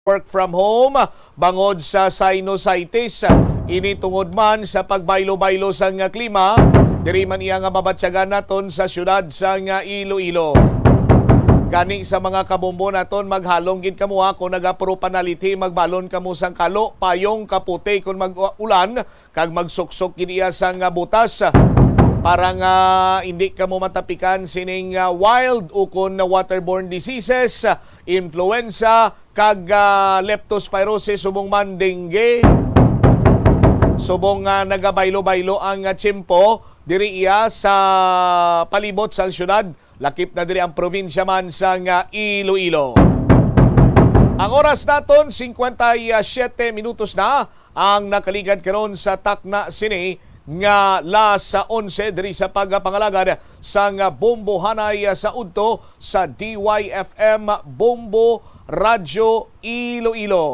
work from home bangod sa sinusitis. Ini tungod man sa pagbaylo-baylo sa nga klima, diri man iya nga mabatsyagan naton sa syudad sa nga Iloilo. Gani sa mga kabombo naton maghalong gid kamo kung nagapuro panaliti magbalon kamo sang kalo, payong kaputi kung mag-ulan kag magsuksok gid iya sa nga butas para nga hindi kamo matapikan sining wild ukon na waterborne diseases, influenza kag leptospirosis subong man dengue. Subong nagabaylo-baylo ang tiyempo diri iya sa palibot sa syudad, lakip na diri ang probinsya man sa Iloilo. Ang oras naton 57 minutos na ang nakaligad karon sa takna sini nga las 11 diri sa pagpangalagad sa Bombo Hanay sa udto sa DYFM Bombo Radyo Iloilo.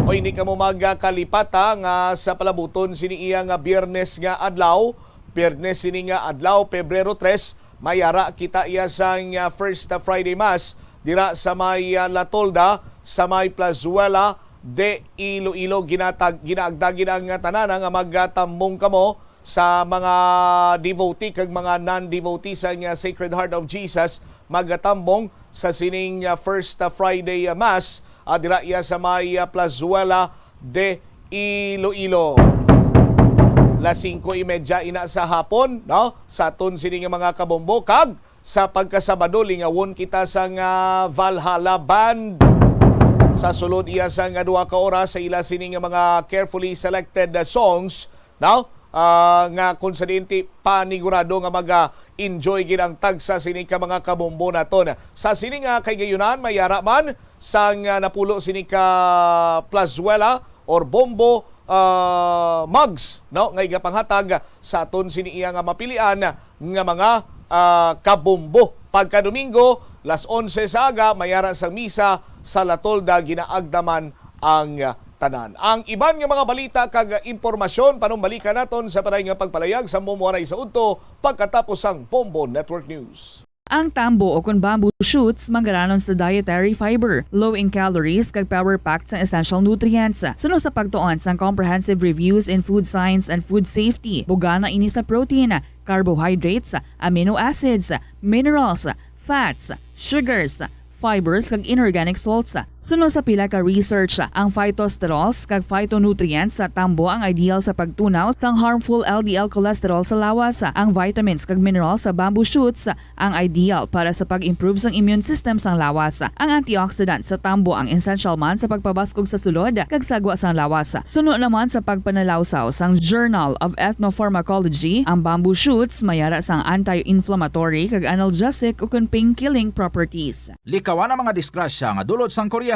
O hindi ka mo magkalipata nga sa palabuton sini iya nga Biyernes nga adlaw, Biyernes sini nga adlaw Pebrero 3, mayara kita iya sa First Friday Mass dira sa may Latolda sa may Plazuela de Iloilo. Ginaagdagin ang tanan nga magtambong kamo sa mga devotee kag mga non-devotee sa Sacred Heart of Jesus magtambong sa sining First Friday Mass dira iya sa may Plazuela de Iloilo. Las 5:30 ina sa hapon, no? Sa aton sining mga kabombo kag sa pagkasabado lingawon kita sa Valhalla Band. Sa sulod iya sa 2 ka oras sa ila sining mga carefully selected songs, no? Nga konsidente panigurado nga enjoy gid ang tagsa sining ka mga kabombo naton. Sa sining kay gayunan mayara man sang napulo sining ka Plazuela or Bombo mugs, no, nga igapanghatag sa aton sini iya nga mapilian nga mga kabombo. Pagka Domingo, las 11 sa aga mayara sa misa sa Latolda ginaagdaman ang tanan. Ang iban nga mga balita kag impormasyon panumbalikan naton sa paray nga pagpalayag sa mumuanay sa udto pagkatapos ang Bombo Network News. Ang tambo o kung bamboo shoots manggaranon sa dietary fiber, low in calories kag power-packed sa essential nutrients. Sunod sa pagtuon sa comprehensive reviews in food science and food safety, bugana ini sa protein, carbohydrates, amino acids, minerals, fats, sugars, fibers kag inorganic salts. Sunod sa pila ka research, ang phytosterols kag phytonutrients sa tambo ang ideal sa pagtunaw sang harmful LDL cholesterol sa lawas. Ang vitamins kag minerals sa bamboo shoots ang ideal para sa pag-improve sang immune system sang lawas. Ang antioxidant sa tambo ang essential man sa pagpabaskog sa sulod kag sagwa sang lawas. Sunod naman sa pagpanalawsaw sang Journal of Ethnopharmacology, ang bamboo shoots mayara sang anti-inflammatory kag analgesic ug pain-killing properties. Likawan ang mga disgrasya nga dulot sang kuryente.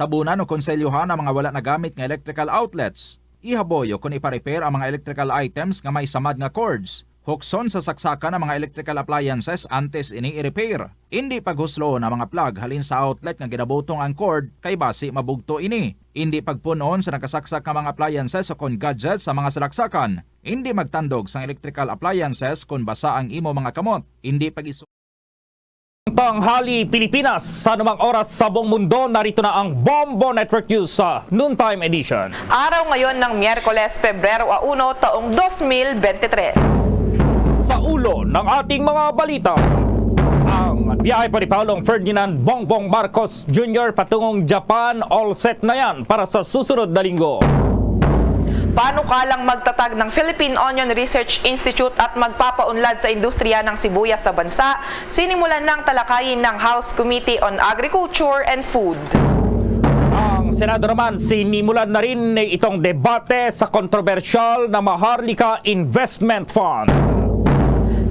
Tabunan o konselyuhan ang mga wala nagamit nga electrical outlets. Ihaboyo kung ipa-repair ang mga electrical items nga may samad nga cords. Hukson sa saksakan ng mga electrical appliances antes ini i-repair. Hindi paghuslo na mga plug halin sa outlet nga ginabutong ang cord kay basi mabugto ini. Hindi pagpunon sa nakasaksak nga mga appliances o kon gadgets sa mga salaksakan. Hindi magtandog sa electrical appliances kung basa ang imo mga kamot. Hindi Tanghali Pilipinas, sa anumang oras sa buong mundo, narito na ang Bombo Network News sa Noontime Edition. Araw ngayon ng Miyerkules, Pebrero 1, taong 2023. Sa ulo ng ating mga balita, ang biyahe pa ni Paulong Ferdinand Bongbong Marcos Jr. patungong Japan, all set na yan para sa susunod na linggo. Panukalang magtatag ng Philippine Onion Research Institute at magpapaunlad sa industriya ng sibuyas sa bansa, sinimulan ng talakayin ng House Committee on Agriculture and Food. Ang Senado naman sinimulan na rin itong debate sa kontrobersyal na Maharlika Investment Fund.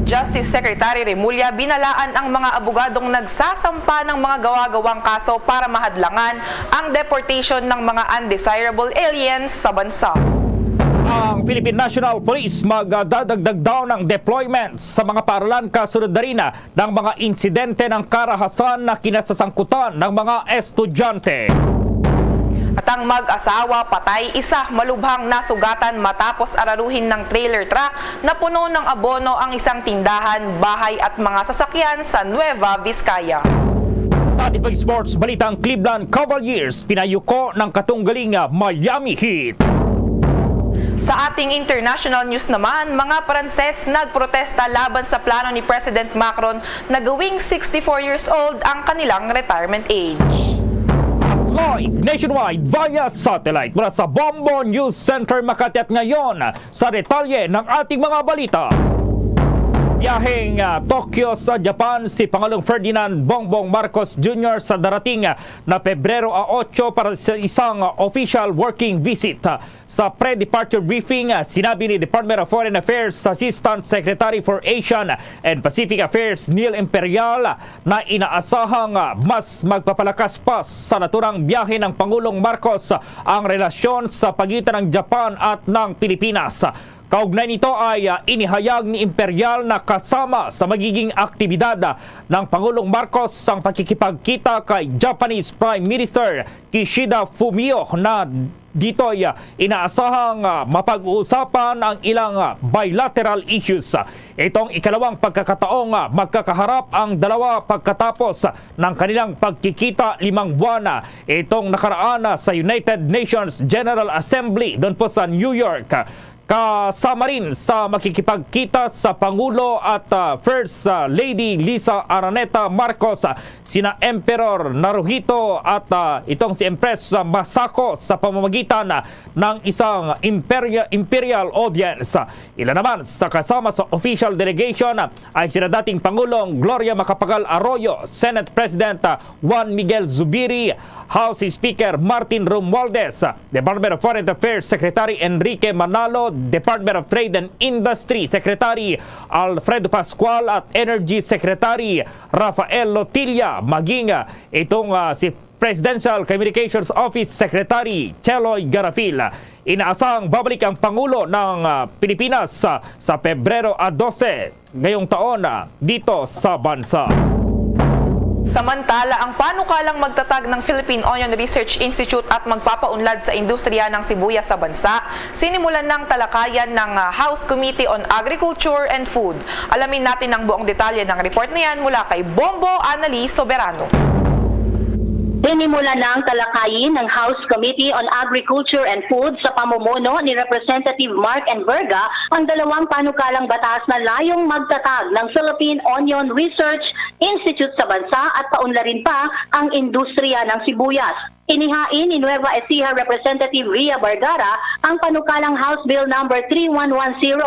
Justice Secretary Remulla binalaan ang mga abogadong nagsasampa ng mga gawa-gawang kaso para mahadlangan ang deportation ng mga undesirable aliens sa bansa. Ang Philippine National Police magdadagdag daw ng deployments sa mga paaralan kasunod na rin ng mga insidente ng karahasan na kinasasangkutan ng mga estudyante. At ang mag-asawa patay, isa malubhang nasugatan matapos araruhin ng trailer truck na puno ng abono ang isang tindahan, bahay at mga sasakyan sa Nueva Vizcaya. Sa ating pag-sports, balitang Cleveland Cavaliers pinayuko ng katunggaling Miami Heat. Sa ating international news naman, mga Pranses nagprotesta laban sa plano ni President Macron na gawing 64 years old ang kanilang retirement age. Live nationwide via satellite mula sa Bombo News Center Makati at ngayon sa detalye ng ating mga balita. Biyaheng Tokyo sa Japan si Pangulong Ferdinand Bongbong Marcos Jr. sa darating na Pebrero 8 para sa isang official working visit. Sa pre-departure briefing, sinabi ni Department of Foreign Affairs Assistant Secretary for Asian and Pacific Affairs Neil Imperial na inaasahang mas magpapalakas pa sa naturang biyahe ng Pangulong Marcos ang relasyon sa pagitan ng Japan at ng Pilipinas. Kaugnay nito ay inihayag ni Imperial na kasama sa magiging aktibidad ng Pangulong Marcos ang pakikipagkita kay Japanese Prime Minister Kishida Fumio na dito ay inaasahang mapag-uusapan ang ilang bilateral issues. Itong ikalawang pagkakataong magkakaharap ang dalawa pagkatapos ng kanilang pagkikita 5 buwan. Itong nakaraan sa United Nations General Assembly doon po sa New York. Kasama rin sa makikipagkita sa Pangulo at First Lady Lisa Araneta Marcos, sina Emperor Naruhito at itong si Empress Masako sa pamamagitan ng isang imperial audience. Ilan naman sa kasama sa official delegation ay sina dating Pangulong Gloria Macapagal Arroyo, Senate President Juan Miguel Zubiri, House Speaker Martin Romualdez, Department of Foreign Affairs Secretary Enrique Manalo, Department of Trade and Industry Secretary Alfredo Pascual at Energy Secretary Rafael Lotilla, maging itong si Presidential Communications Office Secretary Cheloy Garafil. Inaasahang babalik ang Pangulo ng Pilipinas sa Pebrero 12 ngayong taon dito sa bansa. Samantala, ang panukalang magtatag ng Philippine Onion Research Institute at magpapaunlad sa industriya ng sibuyas sa bansa, sinimulan ng talakayan ng House Committee on Agriculture and Food. Alamin natin ang buong detalye ng report na yan mula kay Bombo Annalise Soberano. Sinimula na ang talakayin ng House Committee on Agriculture and Food sa pamumuno ni Representative Mark Enverga ang dalawang panukalang batas na layong magtatag ng Philippine Onion Research Institute sa bansa at paunlarin pa ang industriya ng sibuyas. Inihain ni Nueva Ecija Representative Ria Bargara ang panukalang House Bill number 3110,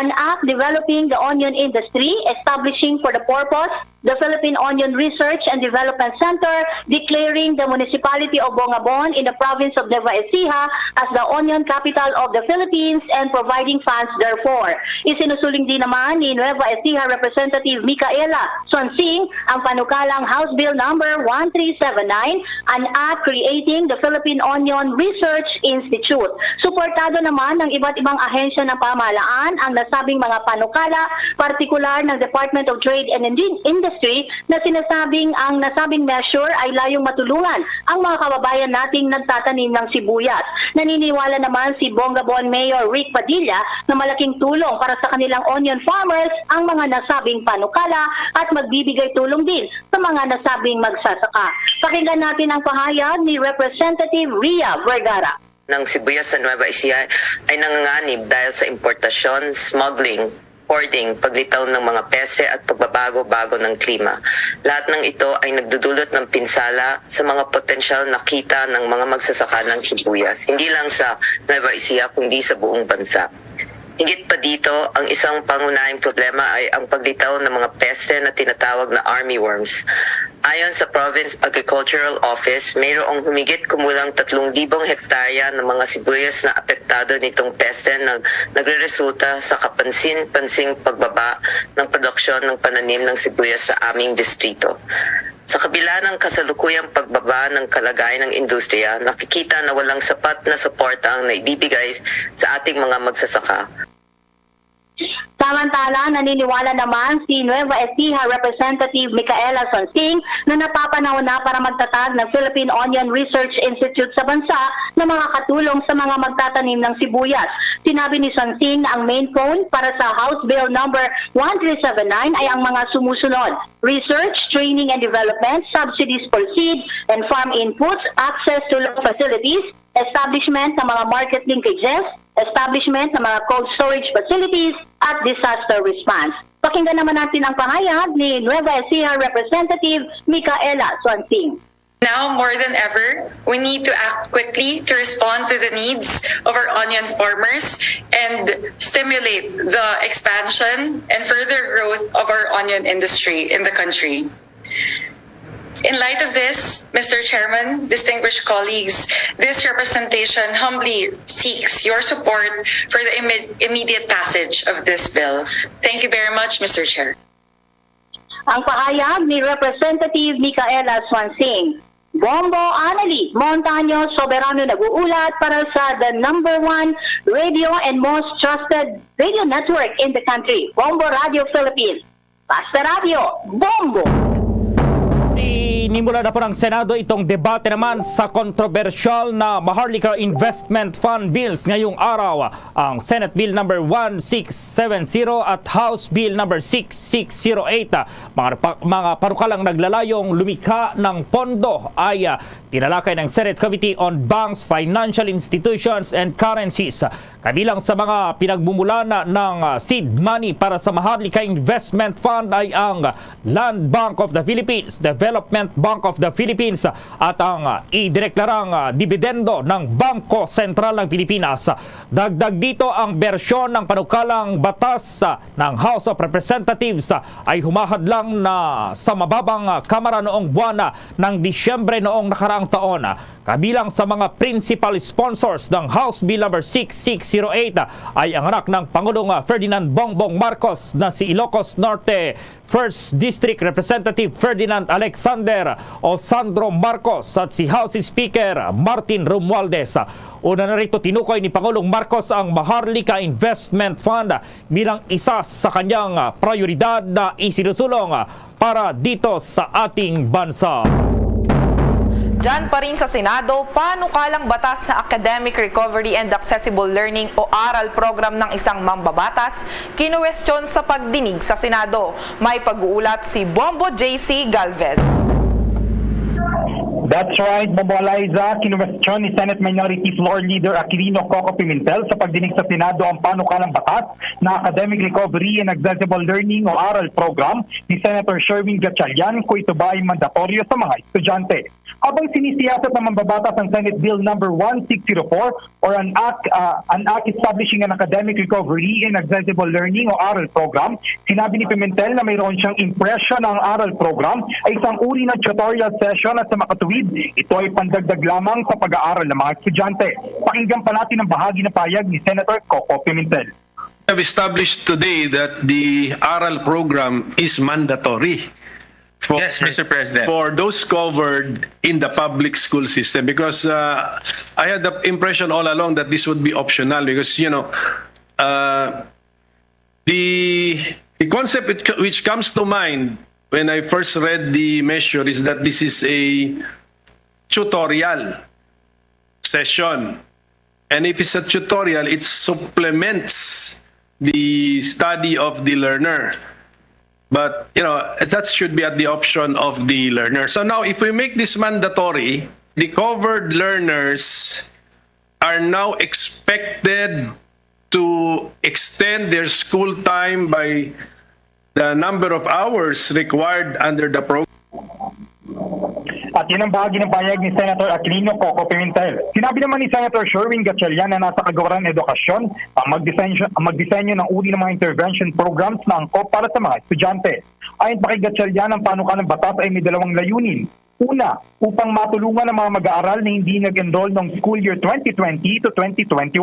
an act developing the onion industry, establishing for the purpose the Philippine Onion Research and Development Center, declaring the municipality of Bongabon in the province of Nueva Ecija as the onion capital of the Philippines and providing funds therefore. Isinusuling din naman ni Nueva Ecija Representative Micaela Swansing ang panukalang House Bill number 1379, an act creating the Philippine Onion Research Institute. Suportado naman ng iba't ibang ahensya ng pamahalaan ang nasabing mga panukala, partikular ng Department of Trade and Industry na sinasabing ang nasabing measure ay layong matulungan ang mga kababayan nating nagtatanim ng sibuyas. Naniniwala naman si Bongabon Mayor Rick Padilla na malaking tulong para sa kanilang onion farmers ang mga nasabing panukala at magbibigay tulong din sa mga nasabing magsasaka. Pakinggan natin ang pahayag ni Representative Ria Vergara. Ng sibuyas sa Nueva Ecija ay nanganganib dahil sa importasyon, smuggling, hoarding, paglitaw ng mga pese at pagbabago-bago ng klima. Lahat ng ito ay nagdudulot ng pinsala sa mga potensyal na kita ng mga magsasaka ng sibuyas, hindi lang sa Nueva Ecija kundi sa buong bansa. Higit pa dito, ang isang pangunahing problema ay ang paglitaw ng mga peste na tinatawag na armyworms. Ayon sa Province Agricultural Office, mayroong humigit kumulang 3,000 hektarya ng mga sibuyas na apektado nitong peste na nagreresulta sa kapansin-pansing pagbaba ng produksyon ng pananim ng sibuyas sa aming distrito. Sa kabila ng kasalukuyang pagbaba ng kalagayan ng industriya, nakikita na walang sapat na suporta ang naibibigay sa ating mga magsasaka. Samantala, naniniwala naman si Nueva Ecija Representative Micaela Sonsing na napapanahon na para magtatag ng Philippine Onion Research Institute sa bansa na mga katulong sa mga magtatanim ng sibuyas. Sinabi ni Sonsing na ang main phone para sa House Bill number 1379 ay ang mga sumusunod: research, training and development, subsidies for seed and farm inputs, access to loan facilities, establishment ng mga market linkages, establishment ng mga cold storage facilities, at disaster response. Pakinggan naman natin ang pahayag ni Nueva Ecija Representative Micaela Sonsing. Now more than ever, we need to act quickly to respond to the needs of our onion farmers and stimulate the expansion and further growth of our onion industry in the country. In light of this, Mr. Chairman, distinguished colleagues, this representation humbly seeks your support for the immediate passage of this bill. Thank you very much, Mr. Chair. Ang pahayag ni Representative Micaela Sonsing. Bombo Anali Montaño Soberano nag-uulat para sa the #1 radio and most trusted radio network in the country, Bombo Radio Philippines. Basta Radio, Bombo! Sinimula na po ng Senado itong debate naman sa kontrobersyal na Maharlika Investment Fund Bills ngayong araw. Ang Senate Bill number 1670 at House Bill number 6608. Mga panukalang naglalayong lumikha ng pondo ay tinalakay ng Senate Committee on Banks, Financial Institutions and Currencies. Kabilang sa mga pinagmumulana ng seed money para sa Maharlika Investment Fund ay ang Land Bank of the Philippines, Development Bank of the Philippines at ang idineklarang dibidendo ng Bangko Sentral ng Pilipinas. Dagdag dito ang bersyon ng panukalang batas ng House of Representatives ay humahadlang na sa mababang kamara noong buwan ng Disyembre noong nakaraang taon. Kabilang sa mga principal sponsors ng House Bill number 6608 ay ang anak ng Pangulong Ferdinand Bongbong Marcos na si Ilocos Norte 1st District Representative Ferdinand Alexander o Sandro Marcos at si House Speaker Martin Romualdez. Una na rito tinukoy ni Pangulong Marcos ang Maharlika Investment Fund bilang isa sa kanyang prioridad na isinusulong para dito sa ating bansa. Diyan pa rin sa Senado, panukalang batas na Academic Recovery and Accessible Learning o ARAL program ng isang mambabatas, kinuwestiyon sa pagdinig sa Senado. May pag-uulat si Bombo JC Galvez. That's right, Bobo Eliza. Kinuwestiyon ni Senate Minority Floor Leader Aquilino Coco Pimentel sa pagdinig sa Senado ang panukalang batas na Academic Recovery and Accessible Learning o ARAL program ni Senator Sherwin Gatchalian kung ito ba ay mandatoryo sa mga estudyante. Habang sinisiyasat ng mambabatas ang Senate Bill number 1604 or an act establishing an Academic Recovery and Accessible Learning o ARAL program, sinabi ni Pimentel na mayroon siyang impression na ang ARAL program ay isang uri ng tutorial session at sa makatuwid, ito ay pandagdag lamang sa pag-aaral ng mga estudyante. Pakinggan pa natin ang bahagi ng payag ni Senator Coco Pimentel. We have established today that the ARAL program is mandatory. Yes, Mr. President. For those covered in the public school system, because I had the impression all along that this would be optional because, you know, the concept which comes to mind when I first read the measure is that this is a tutorial session. And if it's a tutorial, it supplements the study of the learner. But, you know, that should be at the option of the learner. So now, if we make this mandatory, the covered learners are now expected to extend their school time by the number of hours required under the program. At yun ang bahagi ng payag ni Senator Aquilino Coco Pimentel. Sinabi naman ni Senator Sherwin Gatchalian na nasa kagawaran ng edukasyon ang magdisenyo ng uri ng mga intervention programs na angkop para sa mga estudyante. Ayon pa kay Gatchalian, ang panukalang batas ay may dalawang layunin. Una, upang matulungan ang mga mag-aaral na hindi nag-enroll noong school year 2020 to 2021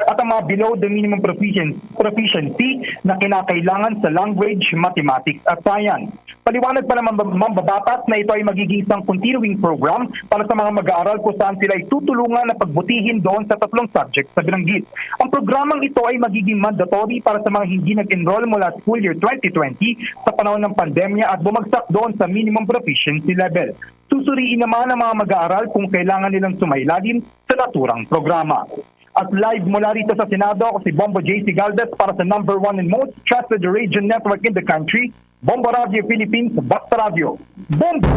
at ang mga below the minimum proficiency na kinakailangan sa language, mathematics at science. Paliwanag pa naman mambabatas na ito ay magiging isang continuing program para sa mga mag-aaral kung saan sila ay tutulungan na pagbutihin doon sa 3 subjects sa binanggit. Ang programang ito ay magiging mandatory para sa mga hindi nag-enroll mula school year 2020 sa panahon ng pandemya at bumagsak doon sa minimum proficiency level. Susuriin naman ang mga mag-aaral kung kailangan nilang sumailalim sa naturang programa. At live mula rito sa Senado, ako si Bombo J.C. Galvez para sa #1 and most trusted radio network in the country, Bombo Radio Philippines, Basta Radio. Bombo!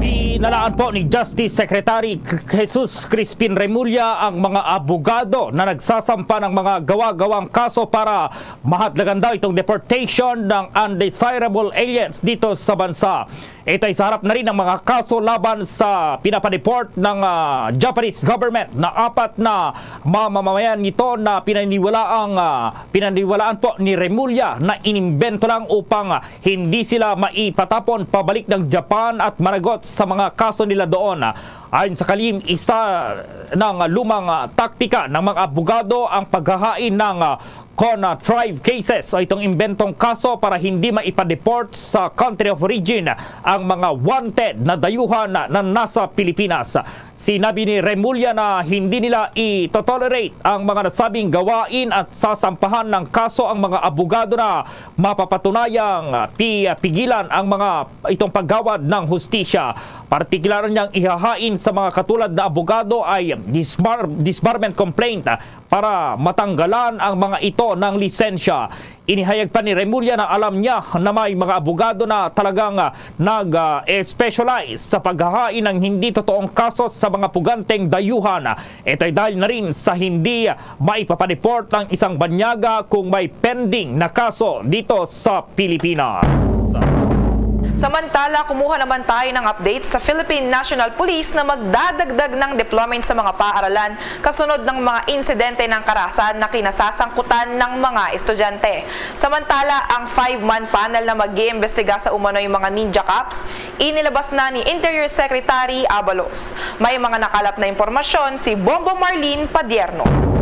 Inalaan po ni Justice Secretary Jesus Crispin Remulla ang mga abogado na nagsasampa ng mga gawa-gawang kaso para mahadlagan daw itong deportation ng undesirable aliens dito sa bansa. Ito ay sa harap na rin ng mga kaso laban sa pinapadeport ng Japanese government na 4 na mamamayan nito na pinaniwalaan po ni Remulla na inimbento lang upang hindi sila maipatapon pabalik ng Japan at managot sa mga kaso nila doon. Ayon sa Kalim, isa ng lumang taktika ng mga abogado ang paghahain ng contrived cases o itong imbentong kaso para hindi maipadeport sa country of origin ang mga wanted na dayuhan na nasa Pilipinas. Sinabi ni Remulla na hindi nila itotolerate ang mga nasabing gawain at sasampahan ng kaso ang mga abogado na mapapatunayang pigilan ang mga itong paggawad ng hustisya. Partikular niyang ihahain sa mga katulad na abogado ay disbarment complaint para matanggalan ang mga ito ng lisensya. Inihayag pa ni Remulla na alam niya na may mga abogado na talagang nag-specialize sa paghahain ng hindi totoong kaso sa mga puganteng dayuhan. Ito ay dahil na rin sa hindi maipapadeport ng isang banyaga kung may pending na kaso dito sa Pilipinas. Samantala, kumuha naman tayo ng update sa Philippine National Police na magdadagdag ng deployment sa mga paaralan kasunod ng mga insidente ng karahasan na kinasasangkutan ng mga estudyante. Samantala, ang 5-man panel na mag-iimbestiga sa umano'y mga ninja cops, inilabas na ni Interior Secretary Abalos. May mga nakalap na impormasyon si Bombo Marlene Padiernos.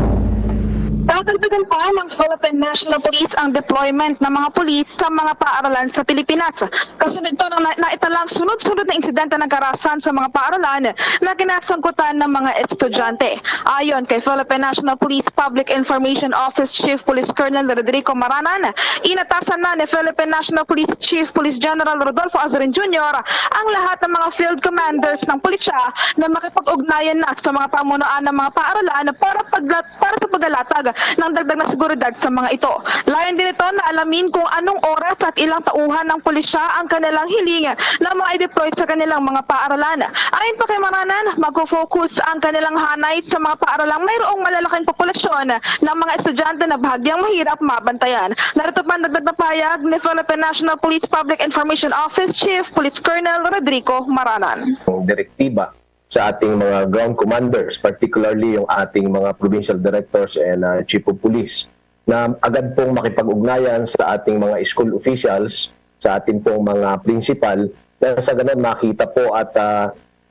Dadagdagan pa ng Philippine National Police ang deployment ng mga pulis sa mga paaralan sa Pilipinas. Kasunod ito ng naitalang sunod-sunod na insidente ng karahasan sa mga paaralan na kinasangkutan ng mga estudyante. Ayon kay Philippine National Police Public Information Office Chief Police Colonel Rodrigo Maranan, inatasan na ni Philippine National Police Chief Police General Rodolfo Azorin Jr. ang lahat ng mga field commanders ng pulisya na makipag-ugnayan na sa mga pamunuan ng mga paaralan para sa paglalatag ng dagdag na seguridad sa mga ito. Layon din ito na alamin kung anong oras at ilang tauhan ng pulisya ang kanilang hiling na ma-deploy sa kanilang mga paaralan. Ayon pa kay Maranan, mag-focus ang kanilang hanay sa mga paaralang mayroong malalaking populasyon ng mga estudyante na bahagyang mahirap mabantayan. Narito pa ang dagdag na payag ni Philippine National Police Public Information Office Chief Police Colonel Rodrigo Maranan. Direktiba sa ating mga ground commanders, particularly yung ating mga provincial directors and chief of police, na agad pong makipag-ugnayan sa ating mga school officials, sa ating pong mga principal, na sa ganun makita po at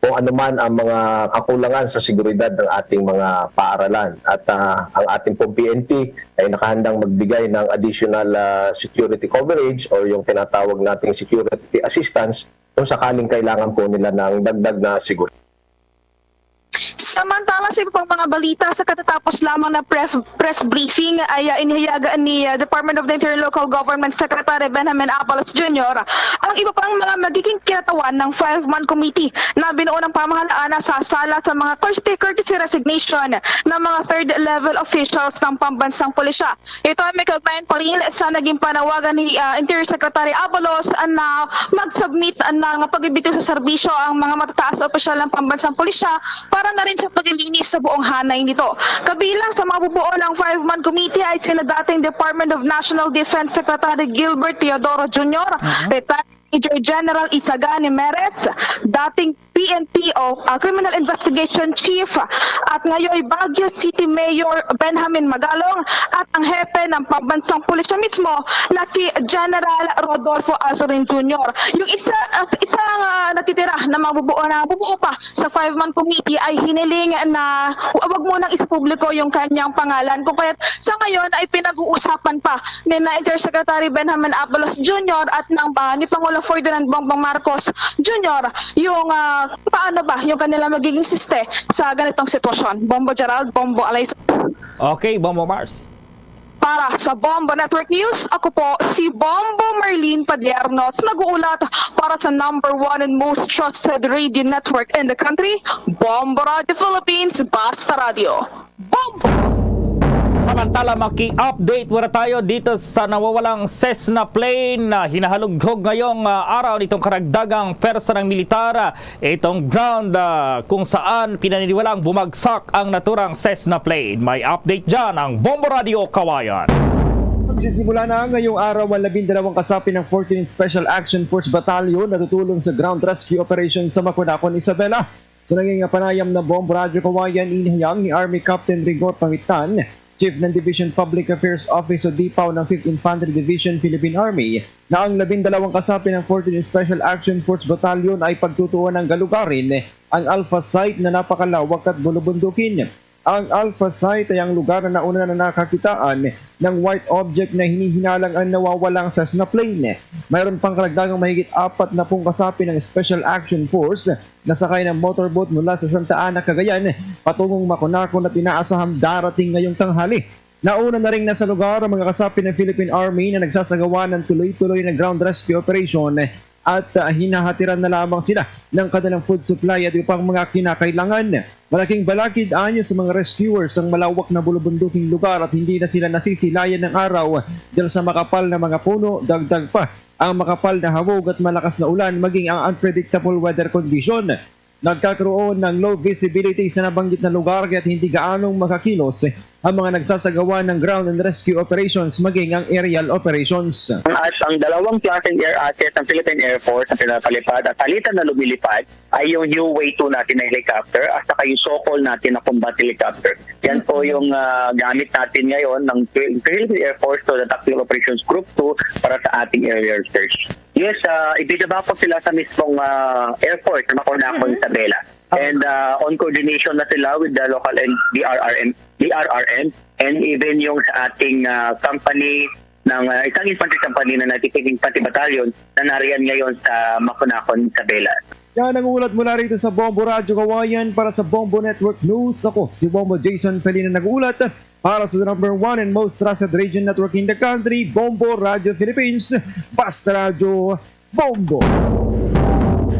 kung ano man ang mga kakulangan sa seguridad ng ating mga paaralan. At ang ating pong PNP ay nakahandang magbigay ng additional security coverage or yung tinatawag nating security assistance kung sakaling kailangan po nila ng dagdag na seguridad. Samantala, sa iba pang mga balita, sa katatapos lamang na press briefing ay inihayagan ni Department of the Interior Local Government Secretary Benjamin Abalos Jr. ang iba pang mga magiging kinatawan ng 5-man committee na binuo ng pamahalaan na sasala sa mga courtesy resignation ng mga third-level officials ng pambansang pulisya. Ito ay may kaugnayan pa rin sa naging panawagan ni Interior Secretary Abalos na mag-submit ng pagbibitiw sa serbisyo ang mga matataas na opisyal ng pambansang pulisya para na rin sa paglilinis sa buong hanay nito. Kabilang sa mga bubuo ng 5-man committee ay sina dating Department of National Defense Secretary Gilbert Teodoro Jr., retired Major General Isagani Merez, dating PNP o Criminal Investigation Chief, at ngayon Baguio City Mayor Benjamin Magalong, at ang hepe ng pambansang pulisya mismo na si General Rodolfo Azorin Jr. Yung isang natitira na mabubuo pa sa 5-man committee ay hiniling na wag munang ispubliko yung kanyang pangalan. Kung kaya't sa ngayon ay pinag-uusapan pa ni Intersecretary Benjamin Abalos Jr. at ni Pangulo Ferdinand Bongbong Marcos Jr. yung paano ba yung kanila magiging siste sa ganitong sitwasyon. Bombo Gerald, Bombo Alaysa. Okay, Bombo Mars. Para sa Bombo Network News, ako po si Bombo Marlene Padiernos, nag-uulat para sa #1 and most trusted radio network in the country, Bombo Radio Philippines, Basta Radio. Bombo! Samantala, maki-update muna tayo dito sa nawawalang Cessna plane na hinahalughog ngayong araw nitong karagdagang persa ng militar. Itong ground kung saan pinaniniwalang bumagsak ang naturang Cessna plane. May update dyan ang Bombo Radio Kawayan. Magsisimula na ngayong araw ang 12 kasapi ng 14th Special Action Force Battalion na tutulong sa ground rescue operation sa Makunakon, Isabela. Sa naging panayam na Bombo Radio Kawayan, inihayag ni Army Captain Rigor Pangitan, Chief ng Division Public Affairs Office o DPAW ng 5th Infantry Division Philippine Army, na ang 12 kasapi ng 14th Special Action Force Battalion ay pagtutuon ng galugarin ang Alpha Site na napakalawak at bulubundukin. Ang Alpha Site ay ang lugar na nauna na nakakitaan ng white object na hinihinalang ang nawawalang Cessna plane. Mayroon pang karagdagang mahigit 40 kasapi ng Special Action Force na sakay ng motorboat mula sa Santa Ana, Cagayan patungong Makunakon at inaasahang darating ngayong tanghali. Nauna na rin nasa lugar ang mga kasapi ng Philippine Army na nagsasagawa ng tuloy-tuloy na ground rescue operation at hinahatiran na lamang sila ng kanilang food supply at ibang mga kinakailangan. Malaking balakid anyo sa mga rescuers ang malawak na bulubunduking lugar at hindi na sila nasisilayan ng araw dahil sa makapal na mga puno, dagdag pa ang makapal na hawog at malakas na ulan maging ang unpredictable weather condition. Nagkakaroon ng low visibility sa nabanggit na lugar at hindi gaanong makakilos ang mga nagsasagawa ng ground and rescue operations maging ang aerial operations. At ang dalawang klaseng air asset ng Philippine Air Force na pinapalipad at palitan na lumilipad ay yung UA-2 natin na helicopter at saka yung Sokol natin na combat helicopter. Yan po yung gamit natin ngayon ng Philippine Air Force to the Tactical Operations Group 2 para sa ating aerial search. Yes, ibinaba po sila sa mismong Air Force na Makunakon, Isabela. And on coordination na sila with the local and DRRM and even yung sa ating company ng isang infantry company na natiting infantry battalion na nariyan ngayon sa Makunakon, Isabela. Yan ang ulat mula rito sa Bombo Radio Kawayan para sa Bombo Network News. Ako si Bombo Jason Felina nag-uulat para sa #1 and most trusted radio network in the country, Bombo Radio Philippines, Basta Radio, Bombo.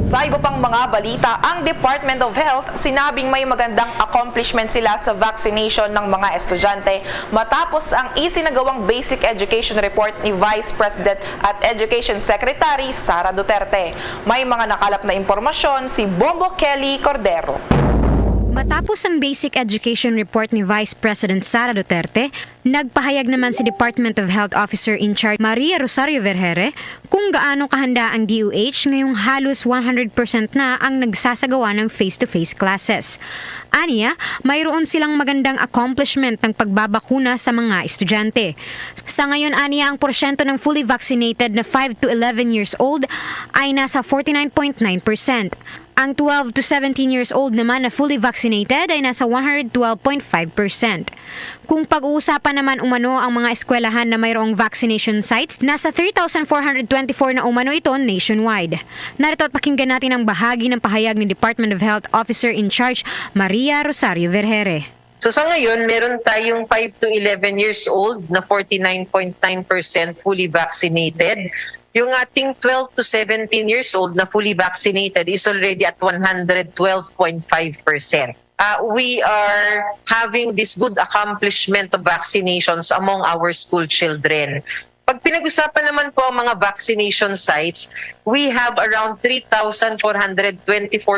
Sa iba pang mga balita, ang Department of Health sinabing may magandang accomplishment sila sa vaccination ng mga estudyante matapos ang isinagawang Basic Education Report ni Vice President at Education Secretary Sara Duterte. May mga nakalap na impormasyon si Bombo Kelly Cordero. Matapos ang Basic Education Report ni Vice President Sara Duterte, nagpahayag naman si Department of Health Officer in Charge Maria Rosario Vergere kung gaano kahanda ang DOH ngayong halos 100% na ang nagsasagawa ng face-to-face classes. Aniya, mayroon silang magandang accomplishment ng pagbabakuna sa mga estudyante. Sa ngayon, aniya, ang porsyento ng fully vaccinated na 5 to 11 years old ay nasa 49.9%. Ang 12 to 17 years old naman na fully vaccinated ay nasa 112.5%. Kung pag-uusapan naman umano ang mga eskwelahan na mayroong vaccination sites, nasa 3,424 na umano ito nationwide. Narito at pakinggan natin ang bahagi ng pahayag ni Department of Health Officer in Charge Maria Rosario Vergere. So sa ngayon, meron tayong 5 to 11 years old na 49.9% fully vaccinated. Yung ating 12 to 17 years old na fully vaccinated is already at 112.5%. We are having this good accomplishment of vaccinations among our school children. Pag pinag-usapan naman po ang mga vaccination sites, we have around 3,424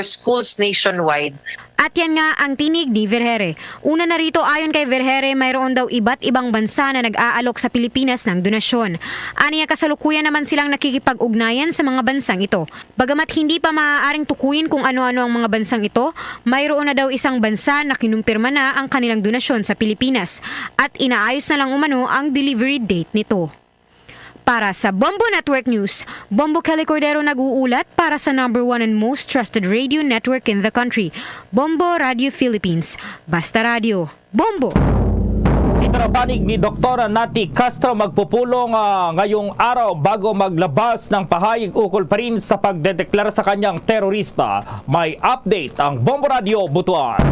schools nationwide. At yan nga ang tinig ni Vergere. Una na rito, ayon kay Vergere, mayroon daw iba't ibang bansa na nag-aalok sa Pilipinas ng donasyon. Aniya kasalukuyan naman silang nakikipag-ugnayan sa mga bansang ito. Bagamat hindi pa maaaring tukuyin kung ano-ano ang mga bansang ito, mayroon na daw isang bansa na kinumpirma na ang kanilang donasyon sa Pilipinas at inaayos na lang umano ang delivery date nito. Para sa Bombo Network News, Bombo Kelly Cordero nag-uulat para sa #1 and most trusted radio network in the country, Bombo Radio Philippines. Basta Radio, Bombo! Itinabanig ni Dr. Nati Castro magpupulong ngayong araw bago maglabas ng pahayag ukol pa rin sa pagdedeklara sa kanyang terorista. May update ang Bombo Radio Butuan.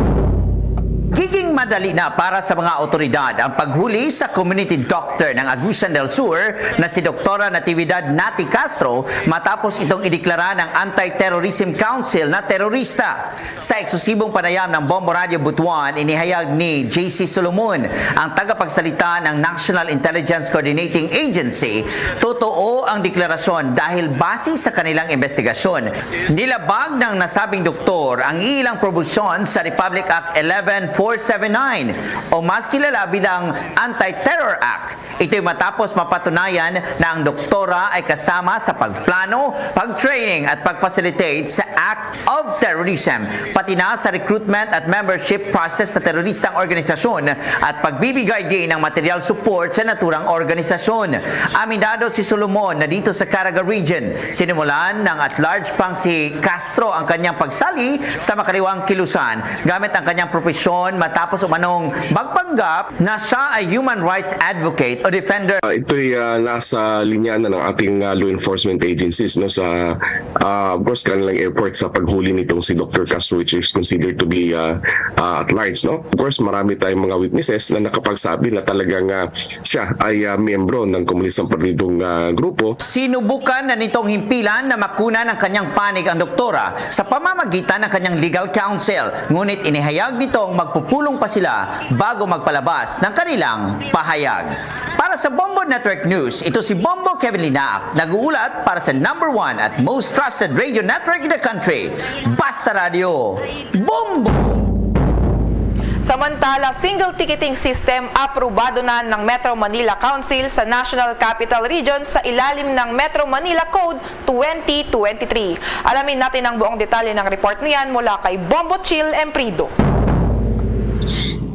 Giging madali na para sa mga otoridad ang paghuli sa community doctor ng Agusan del Sur na si Dr. Natividad Nati Castro matapos itong ideklara ng Anti-Terrorism Council na terorista. Sa eksklusibong panayam ng Bombo Radio Butuan, inihayag ni JC Solomon, ang tagapagsalita ng National Intelligence Coordinating Agency, totoo ang deklarasyon dahil base sa kanilang investigasyon. Nilabag ng nasabing doktor ang ilang probusyon sa Republic Act 11479 o mas kilala bilang Anti-Terror Act. Ito'y matapos mapatunayan na ang doktora ay kasama sa pagplano, pag-training at pag-facilitate sa Act of Terrorism, pati na sa recruitment at membership process sa teroristang organisasyon at pagbibigay din ng material support sa naturang organisasyon. Aminado si Solomon na dito sa Caraga Region, sinimulan ng at-large pang si Castro ang kanyang pagsali sa makaliwang kilusan gamit ang kanyang propesyon matapos umanong magpanggap na siya ay human rights advocate o defender. Ito'y nasa linya na ng ating law enforcement agencies no, sa of course kanilang effort sa paghuli nitong si Dr. Castro, which is considered to be at large. No? Of course, marami tayong mga witnesses na nakapagsabi na talagang siya ay miyembro ng komunistang partidong grupo. Sinubukan na nitong himpilan na makuna ng kanyang panig ang doktora sa pamamagitan ng kanyang legal counsel. Ngunit inihayag nitong magpupulong pa sila bago magpalabas ng kanilang pahayag. Para sa Bombo Network News, ito si Bombo Kevin Linac, nag-uulat para sa #1 at most trusted radio network in the country, Basta Radio, Bombo! Samantala, single ticketing system aprobado na ng Metro Manila Council sa National Capital Region sa ilalim ng Metro Manila Code 2023. Alamin natin ang buong detalye ng report niyan mula kay Bombo Chill Emprido.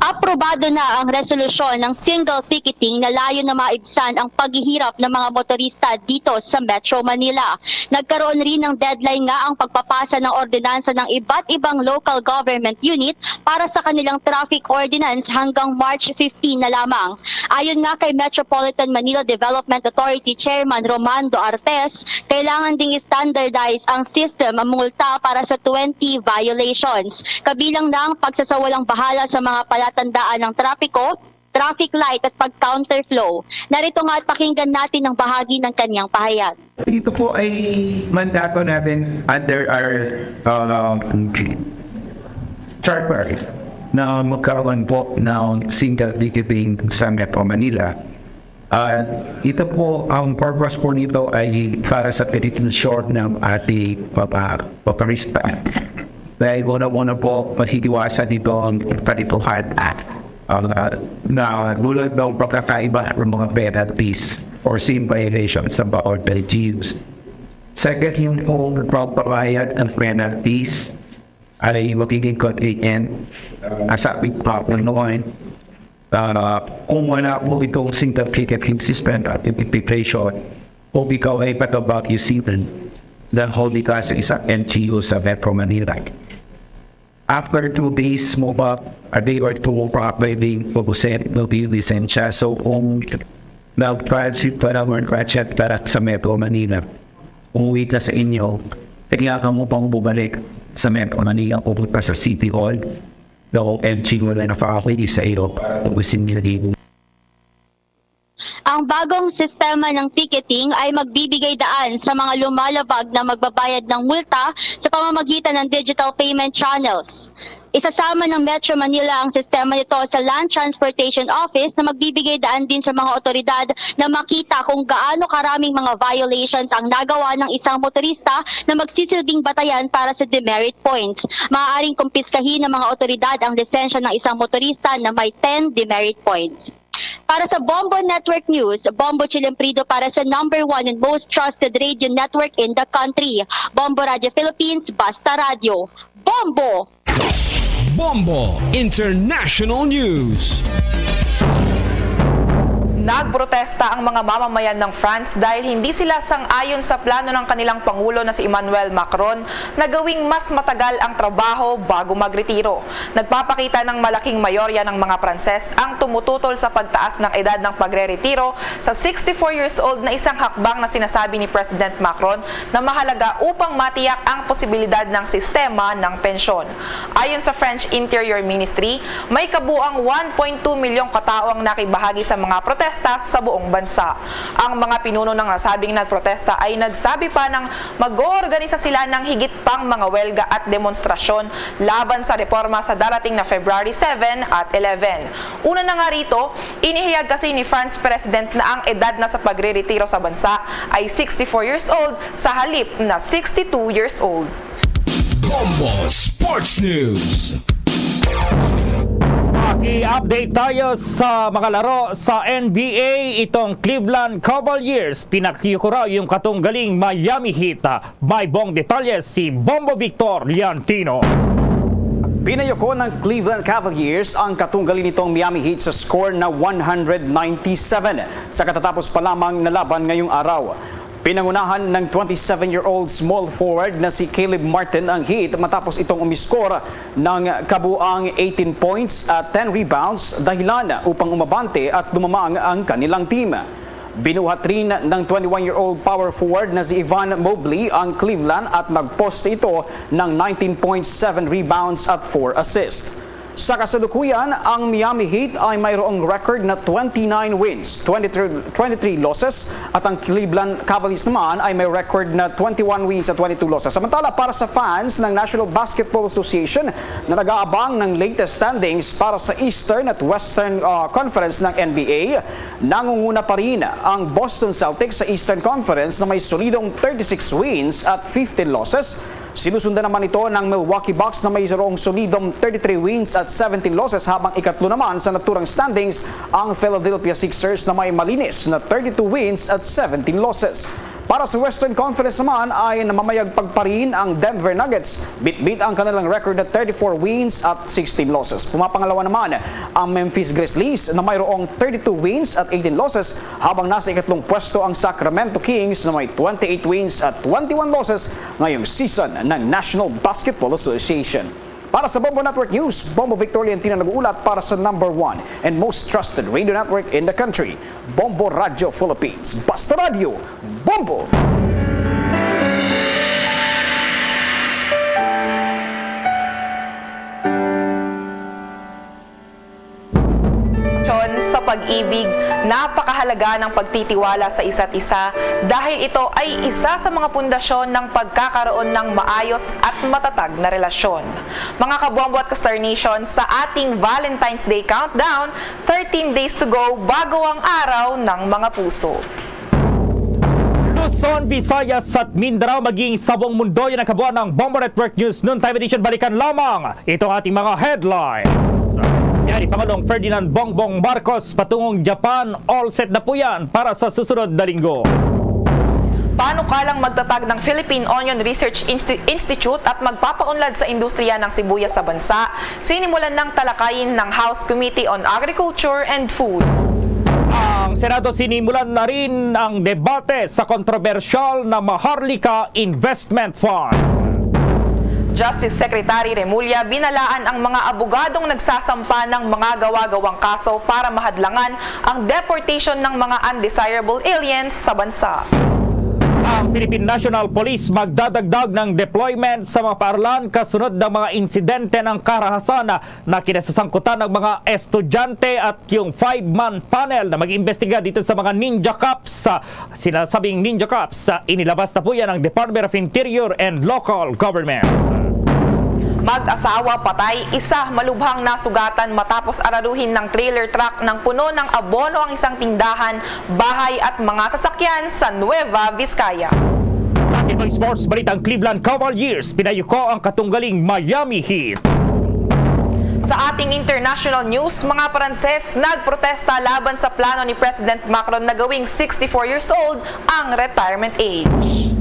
Aprobado na ang resolusyon ng single ticketing na layo na maibsan ang paghihirap ng mga motorista dito sa Metro Manila. Nagkaroon rin ng deadline nga ang pagpapasa ng ordinansa ng iba't ibang local government unit para sa kanilang traffic ordinance hanggang March 15 na lamang. Ayon nga kay Metropolitan Manila Development Authority Chairman Romando Artes, kailangan ding standardize ang system ang multa para sa 20 violations. Kabilang na ang pagsasawalang bahala sa mga palatandaan ng trapiko, traffic light at pag-counterflow. Narito nga at pakinggan natin ang bahagi ng kanyang pahayag. Ito po ay mandato natin under our charter na magkaroon po ng single ticketing sa Metro Manila. Ito po, ang purpose po nito ay para sa penetration ng ating motorista. Dahil una-una po, matitiwasan nito ang kalituhan na gulad ng pagkakaiba ng mga penalties or sin violations sa bawat LGUs. Second, yung po pagpapabayad ng penalties ay magiging convenient. Sabi pa po noon, kung wala po itong single ticketing system at integration, kung ikaw ay patobag using the holy ka sa isang LGU sa Metro Manila. After 2 days mo ba, a day or two probably will be lisensya. So kung nag-transit pa na or transit para sa Metro Manila, umuwi ka sa inyo, kailangan mo pang bumalik sa Metro Manila, pupunta sa City Hall, the LGU na nakakawili sa iyo para tubusin nila. Ang bagong sistema ng ticketing ay magbibigay daan sa mga lumalabag na magbabayad ng multa sa pamamagitan ng digital payment channels. Isasama ng Metro Manila ang sistema nito sa Land Transportation Office na magbibigay daan din sa mga otoridad na makita kung gaano karaming mga violations ang nagawa ng isang motorista na magsisilbing batayan para sa demerit points. Maaaring kumpiskahin ng mga otoridad ang lisensya ng isang motorista na may 10 demerit points. Para sa Bombo Network News, Bombo Chilimprido para sa #1 and most trusted radio network in the country. Bombo Radio Philippines, Basta Radio. Bombo! Bombo International News. Nagprotesta ang mga mamamayan ng France dahil hindi sila sang-ayon sa plano ng kanilang Pangulo na si Emmanuel Macron na gawing mas matagal ang trabaho bago magretiro. Nagpapakita ng malaking mayorya ng mga Pranses ang tumututol sa pagtaas ng edad ng pagre-retiro sa 64 years old na isang hakbang na sinasabi ni President Macron na mahalaga upang matiyak ang posibilidad ng sistema ng pensyon. Ayon sa French Interior Ministry, may kabuang 1.2 milyong katao ang nakibahagi sa mga protesta sa buong bansa. Ang mga pinuno ng nasabing nagprotesta ay nagsabi pa ng mag-oorganisa sila ng higit pang mga welga at demonstrasyon laban sa reforma sa darating na February 7 at 11. Una na nga rito, inihayag kasi ni France President na ang edad na sa pagre-retiro sa bansa ay 64 years old sa halip na 62 years old. Bombo Sports News. I-update tayo sa mga laro sa NBA. Itong Cleveland Cavaliers, pinakikura yung katunggaling Miami Heat. May buong detalye si Bombo Victor Liantino. Pinayoko ng Cleveland Cavaliers ang katunggali nitong Miami Heat sa score na 197 sa katatapos pa lamang na laban ngayong araw. Pinangunahan ng 27-year-old small forward na si Caleb Martin ang Heat matapos itong umiskor ng kabuang 18 points at 10 rebounds dahilan upang umabante at lumamang ang kanilang team. Binuhat rin ng 21-year-old power forward na si Evan Mobley ang Cleveland at nagposte ito ng 19.7 rebounds at 4 assists. Sa kasalukuyan, ang Miami Heat ay mayroong record na 29 wins, 23 losses at ang Cleveland Cavaliers naman ay may record na 21 wins at 22 losses. Samantala, para sa fans ng National Basketball Association na nag-aabang ng latest standings para sa Eastern at Western Conference ng NBA, nangunguna pa rin ang Boston Celtics sa Eastern Conference na may solidong 36 wins at 15 losses. Sinusundan naman ito ng Milwaukee Bucks na may mayroong solidong 33 wins at 17 losses habang ikatlo naman sa naturang standings ang Philadelphia Sixers na may malinis na 32 wins at 17 losses. Para sa Western Conference naman ay namamayagpag pa rin ang Denver Nuggets. Bit-bit ang kanilang record na 34 wins at 16 losses. Pumapangalawa naman ang Memphis Grizzlies na mayroong 32 wins at 18 losses habang nasa ikatlong pwesto ang Sacramento Kings na may 28 wins at 21 losses ngayong season ng National Basketball Association. Para sa Bombo Network News, Bombo Victor Liantino nag-uulat para sa #1 and most trusted radio network in the country, Bombo Radio Philippines. Basta Radio, Bombo! Sa pag-ibig, napakahalaga ng pagtitiwala sa isa't isa dahil ito ay isa sa mga pundasyon ng pagkakaroon ng maayos at matatag na relasyon. Mga kabombo at ka-Star Nation, sa ating Valentine's Day Countdown, 13 days to go bago ang araw ng mga puso. Luzon, Visayas at Mindanao maging sa buong mundo yan ang kabuuan ng Bombo Network News Noontime Edition. Balikan lamang itong ating mga headlines. Yan, Pangulong Ferdinand Bongbong Marcos patungong Japan. All set na po yan para sa susunod na linggo. Panukalang magtatag ng Philippine Onion Research Institute at magpapaunlad sa industriya ng sibuyas sa bansa, sinimulan ng talakayin ng House Committee on Agriculture and Food. Ang Senado sinimulan na rin ang debate sa kontrobersyal na Maharlika Investment Fund. Justice Secretary Remulla binalaan ang mga abogadong nagsasampa ng mga gawa-gawang kaso para mahadlangan ang deportation ng mga undesirable aliens sa bansa. Ang Philippine National Police magdadagdag ng deployment sa mga paaralan kasunod ng mga insidente ng karahasan na kinasasangkutan ng mga estudyante at yung 5-man panel na mag-imbestiga dito sa mga Ninja Cups. Sinasabing Ninja Cups, inilabas na po yan ng Department of Interior and Local Government. Mag-asawa patay, isa malubhang nasugatan matapos araruhin ng trailer truck ng puno ng abono ang isang tindahan, bahay at mga sasakyan sa Nueva Vizcaya. Sa ibang sports balitang, Cleveland Cavaliers pinayuko ang katunggaling Miami Heat. Sa ating international news, mga Pranses nagprotesta laban sa plano ni President Macron na gawing 64 years old ang retirement age.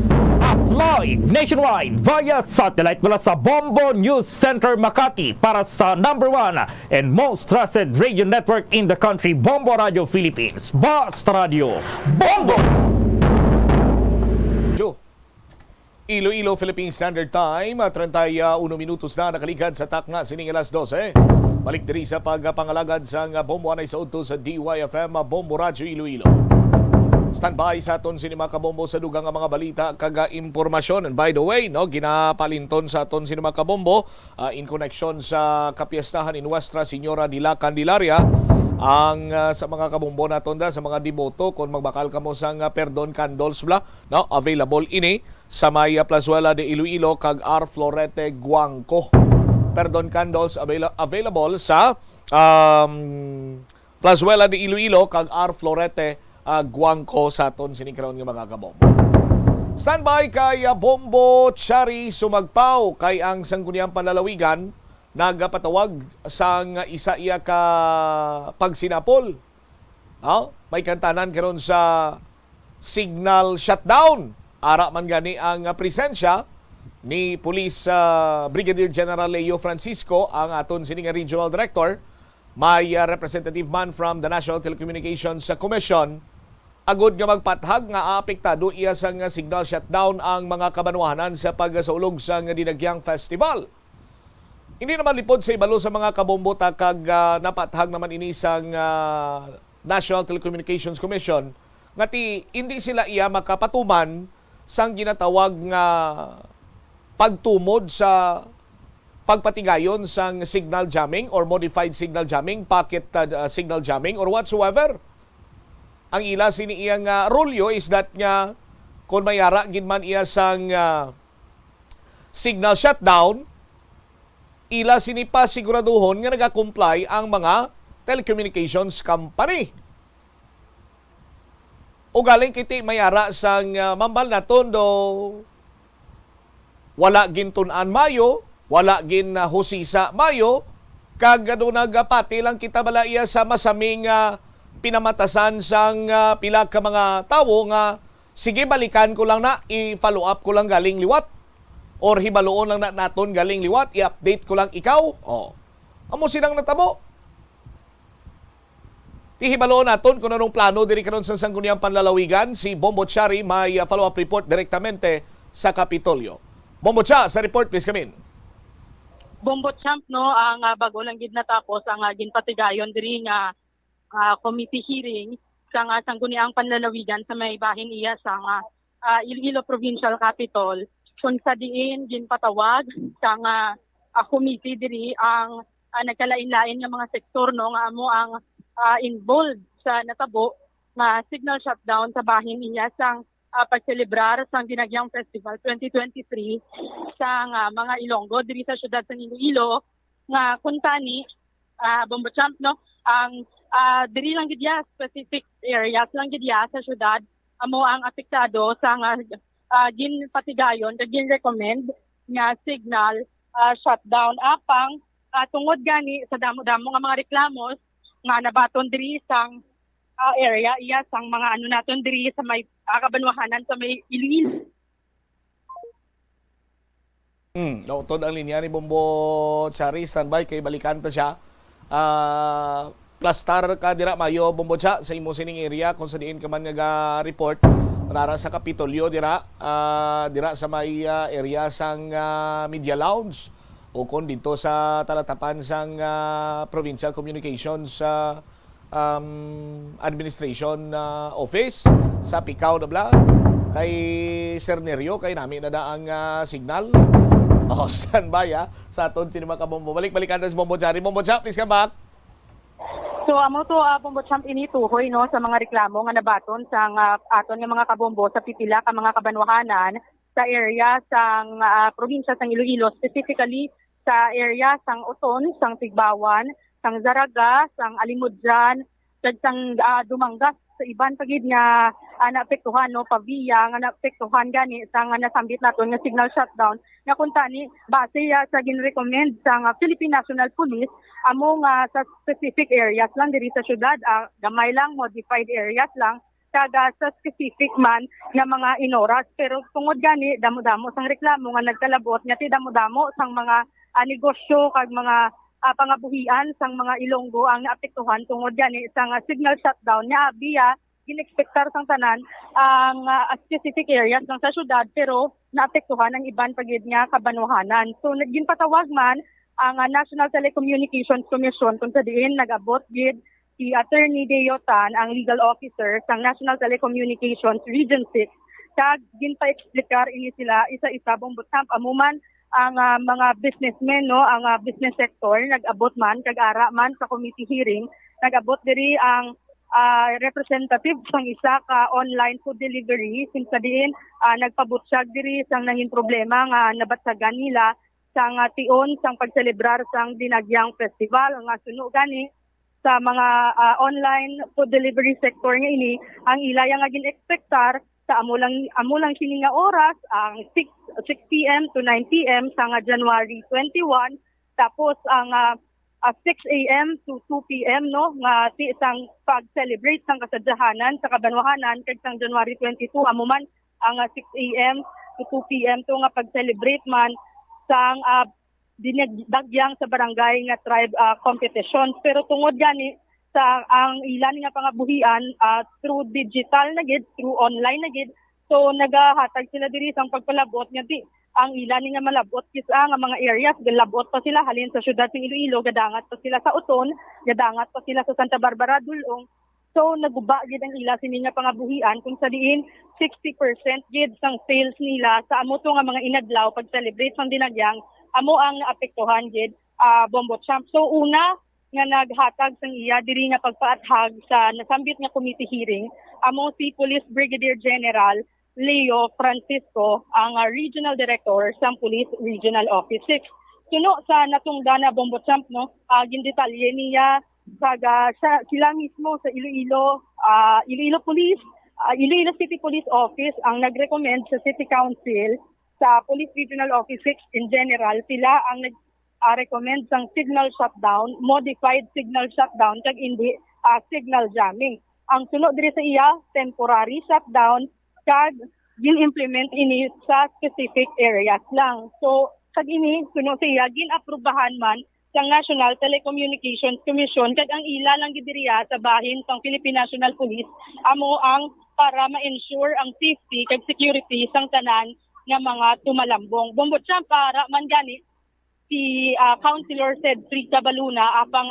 Live nationwide via satellite mula sa Bombo News Center Makati para sa #1 and most trusted radio network in the country, Bombo Radio Philippines. Basta Radio Bombo! Iloilo Philippine Standard Time, 31 minutos na nakaligad sa takna sining alas 12. Balik diri sa pagpangalagad sa Bombo anay sa udto sa DYFM Bombo Radio Iloilo. Standby sa aton sinima kabombo sa dugang nga mga balita kaga impormasyon. And by the way, no, ginapalinton sa aton sinima kabombo in connection sa kapiestahan in Nuestra Señora de la Candelaria ang sa mga kabombo naton da sa mga deboto kung magbakal kamo sang perdon candles bla, no, available ini sa may Plazuela de Iloilo kag R. Florete Guangco. Perdon candles available sa Plazuela de Iloilo kag R. Florete Guangco sa aton sinikaron nga mga kabombo. Standby kay Bombo Chari sumagpaw kay ang sangguniang panlalawigan nagapatawag sang isa iya ka pagsinapol. May kantanan karon sa signal shutdown. Ara man gani ang presensya ni Police Brigadier General Leo Francisco, ang aton sining Regional Director. May representative man from the National Telecommunications Commission agod nga magpathag nga apektado iya sang signal shutdown ang mga kabanwahanan sa pagsaulog sa Dinagyang Festival. Hindi naman lipod sa ibalo sa mga kabombo kag napathag naman ini sang National Telecommunications Commission ngati hindi sila iya makapatuman sang ginatawag nga pagtumod sa pagpatigayon sang signal jamming or modified signal jamming, pocket signal jamming or whatsoever. Ang ila sini iyang rulyo is that nga kung mayara gid man iya sang signal shutdown, ila sini pa siguraduhon nga nagakomply ang mga telecommunications company. O galing kiti mayara sang mambal naton do wala gintun-an mayo, wala gin husisa mayo, kag nagapati lang kita bala iya sa masaming pinamatasan sang pila ka mga tawo nga sige balikan ko lang na, i-follow up ko lang galing liwat or hibaloon lang na naton galing liwat, i-update ko lang ikaw. Amo sinang natabo. Tihibaloon naton kung anong plano diri karon sa sangguniang panlalawigan. Si Bombo Chari may follow-up report direktamente sa Kapitolyo. Bombo Cha, sa report please come in. Bombo Champ, no, ang bago lang gid natapos ang ginpatigayon diri nga committee hearing sa sangguniang panlalawigan sa may bahin iya sa Iloilo Provincial Capital kung sa diin ginpatawag sa committee diri ang nagkalain-lain nga mga sektor, no, nga amo ang involved sa natabo nga signal shutdown sa bahin iya sang pagselebrar sa Dinagyang Festival 2023 sa mga Ilonggo diri sa syudad sa Iloilo nga kuntani Bombo Champ, no, ang diri lang gid specific areas lang gid sa syudad amo ang apektado sa ginpatigayon kag gin-recommend nga signal shutdown apang tungod gani sa damo-damo nga mga reklamos nga nabaton diri sang area iya sang mga naton diri sa may kabanwahanan sa may Iloilo. Nautod ang linya ni Bombo Chari, standby kay balikan ta siya. Plastar ka dira mayo Bombo Cha sa imo sining area kung sa diin ka man nga report rara sa Kapitolyo dira sa may area sang Media Lounge o kung dito sa talatapan sang Provincial Communications Administration Office sa Picao na bla kay Sir Nerio kay nami na daang signal. Standby sa aton sinima ka Bombo. Balik-balikan ta si Bombo Chari. Bombo Cha, please come back. So amo to Bombo Champ inituhoy, no, sa mga reklamo nga nabaton sa aton nga mga kabombo sa pipila ka mga kabanwahanan sa area sang probinsya sang Iloilo, specifically sa area sang Uton, sang Tigbawan, sang Zaraga, sang Alimudjan, kag sang Dumanggas sa iban pagid nga naapektuhan no Pavia nga naapektuhan gani sa nga nasambit naton nga signal shutdown nga kunta ni base sa gin-recommend sa Philippine National Police amo nga sa specific areas lang diri sa syudad gamay lang modified areas lang kaga sa specific man nga mga inoras pero tungod gani damo-damo sang reklamo nga nagkalabot nga ti damo-damo sang mga negosyo kag mga pangabuhian sang mga Ilonggo ang naapektuhan tungod gani sang signal shutdown nga biya ginexpectar sang tanan ang specific areas ng sa syudad pero naapektuhan ang iban pagid nga kabanuhanan. So ginpatawag man ang National Telecommunications Commission kung sa diin nag-abot gid si Attorney Deo Tan ang legal officer sang National Telecommunications Region 6 kag ginpa-explicar ini sila isa-isa Bombotsam amuman ang mga businessmen no ang business sector nag-abot man kag ara man sa committee hearing nag-abot diri ang representative sang isa ka online food delivery since diin nagpabutsyag diri sang nangin problema nga nabatsagan nila sang tion sang pagselebrar sang Dinagyang Festival nga suno gani sa mga online food delivery sector nga ini ang ilaya nga gin-expectar sa amo lang sini nga oras ang 6 PM to 9 PM sa January 21 tapos ang 6 AM to 2 PM no nga ti isang pag-celebrate sang kasadyahanan sa kabanwahanan kag sang January 22 amo man ang 6 AM to 2 PM to nga pag-celebrate man sang dinagyang sa barangay nga tribe competition pero tungod gani sa ang ilan nga pangabuhian through digital na gid through online na gid so nagahatag sila diri sang pagpalabot nga di ang ilan nga malabot kisa nga mga areas galabot pa sila halin sa syudad ng Iloilo gadangat pa sila sa Uton gadangat pa sila sa Santa Barbara Dulong so naguba gid ang ila sini nga pangabuhian kung sa diin 60% gid sang sales nila sa amo to nga mga inadlaw pag celebrate sang dinagyang amo ang naapektuhan gid Bombotsam so una nga naghatag sang iya diri nga pagpaathag sa nasambit nga committee hearing amo si Police Brigadier General Leo Francisco ang Regional Director sa Police Regional Office 6. Suno sa natungga na Bombotsam no gindetalye niya sila mismo sa Iloilo Iloilo City Police Office ang nagrecommend sa City Council sa Police Regional Office 6 in general sila ang recommend sang signal shutdown, modified signal shutdown, kag hindi signal jamming. Ang sunod diri sa iya, temporary shutdown, kag gin-implement ini sa specific areas lang. So, kag ini, sunod sa iya, gin-aprobahan man sa National Telecommunications Commission, kag ang ila lang gidiriya sa bahin sang Philippine National Police, amo ang para ma-ensure ang safety kag security sang tanan nga mga tumalambong. Bombotsam para man gani si Councilor Cedric Cabaluna apang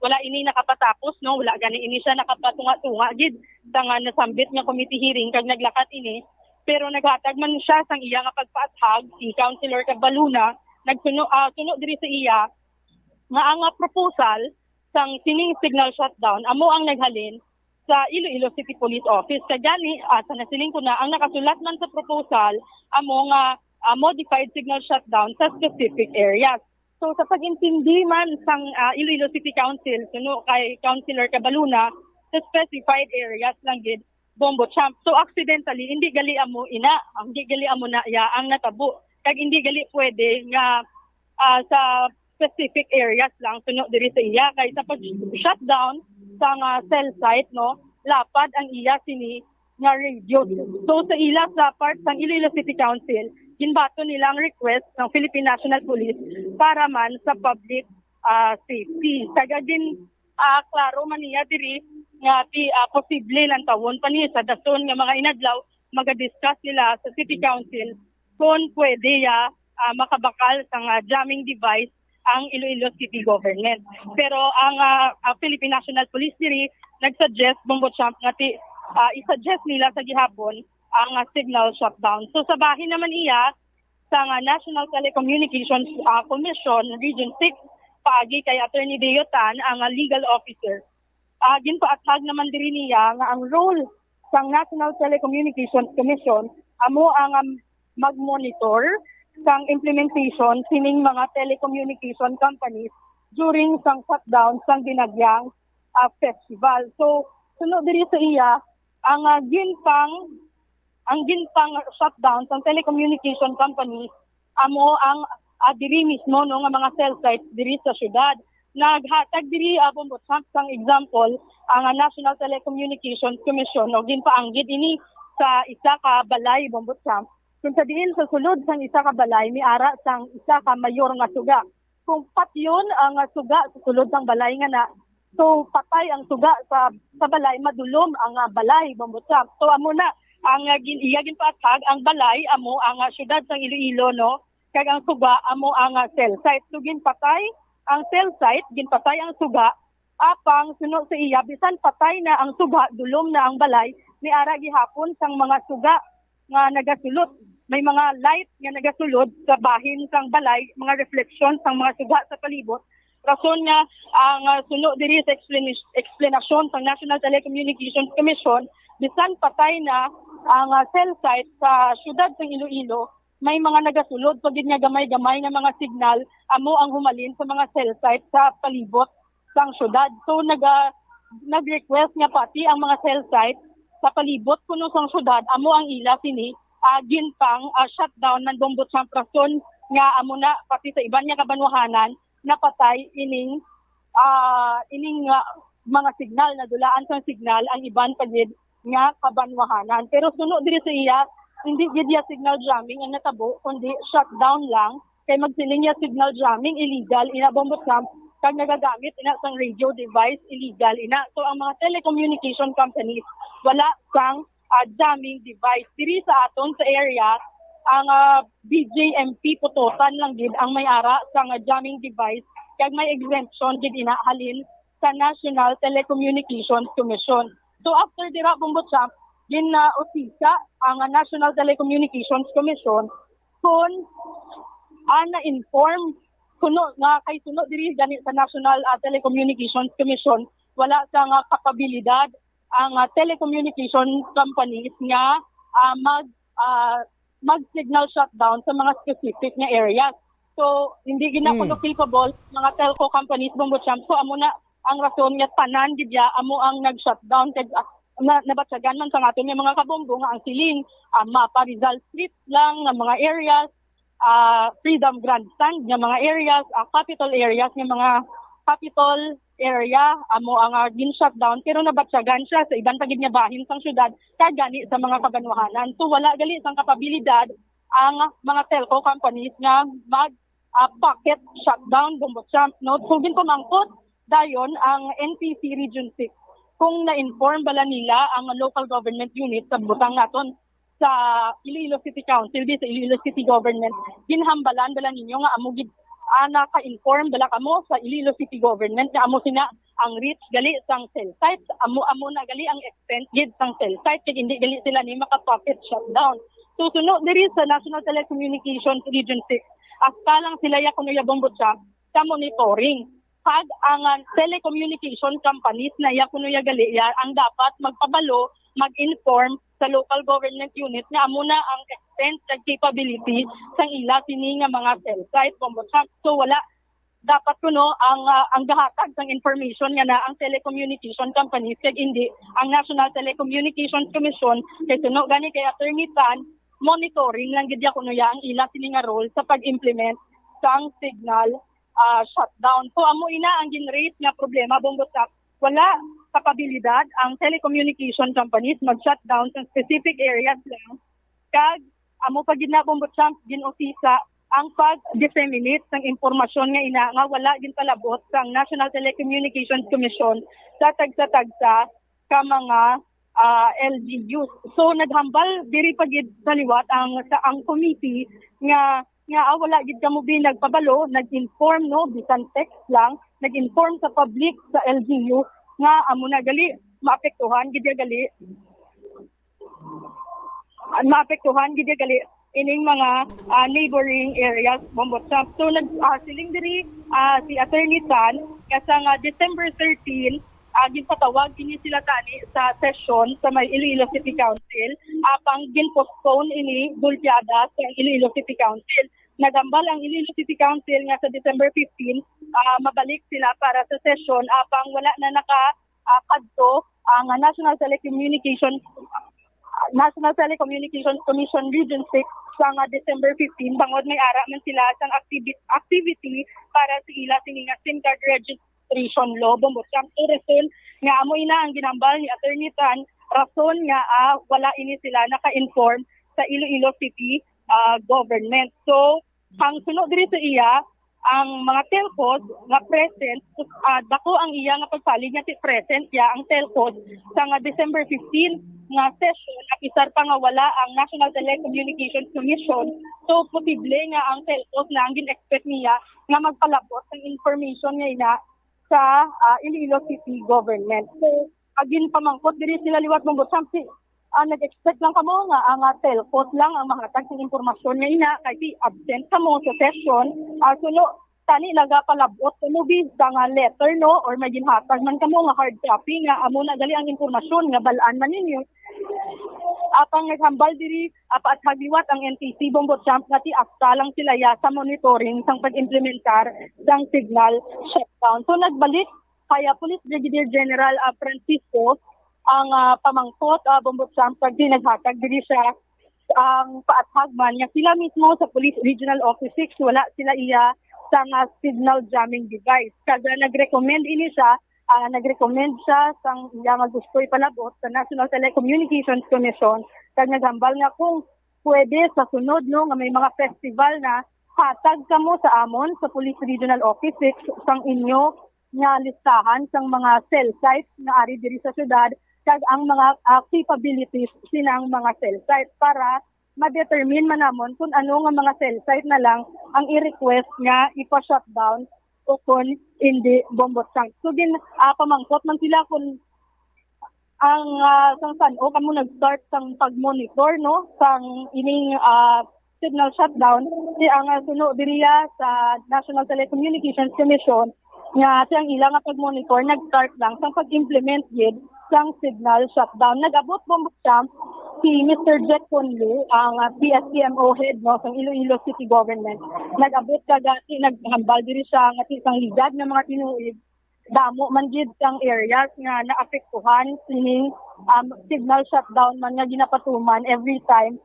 wala ini nakapatapos no wala gani ini siya nakapatunga-tunga gid sa nga nasambit nga committee hearing kag naglakat ini pero naghatag man siya sang iya nga pagpaathag si Councilor Cabaluna nagsuno diri sa iya nga ang proposal sang sining signal shutdown amo ang naghalin sa Iloilo City Police Office kag gani sa nasiling ko na ang nakasulat man sa proposal amo nga modified signal shutdown sa specific areas. So sa pag-intindi man sang Iloilo City Council suno kay Councilor Cabaluna sa specified areas lang gid Bombotsam. So accidentally hindi gali amo na ya ang natabo kag hindi gali pwede nga sa specific areas lang suno diri sa iya kay sa pag-shutdown sa cell site no lapad ang iya sini nga radio. So sa ila sa part sang Iloilo City Council ginbato nila ang request ng Philippine National Police para man sa public safety. Kaya din klaro man niya diri nga posible lang tawon pa niya sa dason nga mga inadlaw maga-discuss nila sa City Council kung pwede makabakal sa jamming device ang Iloilo City Government. Pero ang Philippine National Police diri nag-suggest Bombotsam nga i-suggest nila sa gihapon ang signal shutdown. So sa bahin naman iya sa National Telecommunications Commission Region 6 paagi kay Attorney Deo Tan ang legal officer. Ginpaathag naman diri niya nga ang role sa National Telecommunications Commission amo ang mag-monitor sang implementation sining mga telecommunication companies during sang shutdown sang Dinagyang festival. So sunod diri sa iya ang ginpang shutdown sang telecommunication companies amo ang diri mismo no nga mga cell sites diri sa syudad. Naghatag diri Bongbot Champ sang example ang National Telecommunications Commission o ginpaanggid ini sa isa ka balay Bongbot Champ. Kung sa diin sa sulod sang isa ka balay miara sang isa ka mayor nga suga. Kung patyon ang suga sa sulod sang balay nga na, so patay ang suga sa balay, madulom ang balay Bongbot Champ. So amo na ang iya ginpatag ang balay amo ang syudad sang Iloilo no, kag ang suga amo ang cell site. So ginpatay ang cell site, ginpatay ang suga, apang sunod sa iya, bisan patay na ang suga, dulom na ang balay, niara gihapon sang mga suga nga nagasulod. May mga light nga nagasulod sa bahin sang balay, mga reflection sang mga suga sa palibot. Rason nga ang sunod diri sa explanation sang National Telecommunications Commission, bisan patay na ang cell site sa syudad sang Iloilo, may mga nagasulod pag nga gamay-gamay nga mga signal amo ang humalin sa mga cell site sa palibot sang syudad. So nag-request nga pati ang mga cell site sa palibot kuno sang syudad amo ang ila sini ginpang shutdown ng Bongbot Champ rason nga amo na pati sa iban nga kabanwahanan napatay ining mga signal na dulaan sang signal ang iban pagid nga kabanwahanan. Pero sunod diri sa iya hindi gid ya signal jamming ang natabo kundi shutdown lang kay magsiling ya signal jamming illegal ina Bongbot Champ kag nagagamit ina sang radio device illegal ina. So ang mga telecommunication companies wala sang jamming device diri sa aton sa area. Ang BJMP putotan lang gid ang may-ara sang jamming device kag may exemption gid ina halin sa National Telecommunications Commission. So after dira Bongbot Champ gina-usisa ang National Telecommunications Commission kung na-inform kuno nga kay sunod diri gani sa National Telecommunications Commission wala sa nga kapabilidad ang telecommunication companies nga mag-signal shutdown sa mga specific nga areas. So hindi ginakuno capable mga telco companies Bongbot Champ. So amo na ang rason nga tanan gid ya amo ang nag-shutdown kay nabatsagan man sa aton nga mga kabombo nga ang siling Mapa Rizal Street lang nga mga areas, Freedom Grandstand nga mga areas, capital areas nga mga capital area amo ang gin-shutdown pero nabatsagan siya sa ibang tagid nga bahin sang syudad kag gani sa mga kabanwahanan. So wala gali sang kapabilidad ang mga telco companies nga mag pocket shutdown Bongbot Champ no. So ginpamangkot dayon ang NTC Region 6 kung na-inform bala nila ang local government unit sa butang naton sa Iloilo City Council, sa Iloilo City Government, ginhambalan bala ninyo nga amo gid naka-inform bala kamo sa Iloilo City Government nga amo sina ang reach gali sang cell site, amo na gali ang extent gid sang cell site kay hindi gali sila ni maka-pocket shutdown. So sunod diri sa National Telecommunications Region 6, hasta lang sila ya kuno ya Bongbot Champ sa monitoring. Pag ang telecommunication companies na kuno ya gali ya ang dapat magpabalo, mag-inform sa local government unit nga amo na ang extent ag capability sang ila sini nga mga cell site Bongbot Champ. So wala dapat kuno ang gahatag sang information nga na ang telecommunication companies kag hindi ang National Telecommunications Commission kay tuno gani kay Attorney Tan monitoring lang gid ya kuno ya ang ila sini nga role sa pag-implement sang signal shutdown. So amo ina ang generate nga problema Bongbot Champ. Wala kapabilidad ang telecommunication companies mag-shutdown sa specific areas lang. Kag amo pag gid na Bongbot Champ gin-usisa ang pag-disseminate ng impormasyon nga ina nga wala gin palabot sang National Telecommunications Commission sa tagsa-tagsa ka mga LGUs. So naghambal diri pa gid sa liwat ang committee nga wala gid kamo nagpabalo, nag-inform no bisan text lang, nag-inform sa public sa LGU nga amo na gali maapektuhan gid gali ining mga neighboring areas Bongbot Champ. So siling diri si Attorney Tan nga sa December 13 ginpatawag kini sila tani sa session sa may Iloilo City Council apang ginpostpone ini gulpiada sa Iloilo City Council. nagambal ang Iloilo City Council nga sa December 15 mabalik sila para sa session apang wala na kadto ang National Telecommunications Commission Region 6 sa December 15 bangod may ara man sila sang activity para sa ila sininga SIM card registration law. Bombotsyam rason nga amo ina ang ginambal ni Attorney Tan, rason nga wala ini sila naka-inform sa Iloilo City government. So ang sunod diri sa iya ang mga telcos nga present dako ang iya nga pagpalig nga present ya ang telcos sa December 15 nga session apisar pa nga wala ang National Telecommunications Commission. So posible nga ang telcos na ang gin-expect niya nga magpalabot ng information nga ina sa Iloilo City government. So agin pamangkot diri sila liwat Bombotsyam nag-expect lang kamo nga ang telcos lang ang makahatag ng impormasyon nga ina kay absent kamo sa session. Suno tani nagapalabot kamo sa nga letter no or may ginhatag man kamo nga hard copy nga amo na gali ang impormasyon nga balaan man ninyo. Apang naghambal diri at magliwat ang NTC Bombotsyam nga ti akta lang sila ya sa monitoring sang pag-implementar sang signal shutdown. So nagbalik kaya Police Brigadier General Francisco ang pamangkot Bombotsyam pag naghatag diri siya ang paathagman nga sila mismo sa Police Regional Office 6 wala sila iya sa signal jamming device. Kada nag-recommend ini siya nag-recommend siya sang iya nga gusto ipalabot sa National Telecommunications Commission kag naghambal nga kung pwede sa sunod no nga may mga festival na hatag kamo sa amon sa Police Regional Office 6 sang inyo nga listahan sang mga cell sites na ari diri sa syudad kag ang mga capabilities sinang mga cell site para ma-determine man namon kung ano nga mga cell site na lang ang i-request nga ipa-shutdown o kung hindi Bombotsyam. So din pamangkot man sila kung ang sang sano kamo nag-start sang pag-monitor no sang ining signal shutdown ang suno diriya sa National Telecommunications Commission nga siyang ilang pag-monitor nag-start lang sang pag-implement gid sang signal shutdown. Nag-abot Bombotsyam si Mr. Jack Conlu, ang PSCMO head no sang Iloilo City Government. Nag-abot kagati naghambal diri siya nga isang ligad ng mga tinuig damo man gid sang areas nga naapektuhan sining signal shutdown man nga ginapatuman every time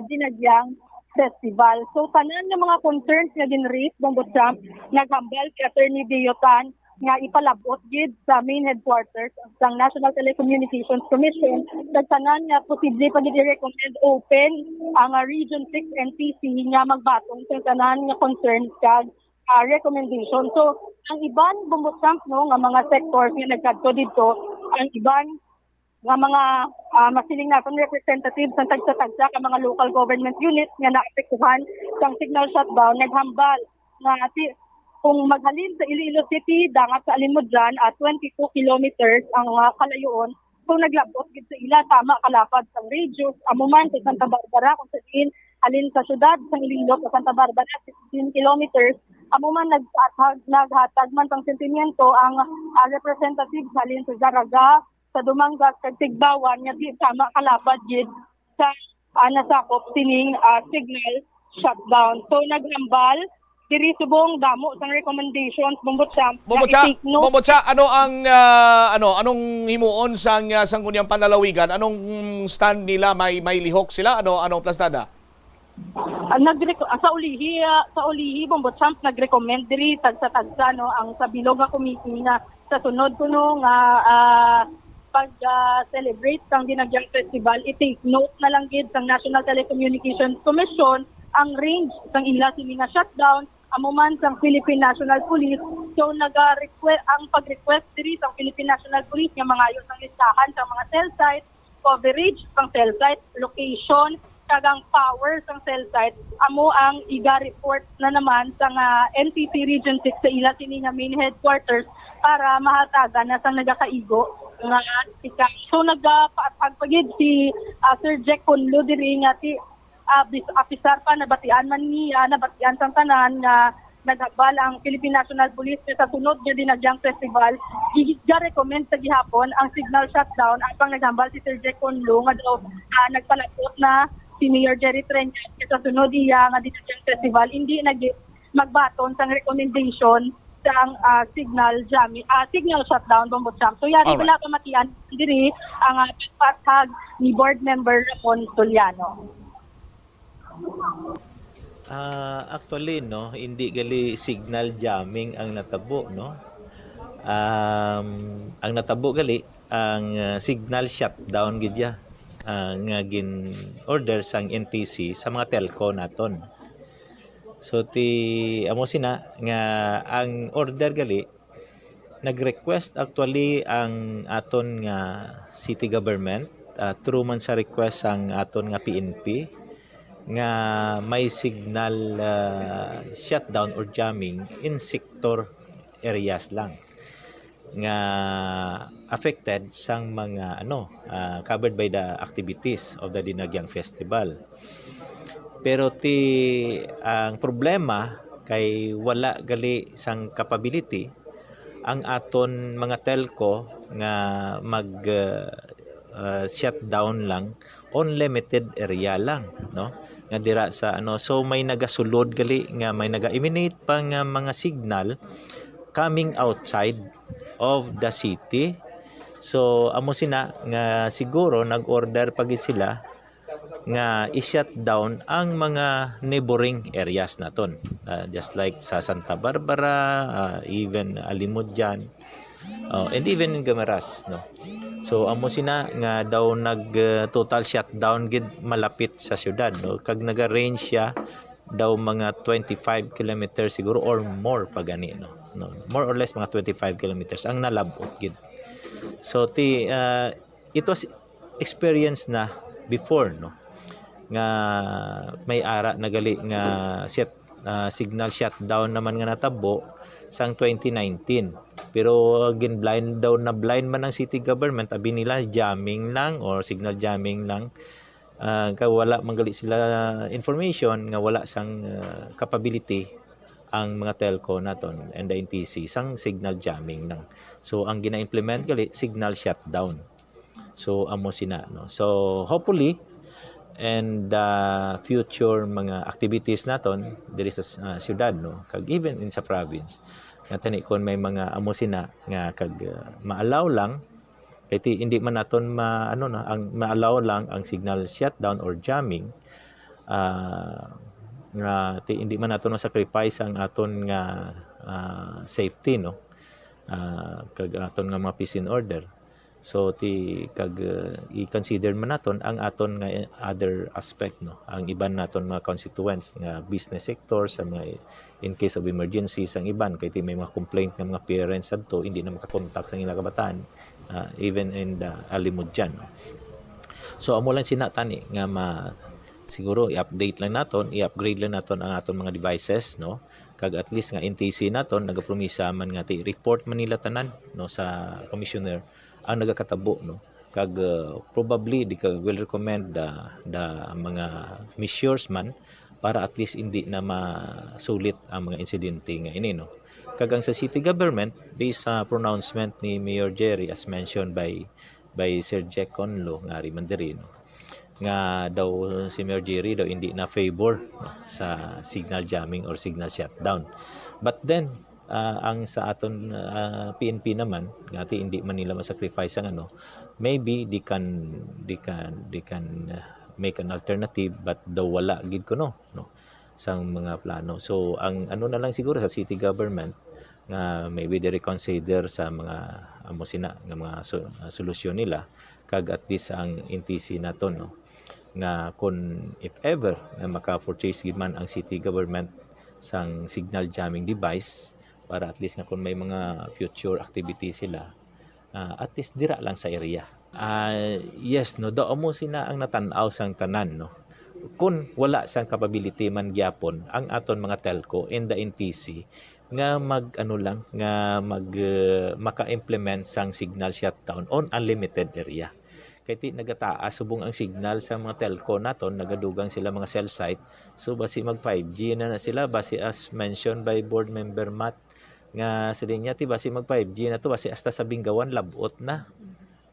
dinagyang festival. So tanan ng mga concerns nga gin-raise Bombotsyam naghambal kay Attorney Deotan nga ipalabot gid sa main headquarters ng National Telecommunications Commission sa tanan nga posible pa gid i-recommend open ang Region 6 NTC nga magbatong sa tanan nga concerns kag recommendation. So ang iban Bombotsyam no nga mga sectors nga nagkadto dito ang iban nga mga masiling natong representatives ng tagsa-tagsa ka mga local government units nga naapektuhan sang signal shutdown naghambal nga kung maghalin sa Iloilo City, dangat sa Alimudjan at 22 kilometers ang kalayoon. Kung naglabot gid sa ila, tama kalapad sa radius, amuman sa Santa Barbara, kung sabihin, halin sa syudad, sa Iloilo sa Santa Barbara, 16 kilometers, amuman naghatag man pang sentimiento ang representative halin sa Zaraga, sa Dumangas, sa Tigbawan, nga di tama kalapad gid sa nasakop sining signal shutdown. So naghambal, diri subong damo sang recommendations Bombotsyam. Bombotsyam, ano ang anong himuon sang sangguniang panlalawigan? Anong stand nila? May lihok sila? Anong plastada? Sa ulihi Bombotsyam nag-recommend diri tagsa no ang sa bilog nga committee nga sa sunod kuno nga pag-celebrate sang dinagyang festival, i-take note na lang gid sang National Telecommunications Commission ang range sang ila sininga shutdown amuman sang Philippine National Police. So nag-request ang pag-request diri sang Philippine National Police nga mangayo sang listahan sa mga cell site, coverage sang cell site, location, kagang power sang cell site. Amo ang iga-report na naman sang NTC Region 6 sa ila sininga main headquarters para mahatagan na sang nagakaigo nga ika. So nagpaatag pagid si Sir Jack Conlu diri nga ti apisar pa nabatian man niya nabatian sang tanan nga naghambal ang Philippine National Police sa sunod nga dinagyang festival i-recommend sa gihapon ang signal shutdown apang naghambal si Sir Jack Conlu nga daw nagpalapot na si Mayor Jerry Treñas sa sunod iya nga dito sa festival hindi magbaton sa recommendation sang signal jamming, signal shutdown bombot jam. So yari wala kamatian diri ang pagpatag ni board member Ramon Tuliano. Actually, no, hindi gali signal jamming ang natabo, no. Ang natabo gali ang signal shutdown gidya nga gin order sang NTC sa mga telco naton. So amo sina nga ang order gali nag-request actually ang aton nga city government through man sa request ang aton nga PNP nga may signal shutdown or jamming in sector areas lang nga affected sang mga covered by the activities of the Dinagyang Festival. Pero ang problema kay wala gali sang capability ang aton mga telco nga mag shutdown lang on limited area lang, no, nga dira sa so may nagasulod gali nga may naga-emanate pa nga mga signal coming outside of the city. So amo sina nga siguro nag-order pagit sila nga i-shut down ang mga neighboring areas naton, just like sa Santa Barbara, even Alimod dyan, and even in Gamaras, no. So amo sina nga daw nag total shutdown gid malapit sa syudad, no, kag naga-range siya daw mga 25 kilometers siguro or more pagani, no, more or less mga 25 kilometers ang nalabot gid. So it was experience na before, no, nga may ara nagali nga signal shutdown naman nga natabo sang 2019, pero blind man ang city government, abi nila jamming lang or signal jamming lang, wala manggali sila information nga wala sang capability ang mga telco naton and the NTC sang signal jamming lang. So ang gina-implement gali signal shutdown. So amo sina, no. So hopefully and future mga activities naton diri sa syudad, no, kag even in sa province nga tani kon may mga amo sina nga kag maalaw lang kay hindi man naton ang maalaw lang ang signal shutdown or jamming, nga hindi man naton sacrifice ang aton nga safety, no, kag aton nga mga peace and order. So kag i-consider man naton ang aton nga other aspect, no, ang iban naton mga constituents nga business sector sa mga in case of emergencies ang iban kay may mga complaint ng mga parents adto hindi na makakontak sa ilang kabataan, even in the Alimod dyan, no. So amo lang sinatani nga siguro i-update lang naton, i-upgrade lang naton ang aton mga devices, no, kag at least nga NTC naton nagapromisa man nga report man nila tanan, no, sa commissioner ang nagakatabo, no, kag probably di ka will recommend the mga measures man para at least hindi na masulit ang mga insidente nga ini, no. Kag ang sa city government based sa pronouncement ni Mayor Jerry as mentioned by Sir Jack Conlo nga Rimanderi, no, nga daw si Mayor Jerry daw hindi na favor, no, sa signal jamming or signal shutdown. But then ang sa aton PNP naman ngati hindi man nila ma-sacrifice ang maybe they can make an alternative, but daw wala gid ko, no, sang mga plano. So ang na lang siguro sa city government nga maybe they reconsider sa mga amo sina nga mga solusyon nila, kag at least ang NTC naton, no, nga kun if ever nga maka-purchase gid man ang city government sang signal jamming device para at least nga kung may mga future activity sila, at least dira lang sa area. Yes, no, daw mo sina ang natanaw sang tanan, no. Kung wala sang capability man gyapon ang aton mga telco and the NTC nga maka-implement sang signal shutdown on unlimited area. Kaya nagataas subong ang signal sa mga telco naton, nagadugang sila mga cell site. So basi mag 5G na sila, basi as mentioned by board member Matt nga sa linya basi mag 5G na to, basi hasta sa Bingawan labot na,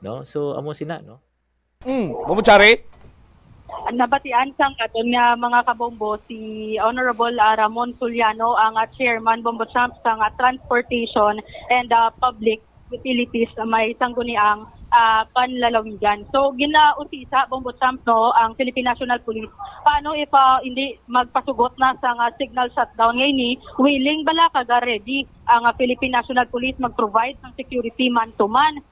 no. So amo sina, no. Bumuchari? nabatian sang aton nga mga kabombo si Honorable Ramon Suliano ang chairman Bombo Champ sang Transportation and Public Utilities sa may sangguniang panlalawigan. So ginausisa Bombo Champ no ang Philippine National Police paano if hindi magpasugot na sa signal shutdown ngayon willing bala kaga ready ang Philippine National Police mag-provide ng security man to man.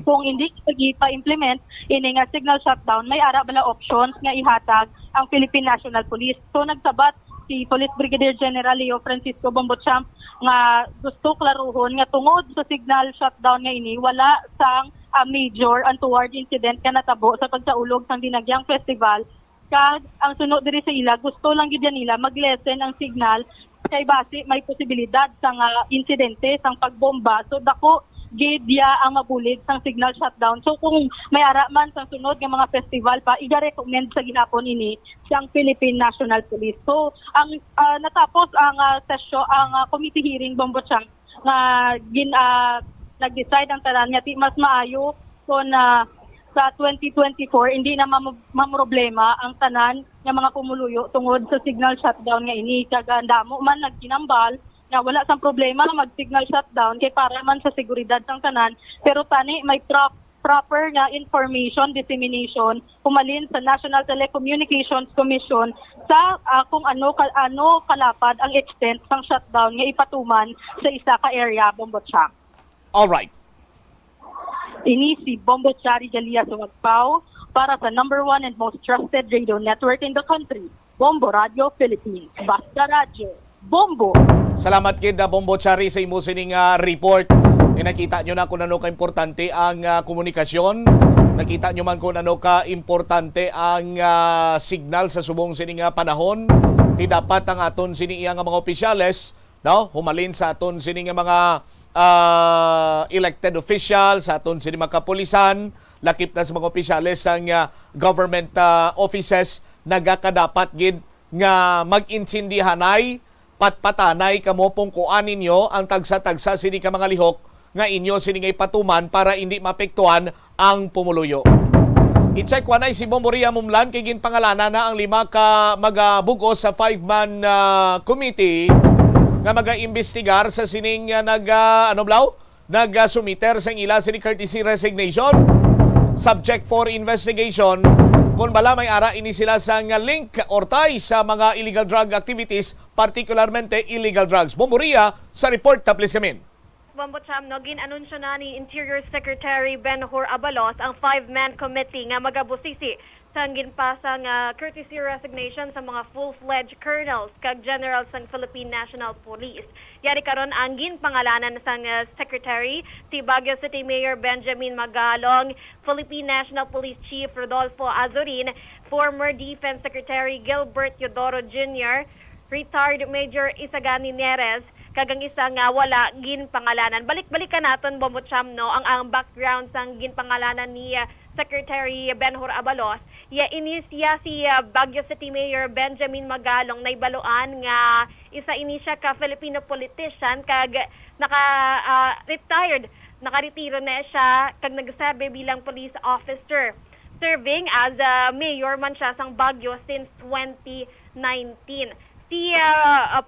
Kung hindi pa-implement ini nga signal shutdown may ara bala options nga ihatag ang Philippine National Police. So nagsabat si Police Brigadier General Leo Francisco Bombo Champ nga gusto klaruhon nga tungod sa signal shutdown nga ini wala sang major untoward incident nga natabo sa pagsaulog sang Dinagyang Festival. Kag ang sunod diri sa ila gusto lang gid nila mag-lessen ang signal kay base may posibilidad sang insidente sang pagbomba. So dako gid ang mabulig sang signal shutdown. So kung may ara man sang sunod nga mga festival pa iga-recommend sa ginapon ini sang Philippine National Police. So ang natapos ang session ang committee hearing Bombo Champ nga nag-decide ang tanan nga mas maayo kung sa 2024 hindi na mamroblema ang tanan nga mga pumuluyo tungod sa signal shutdown nga ini. Kagandamo man nagkinambal nga wala sang problema mag-signal shutdown kay para man sa seguridad sang tanan pero tani may proper nga information dissemination pumalin sa National Telecommunications Commission sa kung ano kalapad ang extent sang shutdown nga ipatuman sa isa ka area Bombo Champ. All right. Ini si Bombo Chari Galia Sumagpao para sa #1 and most trusted radio network in the country, Bombo Radio Philippines. Basta Radio, Bombo. Salamat kid na Bombo Chari sa imo sining report. Nakita nyo na kung ano ka-importante ang komunikasyon. Nakita nyo man kung ano ka-importante ang signal sa subong sining panahon. Di dapat ang aton sining mga opisyales, no? Humalin sa aton sining mga elected officials, sa aton sining mga kapulisan, lakip na sa mga opisyales sang government offices, nagakadapat gid nga mag-insindihanay, patpatanay kamo pong kuanin nyo ang tagsa-tagsa sini ka mga lihok nga inyo sini nga ipatuman para hindi mapektuhan ang pumuluyo. I-check wanay si Bomboria Mumlan kay ginpangalanan na ang 5 ka magabugos sa 5-man committee nga maga-imbestigar sa sining nag-sumiter sa ila sini courtesy resignation, subject for investigation kung bala may ara ini sila sa link or tie sa mga illegal drug activities, particularmente illegal drugs. Bomboria sa report taplis kami. Bombo Cham, no, gin-anunsyo na ni Interior Secretary Ben-Hur Abalos ang 5-man committee nga magabusisi sa ginpasang courtesy resignation sa mga full-fledged colonels kag generals ng Philippine National Police. Yari karon ang ginpangalanan sang secretary si Baguio City Mayor Benjamin Magalong, Philippine National Police Chief Rodolfo Azurin, former Defense Secretary Gilbert Teodoro Jr., retired Major Isagani Neres, kagang isang wala ginpangalanan. Balik-balikan naton Bombo Cham, no, ang background sang ginpangalanan ni Secretary Ben-Hur Abalos. Inisya si Baguio City Mayor Benjamin Magalong na ibaluan nga isa inisya ka Filipino politician kag naka-retired, nakaretiro na siya kag nagsabi bilang police officer. Serving as mayor man siya sang Baguio since 2019. Si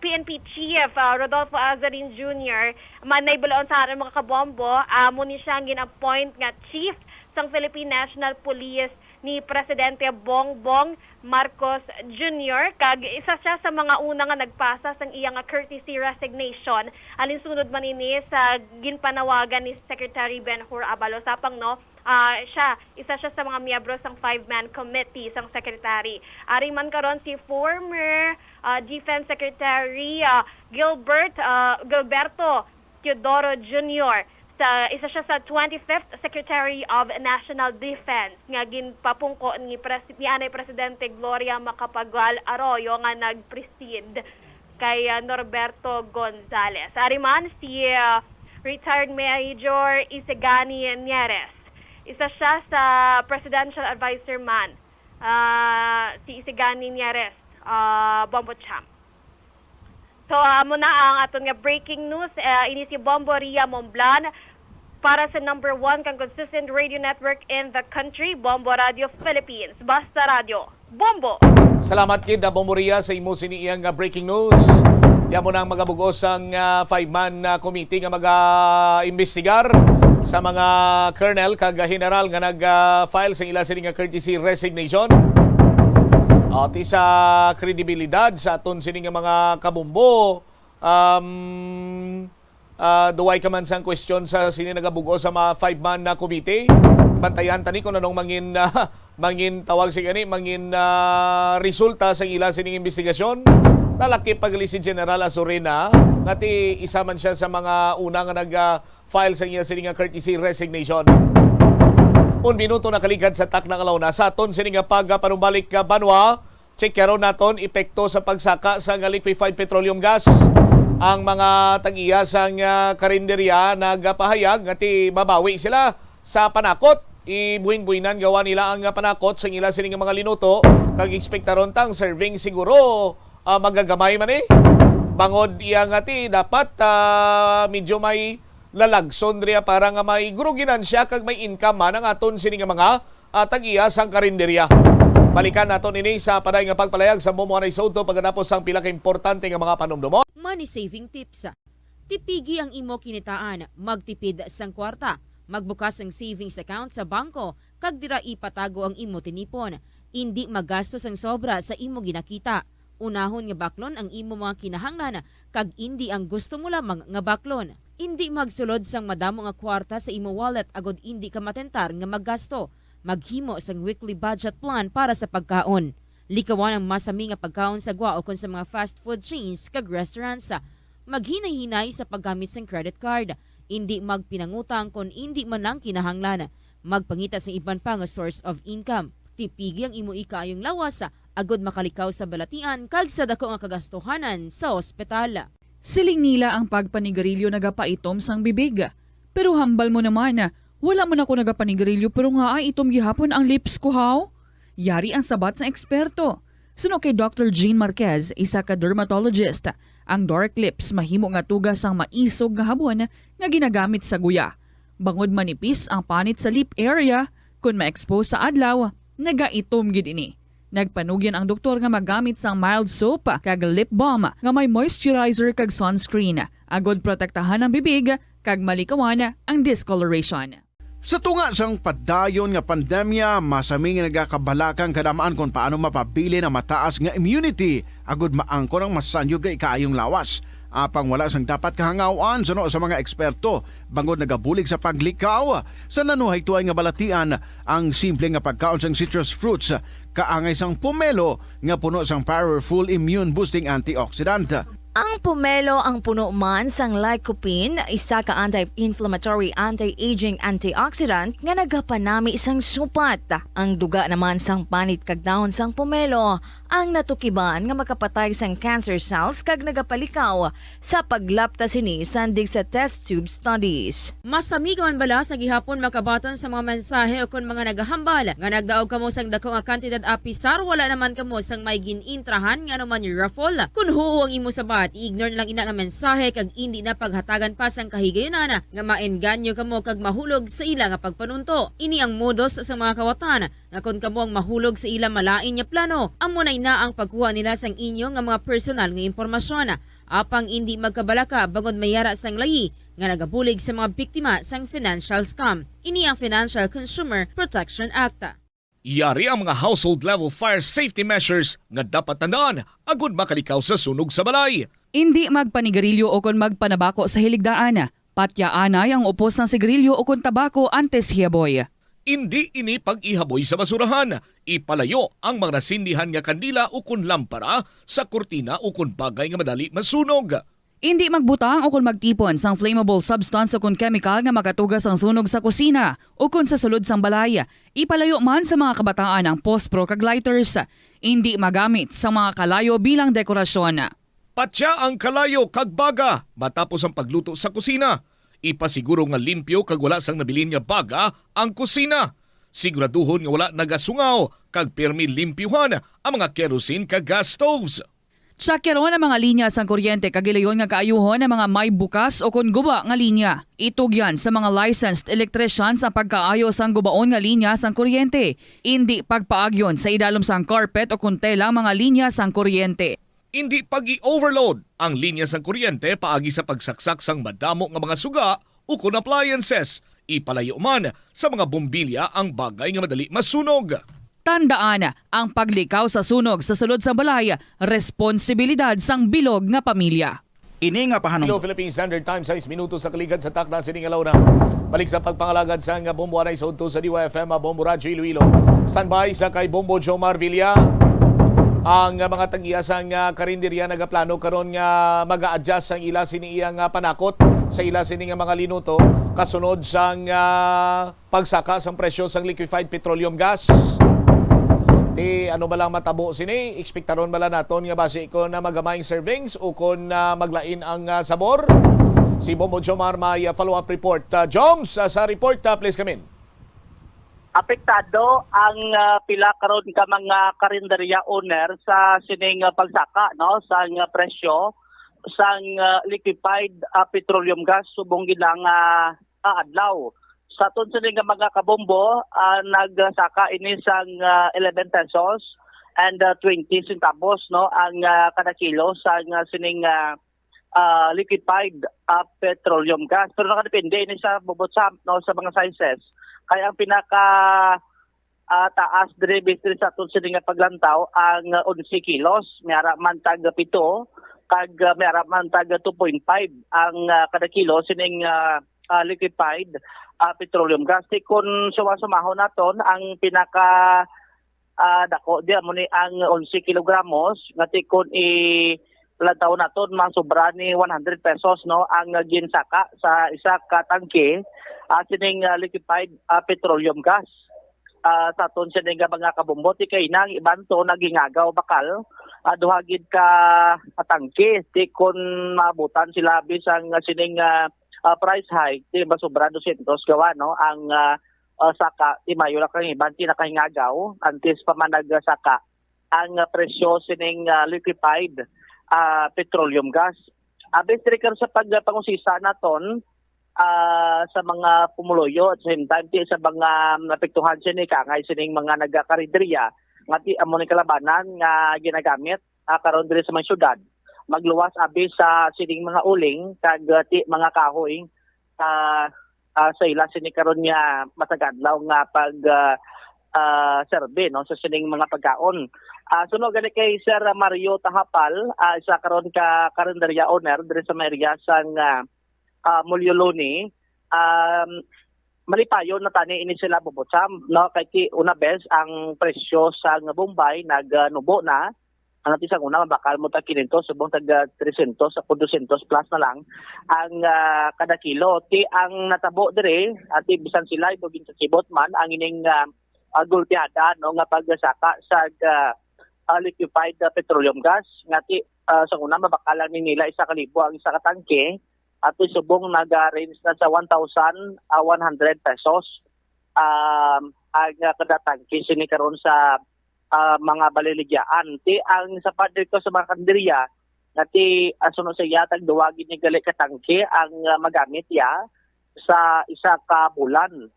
PNP Chief Rodolfo Azarin Jr. manay balaon sa ating mga kabombo, muni siyang gin-appoint nga chief sang Philippine National Police ni Presidente Bongbong Marcos Jr. Kag isa siya sa mga una nga nagpasa sang iyang courtesy resignation. Alinsunod man ini sa ginpanawagan ni Secretary Ben-Hur Abalos. Sapang no, isa siya sa mga miyembro sang 5-man committee sang secretary. Ari man karon si former Defense Secretary Gilberto Teodoro Jr. Isa siya sa 25th Secretary of National Defense nga ginpapungko ni Anay Presidente Gloria Macapagal Arroyo nga nag-preside kay Norberto Gonzales. Ari man si retired Major Isagani Neres. Isa siya sa Presidential Advisor man, si Isagani Neres, Bombo Cham. So, muna ang aton nga breaking news. Ini si Bombo Ria Momblan para sa #1 kang consistent radio network in the country, Bombo Radio Philippines. Basta Radio. Bombo! Salamat kid na Bomboria sa imo siniyang breaking news. Diyan mo nang magabugos ang 5-man committee nga mag-imbestigar sa mga colonel kag general nga nag-file sa ila sini nga courtesy resignation. At sa kredibilidad sa aton sini nga mga kabumbo, duway ka man sang question sa sini nagabugos sa mga 5-man committee. Bantayan tani kung anong mangin tawag si gani, mangin resulta sa ila sining investigasyon. Lalaki pagali si General Asurina, ngati isa man siya sa mga una nga nag-file sa iya sining nga courtesy resignation. 1 minuto na kaligad sa tak ng alaw na sa aton sining nga pagpanumbalik ka banwa, check karon naton epekto sa pagsaka sa liquefied petroleum gas. Ang mga tag-iya sang karinderya nagpahayag ngati mabawi sila sa panakot. Ibuhin-buhinan gawa nila ang panakot sa ila sining mga linuto kag ekspektaron tang serving siguro magagamay man bangod iya ngati dapat medyo may lalagson riya para nga may guruginan siya kag may income man ang aton sining mga tag-iya sang karinderya. Balikan naton ini sa paday nga pagpalayag sa Momo Anay Soto pagkatapos ang pila ka importante nga mga panumdumo. Money saving tips. Tipigi ang imo kinitaan, magtipid sang kwarta. Magbukas ang savings account sa bangko kag dira ipatago ang imo tinipon. Indi magastos ang sobra sa imo ginakita. Unahon nga baklon ang imo mga kinahanglan kag indi ang gusto mo lamang nga baklon. Indi magsulod sang madamo nga kwarta sa imo wallet agod indi ka matentar nga maggasto. Maghimo sang weekly budget plan para sa pagkaon. Likawan ang masami nga pagkaon sa gwa o kon sa mga fast food chains kag restaurants. Maghinay-hinay sa paggamit sang credit card. Indi magpinangutang kon indi man ang kinahanglan. Magpangita sa iban pa nga source of income. Tipigi ang imo ikaayong lawas agod makalikaw sa balatian kag sa dako nga kagastuhanan sa ospital. Siling nila ang pagpanigarilyo nagapaitom sang bibig. Pero hambal mo naman, wala man ako nagapanigarilyo pero nga ay itom gihapon ang lips ko haw. Yari ang sabat sa eksperto. Suno kay Dr. Jean Marquez, isa ka dermatologist, ang dark lips mahimo nga tugas ang maisog nga habon nga ginagamit sa guya. Bangod manipis ang panit sa lip area, kung ma-expose sa adlaw, nagaitom gid ini. Nagpanugyan ang doktor nga magamit sang mild soap kag lip balm nga may moisturizer kag sunscreen agod protektahan ang bibig kag malikawan ang discoloration. Sa tunga sang padayon nga pandemya, masami nga nagakabalakang kadamaan kung paano mapabili na mataas nga immunity agod maangkon ang masanyo nga ikaayong lawas. Apang wala sang dapat kahangawan suno sa mga eksperto bangod nagabulig sa paglikaw sa nanuhay tuay nga balatian ang simple nga pagkaon sang citrus fruits kaangay sang pomelo nga puno sang powerful immune boosting antioxidant. Ang pomelo ang puno man sang lycopene, isa ka anti-inflammatory, anti-aging antioxidant nga nagapanami isang supat. Ang duga naman sang panit kag dahon sang pomelo ang natukiban nga makapatay sang cancer cells kag nagapalikaw sa paglapta sini sandig sa test tube studies. Masami ka man bala sa gihapon makabaton sa mga mensahe o kon mga nagahambal nga nagdaog kamo sang dako nga kantidad apisar wala naman kamo sang may ginintrahan nga naman yung raffle. Kun huo ang imo sabat, i-ignore lang ina nga mensahe kag indi na paghatagan pa sang kahigayonan nga maengganyo kamo kag mahulog sa ila nga pagpanunto. Ini ang modus sa mga kawatan nga kon kamo ang mahulog sa ila malain nga plano, amo na ang pagkuha nila sang inyo nga mga personal nga impormasyon. Apang indi magkabalaka bangod mayara sang layi nga nagabulig sa mga biktima sang financial scam. Ini ang Financial Consumer Protection Act. Yari ang mga household level fire safety measures nga dapat tandaan agud makalikaw sa sunog sa balay. Indi magpanigarilyo o kon magpanabako sa hiligdaan. Patyaanay ang upos ng sigarilyo o kon tabako antes hiyaboy. Hindi ini pag-ihaboy sa basurahan. Ipalayo ang mga nasindihan nga kandila o kun lampara sa kurtina o kun bagay nga madali masunog. Hindi magbutang o kun magtipon sang flammable substance o kun chemical nga makatugas ang sunog sa kusina o kun sa sulod sang balay. Ipalayo man sa mga kabataan ang pospro kag lighters. Hindi magamit sa mga kalayo bilang dekorasyon. Patya ang kalayo kag baga matapos ang pagluto sa kusina. Ipasiguro nga limpyo kag wala sang nabilin nga baga ang kusina. Siguraduhon nga wala nagasungaw kag permi limpyuhan ang mga kerosene kag gas stoves. Tsakero ng mga linya sang kuryente kagilayon nga kaayuhon ng mga may bukas o kon guba nga linya. Itugyan sa mga licensed electricians ang pagkaayo sang gubaon nga linya sang kuryente. Hindi pagpaagyon sa idalom sang carpet o kon tela mga linya sang kuryente. Hindi pag-i-overload ang linya sang kuryente paagi sa pagsaksak sang madamo nga mga suga o kun appliances. Ipalayo man sa mga bombilya ang bagay nga madali masunog. Tandaan, ang paglikaw sa sunog sa sulod sa balay, responsibilidad sang bilog nga pamilya. Ini nga pahanong Philippine Standard Time, 6 minutos sa kaligad sa takna sining alaw na. Balik sa pagpangalagad sa nga Bombo Anay sa udto sa DYFM, Bombo Radyo Iloilo. Standby sa kay Bombo Jomar Villa. Ang mga tag-iyasang karinderya nagaplano karon nga mag-a-adjust ang ila siniyang panakot sa ila sining mga linuto kasunod sang pagsaka sang presyo sang liquefied petroleum gas. Ano ba lang matabo sini? Ekspektaron ba lang naton nga base ko na magamayng servings o kung maglain ang sabor? Si Bombo Jomar may follow-up report. Joms, sa report, please come in. Apektado ang pila karon ka mga karinderya owner sa sining pagsaka no sa presyo sang liquefied petroleum gas subong gilang adlaw. Sa tun sining mga kabombo, nagsaka ini sang 11 pesos and 20 centavos no ang kada kilo sa sining liquefied petroleum gas. Pero nakadepende ini sa bobot no sa mga sizes. Kaya ang pinaka taas dire base sa tun sining paglantaw ang 11 kilos, mayara man tag 7 kag mayara man tag 2.5 ang kada kilo sining liquefied petroleum gas. Kung sumasumahon naton ang pinaka dako di mo ni ang 11 kilogramos nga tikon lantaw naton masubra ni 100 pesos no ang ginsaka sa isa ka tangke sining liquefied petroleum gas. Sa aton sining mga kabombo kay nang ibanto nagingagaw bakal duhagid ka tangke tikon mabutan sila bisang sining price hike di ba sobra 200 gawa no ang saka di mayo la kang iban nakahingagaw antes pa man nagsaka ang presyo sining liquefied petroleum gas. Abis trigger sa pagpangusisa naton sa mga pumuloyo at same time sa mga napektuhan sini kangay sining mga nagakarinderya nga ti amo ni kalabanan nga ginagamit karon diri sa mga syudad. Magluwas abi sa sining mga uling kag mga kahoy sa ila sini karon nga matagadlaw nga pag serbe no sa sining mga pagkaon. Sunog gali kay Sir Mario Tahapal, isa karon ka karinderya owner diri sa area sang Mulyoloni. Malipayon na tani ini sila bobotsam no kay una bes ang presyo sa Bombay nagnubo na. Ang natin sa una, bakal mo ta 500, subong tag 300, ako 200 plus na lang ang kada kilo. Ang natabo dire, at bisan sila, ibugin sa kibot man, ang ining gulpiada, no, nga pagsaka sa liquefied petroleum gas. Nga sa una, mabakalan ni nila 1,000 ang isa katangke, at subong nag-range na sa 1,100 pesos ang kada tangke sinikaroon sa mga baliligyaan. Ang sapat dito sa mga kanderya nati sunod sa yatag duwagin ni gali katangke ang magamit ya sa isa ka bulan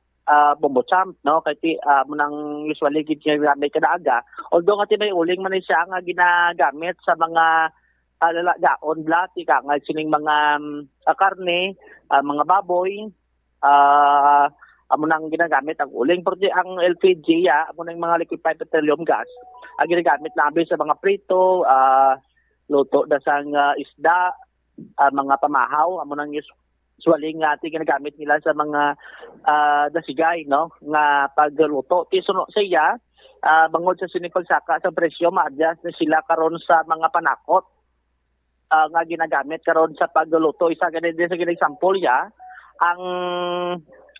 bombochamp no kay munang usually gid gamit kada aga although nga may uling man siya nga ginagamit sa mga lalagaon blati ka nga sining mga karne mga baboy amo nang ginagamit ang uling pero ang LPG amo nang mga liquefied petroleum gas ang ginagamit labi sa mga prito luto dasang isda mga pamahaw amo nang usually nga ginagamit nila sa mga dasigay no nga pagluto suno sa iya bangod sa sinipagsaka sa presyo ma-adjust na sila karon sa mga panakot nga ginagamit karon sa pagluluto isa ganun din sa example ang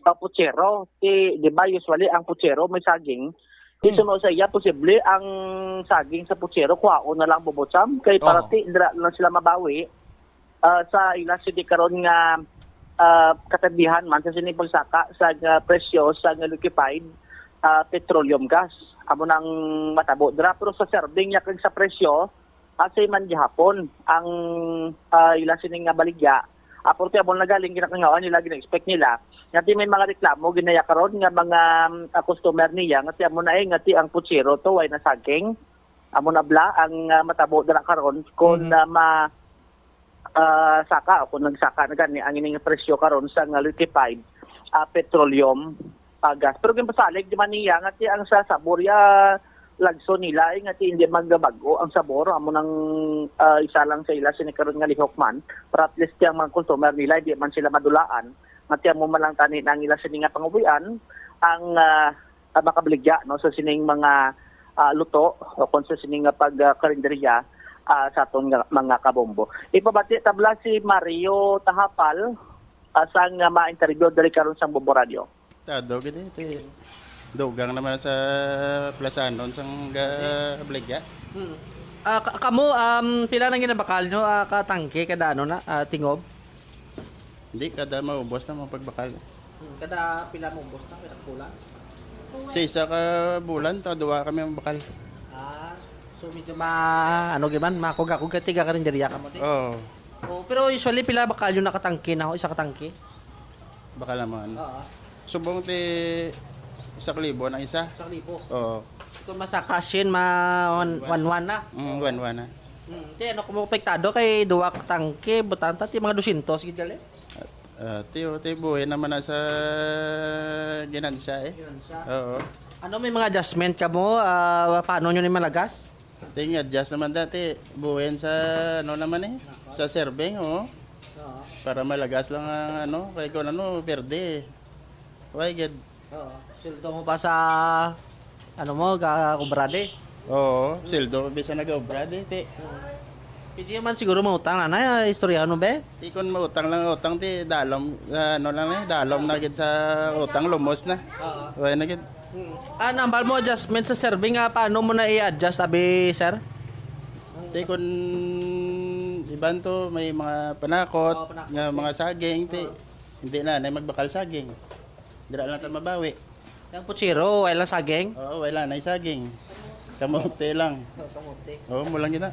putsero, di ba usually ang putsero may saging. Sunod sa iya, posible ang saging sa putsero, kuwaon na lang bobotsam. Kaya parati, indra lang sila mabawi sa ila sidi karon nga katabihan man sa sinipagsaka sa presyo sa liquefied petroleum gas. Amo nang matabo dra pero sa serving yakag sa presyo Asay man gihapon ang ila sining nga baligya. Apurti amon nagaling ginakangawan nila gina-expect nila. Ngati may mga reklamo ginaya karon nga mga customer niya ngati amon na ngati ang putsiro to way nasaging. Amon abla ang matabo dala karon kon saka o kung nagsaka na gani ang ining presyo karon sa liquefied petroleum gas. Pero kung pasalig di man niya ngati ang sa sabor ya lagso nila ay ngati hindi magbago ang sabor amo nang isa lang sa ila sinikaron nga lihok man para at least yung mga customer nila hindi man sila madulaan ngati amo man lang tani nang ila sini nga panguwian ang makabaligya no sa sining mga luto o kung sa sining nga pagkarinderya sa atong mga kabombo. Ipabati tabla si Mario Tahapal sang ma-interview dali karon sa Bombo Radio. Tado gid dugang naman sa plasanon sang baligya. Kamo pila nang ginabakal nyo katangke kada ano na tingob? Hindi kada maubos na mga pagbakal. Kada pila mo ubos na pila pula? Sa isa ka bulan ta duwa kami ang bakal. So medyo ano giman makugakog katiga ka rin diriya ka mo. Oo. Oh, pero usually pila bakal yung nakatangke na ho, isa katangke? Bakal naman. Oo. Subong ti 1,000 na isa. 1,000. Oo. Kung masakasin 1-1 na. 1-1 na. Ti ano kung apektado kay duwa ka tangke butanta ti mga 200 gid dali. Ti buhay naman na sa ginansya eh. Oo. Ano may mga adjustment ka mo paano nyo ni malagas? Ting adjust naman dati buuin sa ano naman eh sa serving para malagas lang ang ano kay kung ano perde. Why good? Sildo mo pa sa ano mo kubrade? Oo, sildo bisa nag-obrade ti. Pwede man siguro mautang na istorya ano be? Ti kun mautang lang utang ti dalom ano lang eh dalom na gid sa utang lumos na. Oo. Why na gid? Nambal mo adjustment sa serving paano mo na i-adjust abi sir? Ti kun iban to may mga panakot, nga mga saging ti hindi na magbakal saging. Dira lang ta mabawi. Yang putsiro wala saging? Oo, wala na saging. Kamote lang. Kamote. Oo, mo lang gina.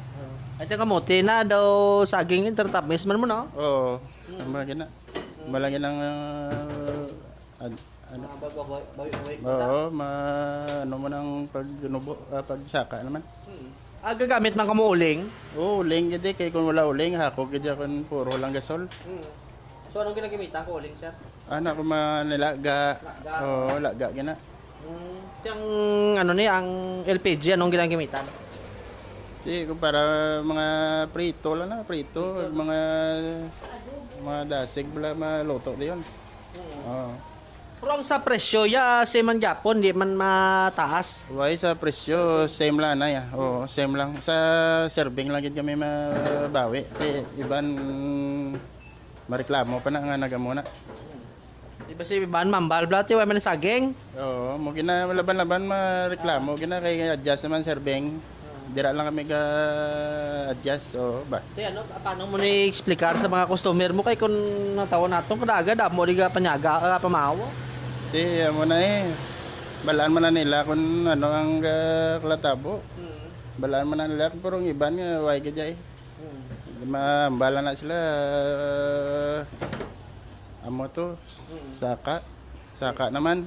Ay kamote na daw saging intertamis man mo no? Oo. Mo gina. Mo lang ginang ano? Oo, ano mo ng pagsaka naman. Gagamit man ka mo uling? Oo, uling gid kay kung wala uling hako gid kun puro lang gasol. So anong ginagamitan ko uling sir? Ana ko manilaga. Oo, laga gina. Yang ano ni ang LPG anong ginagamitan? Di ko para mga prito lang na, prito, mga dasig bala maluto diyon. Oo. Pero ang sa presyo, same man Japon, di man mataas. Why sa presyo, same lang na ya. Oo, same lang. Sa serving lang gid kami mabawi. Iban mareklamo pa na nga nagamuna. Di ba si Iban mambal blati, wala man saging? Oo, mo gina laban-laban mareklamo, gina kay adjust naman serving. Dira lang kami ga adjust ba. Di ano, paano mo ni explicar sa mga customer mo kay kung natawa naton kada agad mo di ga panyaga pamahaw? Di amo na balaan man na nila kung ano ang klatabo. Balaan man na nila pero ang iban nga way gid mambala na sila amo to saka naman.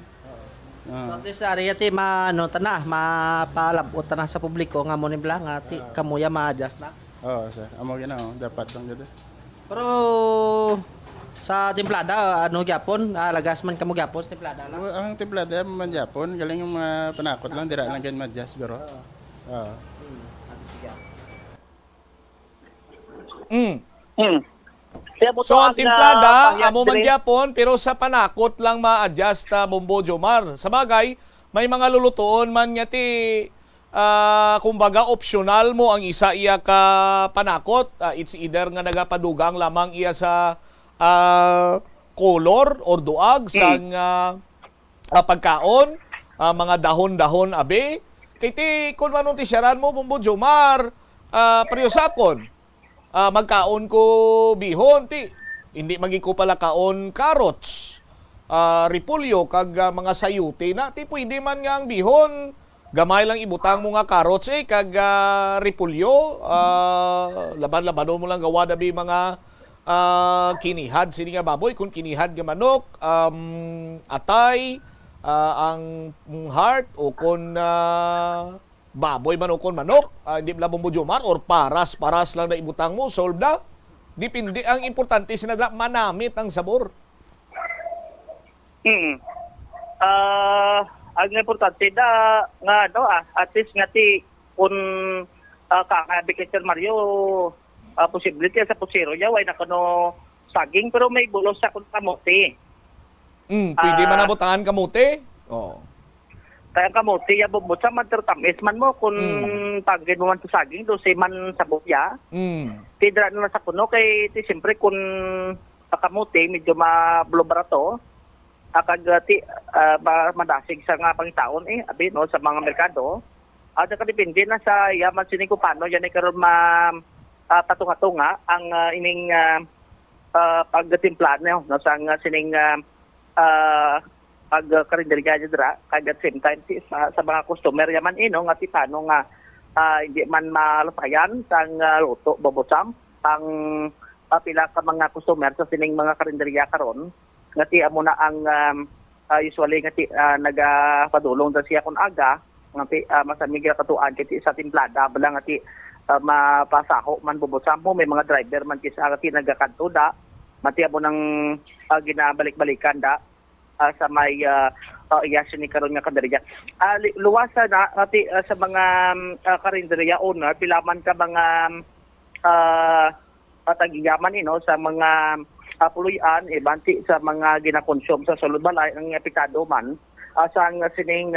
At least area ti mapalabot na sa publiko nga mo ni blang ati kamuya ma-adjust na. Oo, sir. Amo gina dapat lang gid. Pero sa templada ano gyapon, lagas man kamo gyapon sa templada lang. Ang templada man gyapon, galing yung mga panakot lang dira lang gid ma-adjust siguro. Oo. So ang timplada, amo man gyapon, pero sa panakot lang ma-adjust Bombo Jomar. Sa bagay, may mga lulutuon man nga ti, kumbaga optional mo ang isa iya ka panakot. It's either nga nagapadugang lamang iya sa color or duag sa pagkaon, mga dahon-dahon abe. Kay ti, kung manong ti siyaran mo, Bombo Jomar, priyosakon. Magkaon ko bihon ti hindi magiko pala kaon carrots repolyo kag mga sayuti na ti pwede man nga ang bihon gamay lang ibutang mo nga carrots kag repolyo, laban-labanon mo lang gawa dabi mga kinihad sini nga baboy, kung kinihad nga manok, atay, ang heart o kung baboy man o kung manok, hindi lang mo jumar or paras lang na ibutang mo, solve na. Dipindi, ang importante sinada manamit ang sabor. Ang importante da nga at least nga ti kung kakabi kay Sir Mario possibility sa pusiro ya way nakano saging pero may bulos sa kun kamote. Pwede man nabutangan kamote? Oo. Kaya kamote ya bubot sa tamis man mo kung pagin mo man sa saging do si man sa bukya. Tidra na sa kuno kay ti siyempre kung kamote medyo mablobarato akagati madasig sa nga pangitaon abi no sa mga merkado ada kadepende na sa yaman sini ko paano yan ay karon patunga-tunga ang ining pagtimpla no sa sining pagkarinderya dira kag at same time sa mga customer yaman nga ti paano nga hindi man malasayan sang luto bobotsam ang pila ka mga customer sa sining mga karinderya karon ngati amo na ang usually ngati nagapadulong da siya kun aga ngati masamig katuan kiti sa timplada bala ngati mapasaho man bubutsam mo may mga driver man kisa ngati nagakanto da mati amo nang ginabalik-balikan da sa may yasin ni karon nga karinderya luwasa na ngati sa mga karinderya owner pilaman ka mga tagiyaman sa mga puluyan banti sa mga ginakonsume sa sulod balay ang apektado man sa sining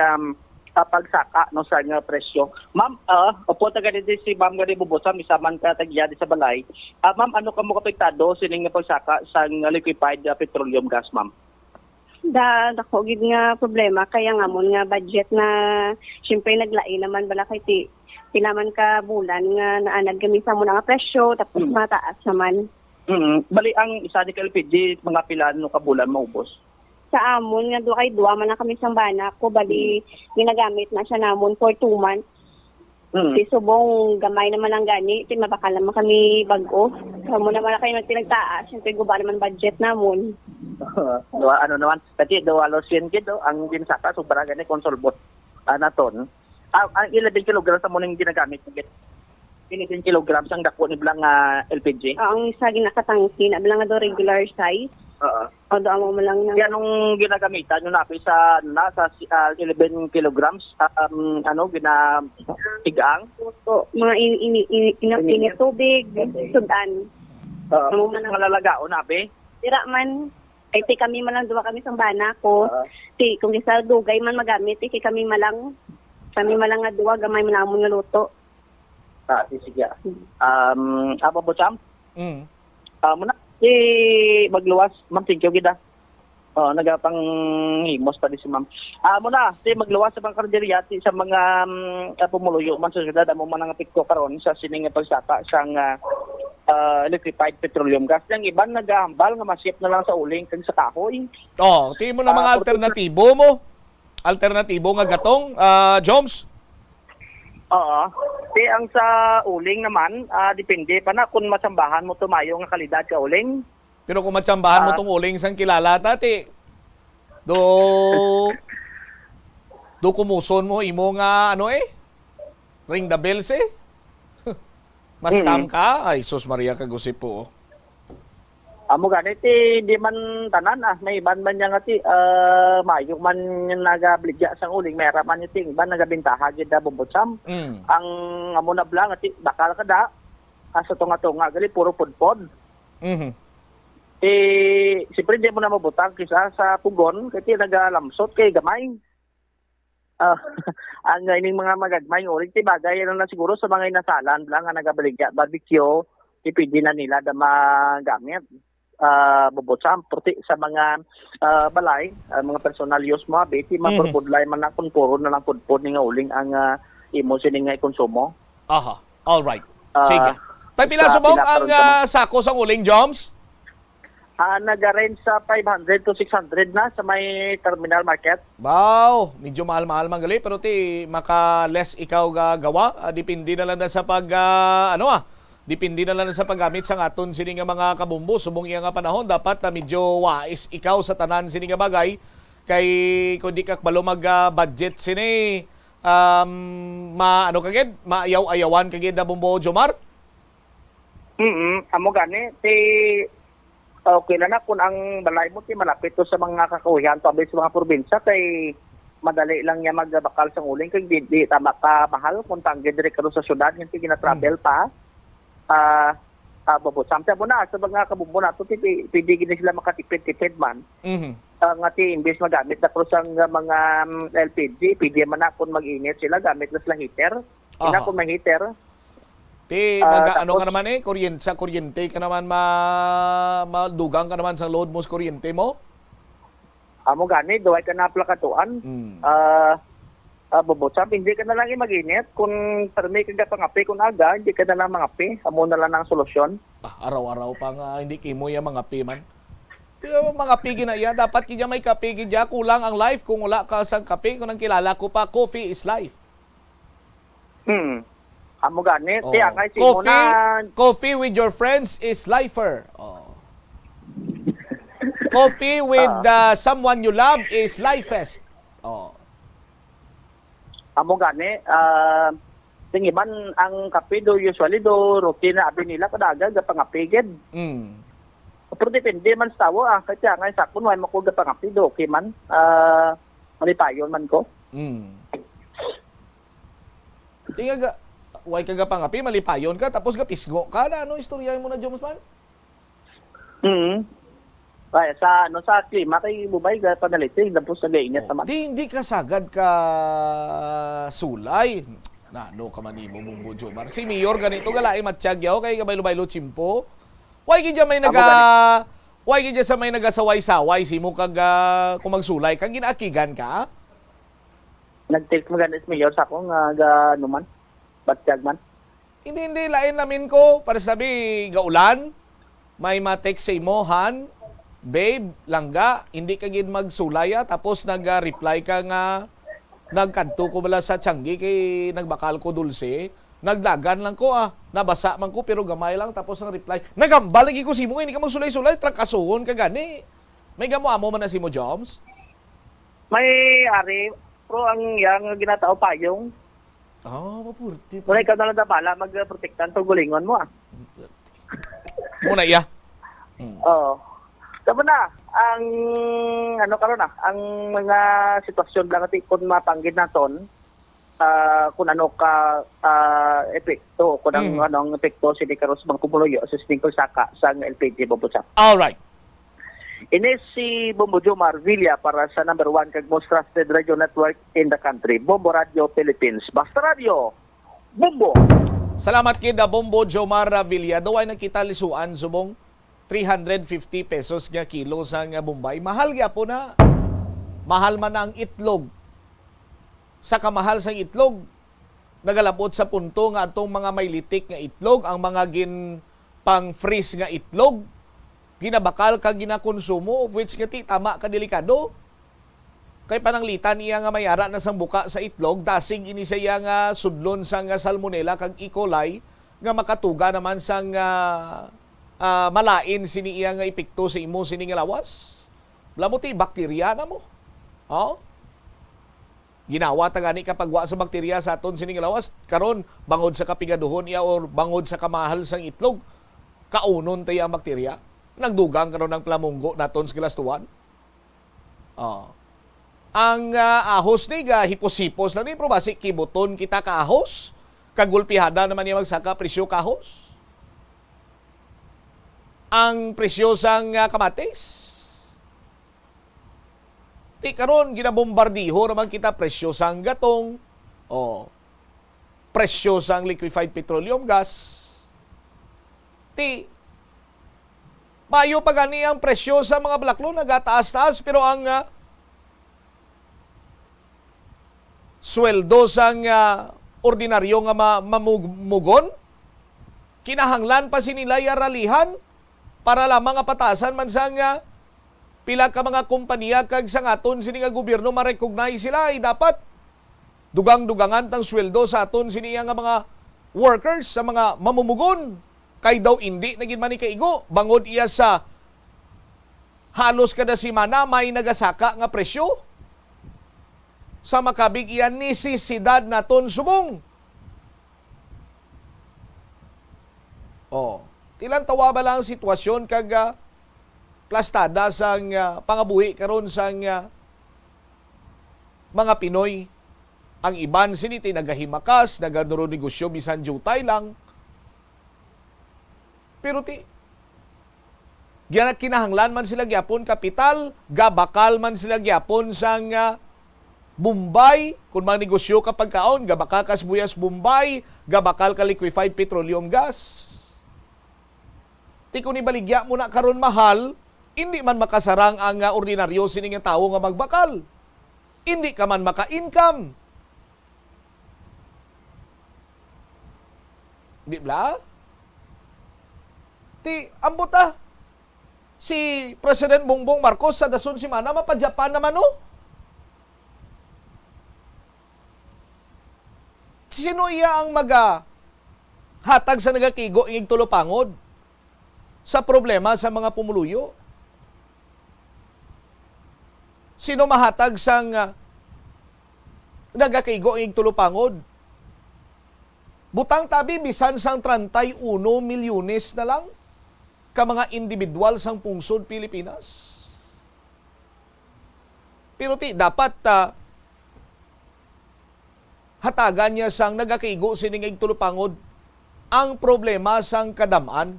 pagsaka no sa nga presyo. Ma'am, opo taga dito si Ma'am gani bubusa misaman ka tagya di sa balay. Ma'am, ano ka mo apektado sining nga pagsaka sa liquefied petroleum gas, ma'am? Dako gid nga problema kaya nga mon nga budget na syempre naglain naman bala kay tinaman ka bulan nga naanad kami sa mo nga presyo tapos mataas naman. Bali ang isa ni LPG mga pila no kabulan maubos. Sa amon nga duwa man na kami sa bana ko bali ginagamit na siya namon for 2 months. Si subong gamay naman ang gani, mabakal naman kami bag-o. Kamo naman kayo nagtinagtaas, syempre guba naman budget namon. Ano naman, kasi dawalos yan gido ang ginsaka sobra gani konsolbot naton. Ang 11 kilograms sa mo ning ginagamit gid. 10 kilograms ang dako ni bilang LPG. Ang isa ginakatangki na bilang do regular size. O do amo man lang na. Yan ang ginagamitan yung napi sa 11 kilograms ginatigang. Mga init tubig, sudan. Mga lalagao napi. Tira man ay ti kami man lang duwa kami sa bana ko. Ti kung isa dugay man magamit ti kami malang nga duwa gamay man amon nga luto. Sige. Botsam? Muna, magluwas. Ma'am, thank you, gida. Nagapang himos pa di si ma'am. Muna, magluwas sa mga karinderya sa mga pumuluyo man sa syudad. Amo man ang apekto karon sa sining pagsaka sang liquefied petroleum gas. Yang iban nagahambal nga masip na lang sa uling kag sa kahoy. Tingin mo na mga alternatibo mo. Alternatibo nga gatong, Joms? Ang sa uling naman, depende pa na kung matsambahan mo tumayo nga kalidad ka uling. Pero kung matsambahan mo tong uling sang kilala tati, do kumuson mo imo nga ring the bells mas scam ka? Ay, sus Maria kagusip po. Amo ganit di man tanan may iban man niya ngati mayo man nagabligya sang uling mayra man iti iban nagabintaha gid da bubutsam. Ang amo na blang ngati bakal kada sa tunga-tunga gali puro pudpod. Siyempre di mo na mabutang kisa sa pugon kay nagalamsot kay gamay. Ang ining mga magagmay uling ti bagay na siguro sa mga inasalan blang nga nagabaligya barbecue ipidi na nila da magamit. Bubutsam puti sa mga balay, mga personal use mo, beti mapurpudlay man na kung puro na lang pudpud ni nga uling ang imo sining nga ikonsumo. All right. Sige. Pila subong ang sako sang uling, Joms? nag-range sa 500 to 600 na sa may terminal market. Wow, medyo mahal-mahal man gali pero ti maka-less ikaw gagawa. Depende na lang na sa depende na lang sa paggamit sa aton sini nga mga kabumbo. Subong iya nga panahon dapat na medyo wais ikaw sa tanan sini nga bagay kay kung di ka balo mag-budget sini maayaw-ayawan kagid na bumbo Jomar. Amo gani okay na kung ang balay mo ti malapit to sa mga kakahuyan tabi sa mga probinsya kay madali lang niya magbakal sa uling kay di tama ka mahal kung tanggid dire ka sa syudad hindi gina-travel pa. Samtang mo na sa mga kabumbo nato pwede gini sila makatipid-tipid man. Nga ti imbes magamit na ko sa mga LPG pwede man na kung mag-init sila gamit na sila heater. Ina kung may heater Ano ka naman kuryente ka naman madugang ka naman sa load mo sa kuryente mo? Amo gani, duway ka na plakatuan. Bubot hindi ka na lang mag-init. Kung permi ka pangapi kung aga, hindi ka na lang mangapi. Amo na lang ang solusyon. Araw-araw pa nga, hindi kimo yung mga man. Pero mga pigi na iya, dapat kanya may kape kanya, kulang ang life kung wala ka sa kape. Kung ang kilala ko pa, coffee is life. Amo gani, ngay simo na coffee with your friends is lifer. Coffee with someone you love is lifest. Amo gani, tingiban ang kape do usually do routine na abi nila kadaga ga pangapigid. Pero depende man sa tawo kaya ngay sakon way mako ga pangapi do okay man. Malipayon man ko. Tinga way ka pangapi, malipayon ka, tapos pisgo ka na. Ano istorya mo na, Joms man? Kaya sa klima kay bubay ga panalitig tapos sa gainit naman. Hindi ka sagad ka sulay. Ano ka man imo Bumbo Jomar. Si Mayor ganito galay matsyagyaw kay gabaylo-baylo chimpo. Way gidya may sa may nagasaway-saway simo kag kung magsulay kang ginaakigan ka? Nag-take mo ganis Mayor sa ako nga numan. Batsyag man. Hindi lain namin ko para sabi gaulan may ma-text sa imohan babe, langga, hindi ka gid magsulaya tapos nag-reply ka nga nagkanto ko bala sa Tianggi kay nagbakal ko dulce. Nagdagan lang ko nabasa man ko pero gamay lang tapos ang reply. Nagambal lagi ko simo hindi ka magsulay-sulay trangkasuhon ka gani. May gamo-amo man na simo Joms? May ari pro ang yang ginatao payong. Mapurti. Wala ikaw na lang bala magprotektan sa gulingon mo Muna iya. Tama na, ang ang mga sitwasyon lang natin kung mapanggid naton kung ano ka epekto, kung anong epekto si Karos Bangkumuloyo sa Stingkol Saka sa LPG Bobotsa. Alright. Ini si Bombo Jomar Villa para sa number 1 kag most trusted radio network in the country, Bombo Radio Philippines. Basta Radio, Bombo! Salamat kida Bombo Jomar Villa. Daway nakita lisuan subong 350 pesos nga kilo sa nga Bombay. Mahal po na. Mahal man ang itlog. Sa kamahal sa itlog, nagalabot sa punto nga atong mga may litik nga itlog, ang mga pang-freeze nga itlog, ginabakal kag ginakonsumo, of which nga tama ka delikado. Kay pananglitan iya nga mayara na sang buka sa itlog, dasig ini siya nga sudlon sang salmonella kag E. coli nga makatuga naman sang malain sini iya nga epekto sa imo sini nga lawas. Lamuti bakterya na mo. Ginawa ta gani kapag wa sa bakterya sa aton sini nga lawas karon bangod sa kapigaduhon iya or bangod sa kamahal sang itlog kaunon tayo ang bakterya. Nagdugang karon ng plamunggo naton sa gilastuan. Ang ahos ni hipos-hipos lang ni pero basi kibuton kita ka ahos kagulpihada naman niya magsaka presyo kahos. Ang presyo sang kamatis. Ti karon ginabombardiho naman kita presyo sang gatong. Presyo sang liquefied petroleum gas. Ti mayo pa gani ang presyo sa mga blaklo nagataas-taas pero ang sweldo sang ordinaryo nga mamugon kinahanglan pa sinila yaralihan para lamang nga patasan man sa nga pila ka mga kompanya kag sa aton sini nga gobyerno ma-recognize sila ay dapat dugang-dugangan tang sweldo sa aton sini nga mga workers sa mga mamumugon kay daw hindi naging man kaigo bangod iya sa halos kada semana may nagasaka nga presyo sa makabig iyan nisisidad naton subong. Ilang tawa ba lang ang sitwasyon kag plastada sa pangabuhi karon sa mga Pinoy. Ang iban siniti nagahimakas, nagaduro negosyo bisan jutay lang. Pero giyanat kinahanglan man sila gyapon kapital, gabakal man sila gyapon sa Bombay, kung mga negosyo kapag kaon, gabakal ka sibuyas Bombay, gabakal ka liquefied petroleum gas. Kung ibaligya mo na karon mahal, hindi man makasarang ang ordinaryo sining tao nga magbakal. Hindi ka man maka-income. Di ba? Ambuta. Si President Bongbong Marcos sa dason simana mapa-Japan naman Sino iya ang hatag sa nagakigo ing tulopangod sa problema sa mga pumuluyo? Sino mahatag sang nagakigo ing tulopangod? Butang tabi bisan sang 31 milyones na lang ka mga individual sang pungsod Pilipinas. Pero dapat hatagan niya sang nagakigo sining ing tulopangod ang problema sang kadaman.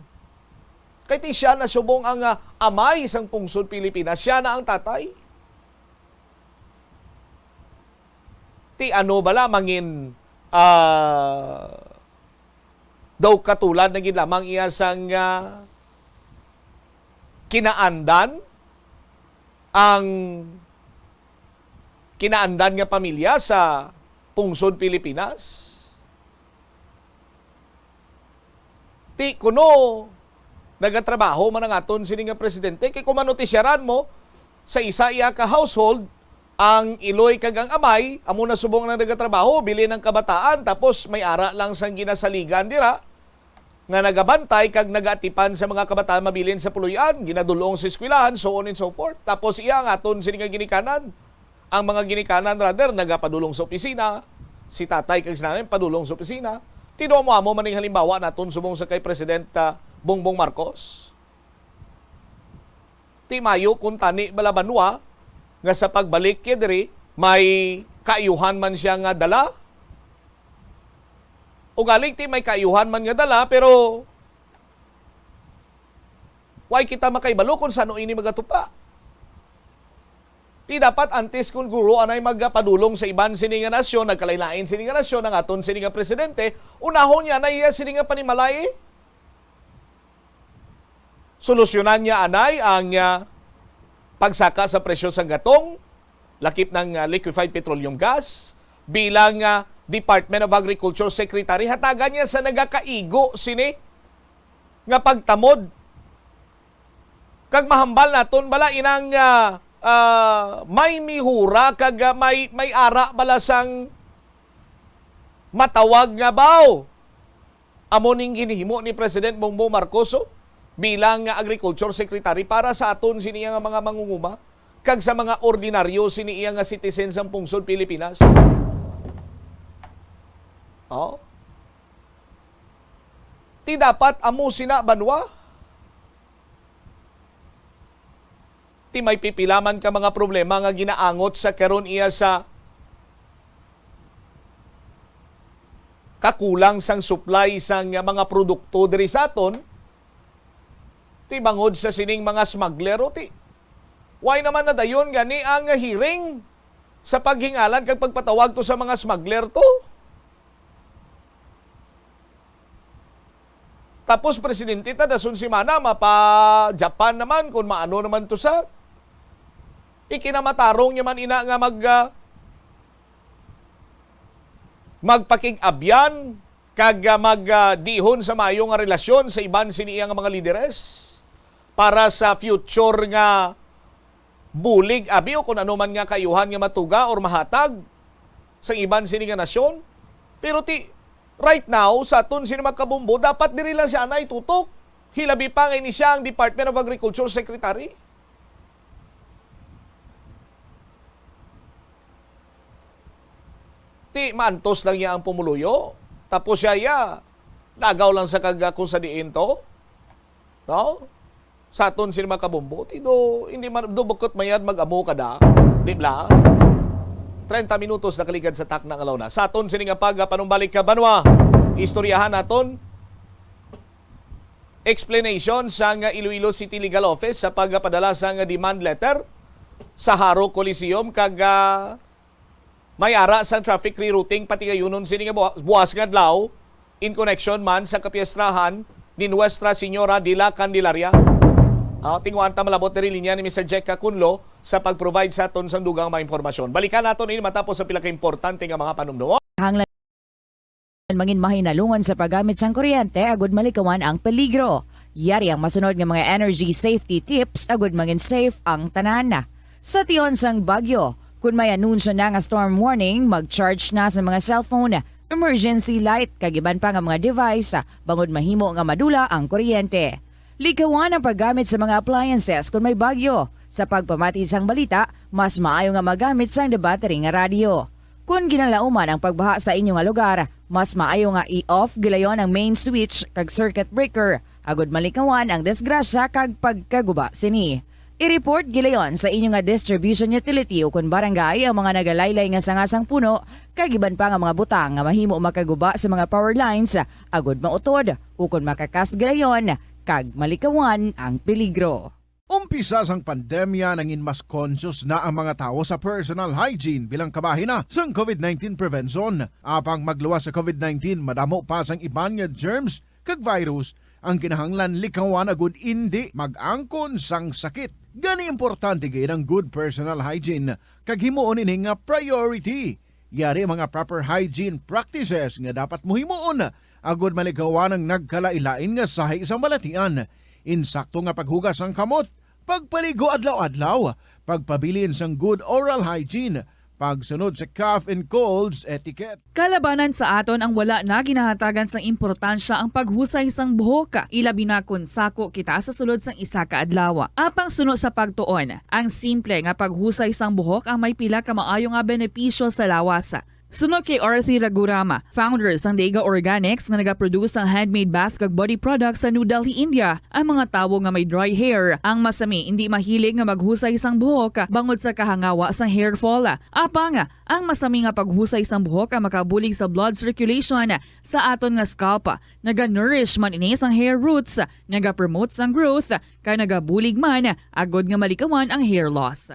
Kaya siya na subong ang amay sang pungsod Pilipinas. Siya na ang tatay. Ano bala mangin daw katulad na lamang iya sang kinaandan nga pamilya sa pungsod Pilipinas. Kuno nagatrabaho man ang aton sining nga presidente kay kung manotisyaran mo sa isa iya ka household ang iloy kag ang amay amo na subong na nagatrabaho bili ng kabataan tapos may ara lang sang ginasaligan dira nga nagabantay kag nagatipan sa mga kabataan mabilin sa puluyan, ginadulong sa eskwelahan, so on and so forth. Tapos iya ang aton sining nga ginikanan. Ang mga ginikanan rather nagapadulong sa opisina, si tatay kag sinanay padulong sa opisina. Tinuo mo maning halimbawa naton subong sa kay President Bongbong Marcos. Mayo kung tani balabanwa nga sa pagbalik kay diri may kaayuhan man siya nga dala. O galing may kaayuhan man nga dala pero why kita makaibalo kung sano ini magatupa. Dapat antes kung guro anay magpadulong sa iban sini nga nasyon, nagkalain-lain sini nga nasyon, ang aton sini nga presidente, unahon niya na iya sini nga panimalay. Solusyonan niya anay ang pagsaka sa presyo sa gatong, lakip ng liquefied petroleum gas, bilang Department of Agriculture Secretary, hatagan niya sa nagakaigo sini nga pagtamod. Kag mahambal naton bala inang may mihura kag may ara bala sang matawag nga baw. Amo ning ginhimo ni President Bongbong Marcos bilang Agriculture Secretary para sa aton siniya nga mga mangunguma kag sa mga ordinaryo siniya nga citizens ng pungsod Pilipinas. Ti dapat amo sina banwa. Ti may pipilaman ka mga problema nga ginaangot sa karon iya sa kakulang sang supply sang mga produkto diri sa aton. Ti bangod sa sining mga smuggler why naman na dayon gani ang hearing sa paghingalan kag pagpatawag to sa mga smuggler to. Tapos presidente ta dason simana mapa Japan naman kung maano naman to sa ikinamatarong niya man ina nga magpakig-abyan kag magdihon sa mayo nga relasyon sa iban siniya nga mga lideres. para sa future nga bulig abi o kung ano man nga kayuhan nga matuga or mahatag sa iban sini nga nasyon. Pero right now sa aton sini magkabumbo dapat diri lang siya na itutok. Hilabi pa nga ini siya ang Department of Agriculture Secretary. Mantos lang niya ang pumuluyo. Tapos siya lagaw lang sa kung sa diin to. No? Sa aton sila makabumbo. Hindi man, bukot mayad mag-amo ka da. Di ba? 30 minutos nakaligad sa tak ng alaw na. Sa aton sila nga panumbalik ka banwa. Istoryahan naton. Explanation sa nga Iloilo City Legal Office sa pagpadala sa nga demand letter sa Haro Coliseum kag may ara sa traffic rerouting pati kayunon sini nga buwas nga adlaw in connection man sa kapiestrahan ni Nuestra Señora de la Candelaria. Tingwanta malabot diri linya ni Mr. Jack Cacunlo sa pag-provide sa aton sang dugang mga impormasyon. Balikan naton ini matapos sa pila ka importante nga mga panumdum. Hanglan mangin mahinalungon sa paggamit sang kuryente agud malikawan ang peligro. Yari ang masunod nga mga energy safety tips agud mangin safe ang tanan. Sa tion sang Bagyo, kung may anunsyo na nga storm warning, mag-charge na sa mga cellphone, emergency light, kagiban pa nga mga device, bangod mahimo nga madula ang kuryente. Likawan ang paggamit sa mga appliances kung may bagyo. Sa pagpamati sang balita, mas maayo nga magamit sang debattery nga radio. Kung ginalauman ang pagbaha sa inyong lugar, mas maayo nga i-off gilayon ang main switch kag circuit breaker, agud malikawan ang disgrasya kag pagkaguba sini. I-report gilayon sa inyong nga distribution utility o kun barangay ang mga nagalaylay nga sangasang puno kagiban pa nga mga butang nga mahimo makaguba sa mga power lines agud mautod o kun makakas gilayon kag malikawan ang peligro. Umpisa sang pandemya nangin mas conscious na ang mga tao sa personal hygiene bilang kabahina sang COVID-19 prevention. Apang magluwas sa COVID-19 madamo pa sang iban nga germs kag virus ang kinahanglan likawan agud indi mag-angkon sang sakit. Gani importante gay ang good personal hygiene kag himuon ini nga priority. Yari mga proper hygiene practices nga dapat muhimuon agud malikawan ang nagkalailain nga sahi sa balatian. Insakto nga paghugas ang kamot, pagpaligo adlaw-adlaw, pagpabilin sang good oral hygiene, pagsunod sa cough and colds etiquette. Kalabanan sa aton ang wala na ginahatagan sang importansya ang paghusay sang buhok, ilabi na kun sako kita sa sulod sang isa ka adlaw. Apang suno sa pagtuon, ang simple nga paghusay sang buhok ang may pila ka maayo nga benepisyo sa lawas. Sunod kay Arthi Ragurama, founder sang Dega Organics nga nagaproduce ng handmade bath kag body products sa New Delhi, India. Ang mga tawo nga may dry hair, ang masami hindi mahilig nga maghusay sang buhok bangod sa kahangawa sang hair fall. Apang ang masami nga paghusay sang buhok ang makabulig sa blood circulation sa aton nga scalp. Naga-nourish man ini sang hair roots, naga-promote sang growth, kay nagabulig man agod nga malikawan ang hair loss.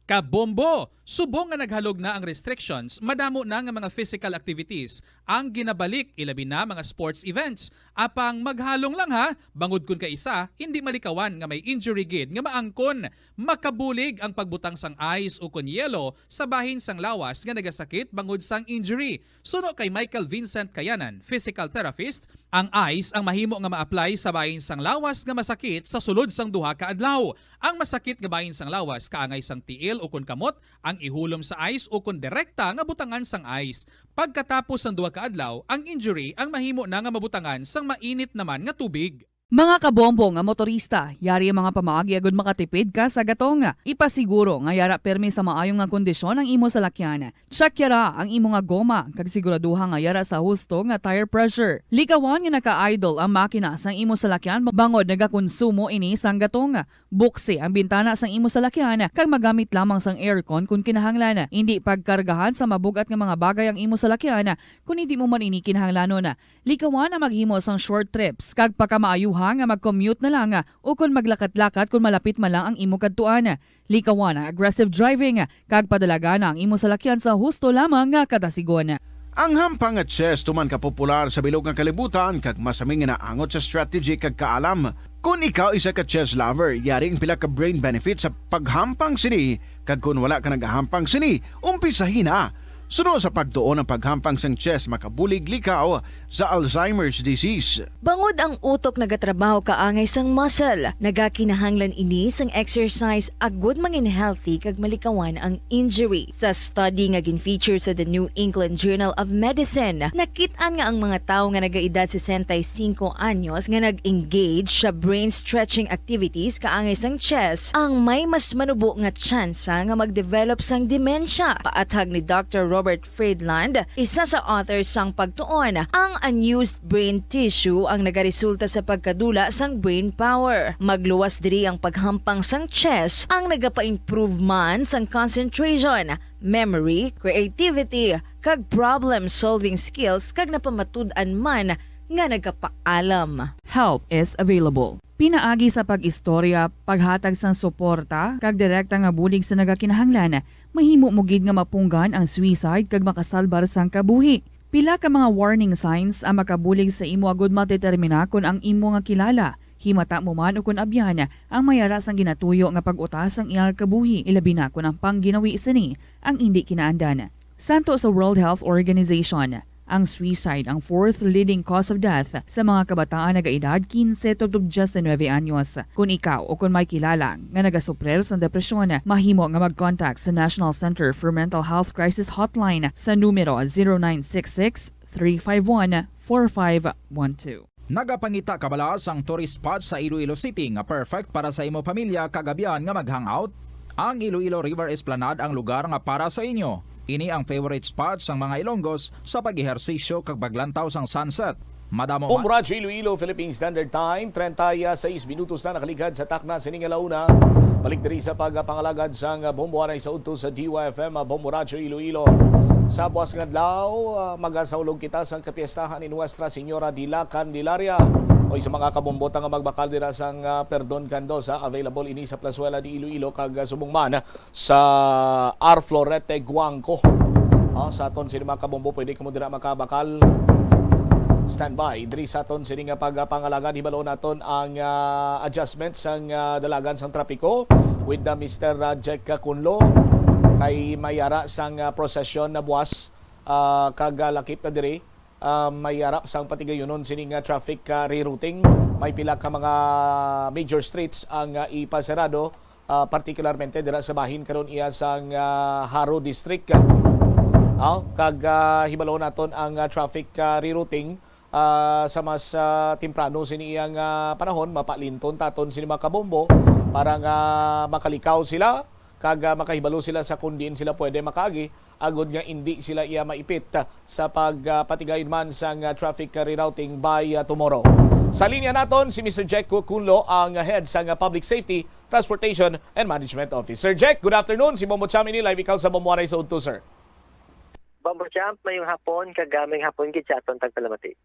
Kabombo! Subong nga naghalog na ang restrictions, madamo na nga mga physical activities ang ginabalik, ilabi na mga sports events. Apang maghalong lang ha, bangod kun ka isa, hindi malikawan nga may injury gid nga maangkon. Makabulig ang pagbutang sang ice o kun yelo sa bahin sang lawas nga nagasakit bangod sang injury. Suno kay Michael Vincent Kayanan, physical therapist, ang ice ang mahimo nga ma-apply sa bahin sang lawas nga masakit sa sulod sang duha ka adlaw. Ang masakit nga bahin sang lawas kaangay sang tiil o kun kamot, ang ihulom sa ice o kun direkta nga butangan sang ice. Pagkatapos ng duha ka adlaw, ang injury ang mahimo na nga mabutangan sang mainit naman nga tubig. Mga kabombo nga motorista, yari ang mga pamaagi agud makatipid ka sa gatong. Ipasiguro nga yara permi sa maayong nga kondisyon ang imo salakyan. Check yara ang imo nga goma kag siguraduha nga yara sa husto nga tire pressure. Likawan nga naka-idle ang makina sang imo salakyan bangod nagakonsumo ini sang gatong. Buksi ang bintana sang imo salakyan kag magamit lamang sang aircon kung kinahanglan. Hindi pagkargahan sa mabugat nga mga bagay ang imo salakyan kung hindi mo man ini kinahanglanon. Likawan ang maghimo sang short trips kag pagkamaayo nga mag-commute na lang o kung maglakat-lakat kung malapit man lang ang imo kadtuan. Likawan ang aggressive driving kag padalaga na ang imo salakyan sa husto lamang nga katasigon. Ang hampang at chess tuman ka popular sa bilog nga kalibutan kag masaming nga naangot sa strategy kag kaalam. Kung ikaw isa ka chess lover, yaring pila ka brain benefit sa paghampang sini kag kung wala ka nagahampang sini, umpisahin na. Sunod sa pagtuon ng paghampang sang chest makabulig likaw sa Alzheimer's disease. Bangod ang utok nagatrabaho kaangay sang muscle, nagakinahanglan ini sang exercise agud mangin healthy kag malikawan ang injury. Sa study nga gin-feature sa The New England Journal of Medicine, nakit-an nga ang mga tawo nga nagaedad 65 anyos nga nag-engage sa brain stretching activities kaangay sang chest ang may mas manubo nga tsansa nga mag-develop sang demensya. Paathag ni Dr. Robert Friedland, isa sa authors sang pagtuon, ang unused brain tissue ang nagaresulta sa pagkadula sang brain power. Magluwas diri ang paghampang sang chess ang nagapa-improve man sang concentration, memory, creativity, kag problem-solving skills kag napamatud-an man nga nagapaalam. Help is available. Pinaagi sa pag-istorya, paghatag sang suporta, kag direkta nga bulig sa nagakinahanglan, mahimo mo gid nga mapunggan ang suicide kag makasalbar sang kabuhi. Pila ka mga warning signs ang makabulig sa imo agud matetermina kung ang imo nga kilala. Himata mo man o kung abyan ang mayara sang ginatuyo nga pag-utas ang iyang kabuhi, ilabi na kung ang pangginawi sini ang hindi kinaandan. Santo sa World Health Organization, ang suicide ang fourth leading cause of death sa mga kabataan nagaedad 15 to 19 anyos. Kung ikaw o kung may kilala nga nagasuprer sa depresyon, mahimo nga mag-contact sa National Center for Mental Health Crisis Hotline sa numero 0966-351-4512. Nagapangita kabalas ang tourist spot sa Iloilo City nga perfect para sa imo pamilya kagabihan nga mag-hangout. Ang Iloilo River Esplanade ang lugar nga para sa inyo. Ini ang favorite spot sang mga Ilonggos sa pag-ehersisyo kag paglantaw sang sunset. Madamo Bombo Radyo Iloilo, Philippine Standard Time, 36 minutos na nakaligad sa takna sining alauna. Balik diri sa pagpangalagad sang Bombo Anay sa udto sa DYFM Bombo Radyo Iloilo. Sa buwas nga adlaw, magasaulog kita sa kapiestahan ni Nuestra Señora de la Candelaria. O sa mga kabombota nga magbakal dira sang Perdon Candosa, available ini sa Plazuela de Iloilo kag subungman sa R. Florete Guangco. Sa aton sini mga kabombo pwede kamo dira makabakal. Standby diri sa aton sini nga pagpangalagan hibalo naton ang adjustments sang dalagan sang trapiko with the Mr. Jack Kunlo kay mayara sang prosesyon na buwas kag lakip na diri. May arap sang patigayonon sining traffic rerouting. May pila ka mga major streets ang ipasarado, particularmente dira sa bahin karon iya sang Haro District. Kag hibalo naton ang traffic rerouting sa mas temprano sini iyang panahon mapalinton taton sini mga kabombo para nga makalikaw sila kag makahibalo sila sa kundin sila pwede makaagi agud nga hindi sila iya maipit sa pagpatigayon man sang traffic rerouting by tomorrow. Sa linya naton si Mr. Jack Kunlo, ang head sang Public Safety, Transportation and Management Office. Sir Jack, good afternoon. Si Bombo Cham ini live ikaw sa Bomboanay sa udto, sir. Bombo Champ, mayong hapon, kagaming hapon gid sa aton tagpalamati.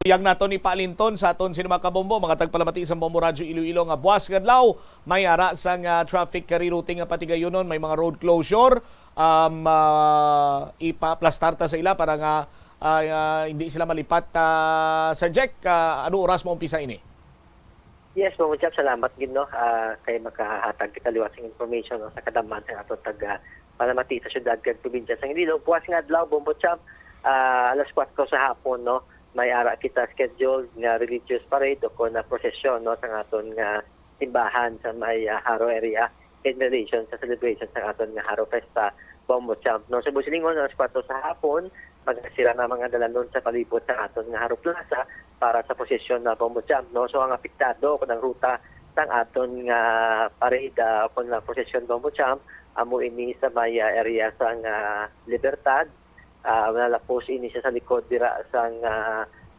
Yang naton ni Palinton sa aton sinima kabombo, mga tagpalamati sa Bombo Radyo Iloilo nga buwas kadlaw, may ara sang traffic rerouting nga patigayonon, may mga road closure, ipaplastar ta sa ila para nga hindi sila malipat. Sir Jack, ano oras mo umpisa ini? Yes, Bombo Champ, salamat gid no kay makahatag kita liwasing information no, sa kadaman sa aton tag palamati sa syudad kag probinsya sa Iloilo. Buwas nga adlaw, Bombo Champ, alas 4 sa hapon no. May ara kita schedule nga religious parade o na prosesyon no sa aton nga simbahan sa may Haro area in relation sa celebration sa aton nga Haro Festa, Bombo Champ. No, sa Busilingon, alas 4 sa hapon, magsira na mga dalanon sa palibot sa aton nga Haro Plaza para sa prosesyon na Bombo Champ. No, so ang apektado ko ng ruta sang aton nga parade o na prosesyon Bombo Champ, amo ini sa may area sa Libertad. Nalapos ini siya sa likod dira sang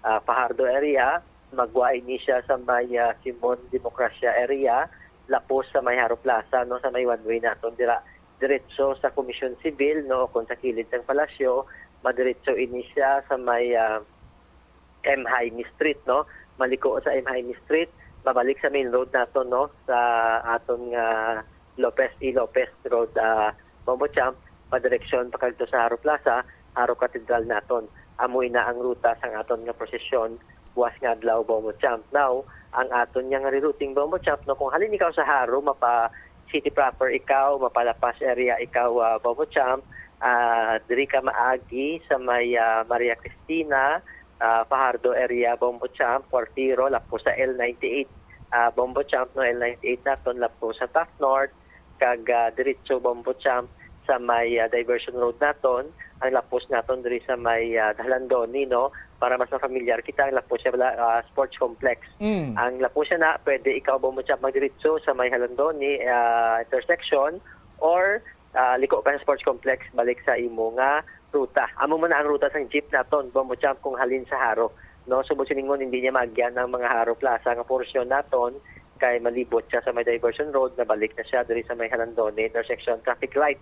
Fajardo area, magwa ini siya sa may Simon Demokrasya area, lapos sa may Haro Plaza no sa may one way naton dira diretso sa Komisyon Sibil no kung sa kilid ng palasyo, madiretso ini siya sa may M. Jaime Street no, maliko sa M. Jaime Street, babalik sa main road naton no sa aton Lopez Road, Bombo Champ, padireksyon pakadto sa Haro Plaza, Haro Cathedral naton. Amoy na ang ruta sang aton nga prosesyon buwas nga adlaw, Bombo Champ. Now, ang aton nga rerouting Bombo Champ no kung halin ikaw sa Haro, mapa city proper ikaw, mapalapas area ikaw, Bombo Champ, diri ka maagi sa may Maria Cristina, Fajardo area, Bombo Champ, Cuartiro, lapo sa L98. Bombo Champ no L98 naton lapo sa Taft North, kag diretso Bombo Champ sa may diversion road naton. Ang lapos naton diri sa may Dalandoni, no, para mas familiar kita, ang lapos siya sports complex. Ang lapos siya na pwede ikaw Bombo Champ magdiretso sa may Dalandoni intersection, or liko pa sa sports complex balik sa imo nga ruta. Amo man ang ruta sang jeep naton Bombo Champ kung halin sa Haro, no. Subot siningon hindi niya magyan ng mga Haro Plaza nga porsyon naton, kay malibot siya sa may diversion road, na balik na siya diri sa may Halandone intersection traffic light,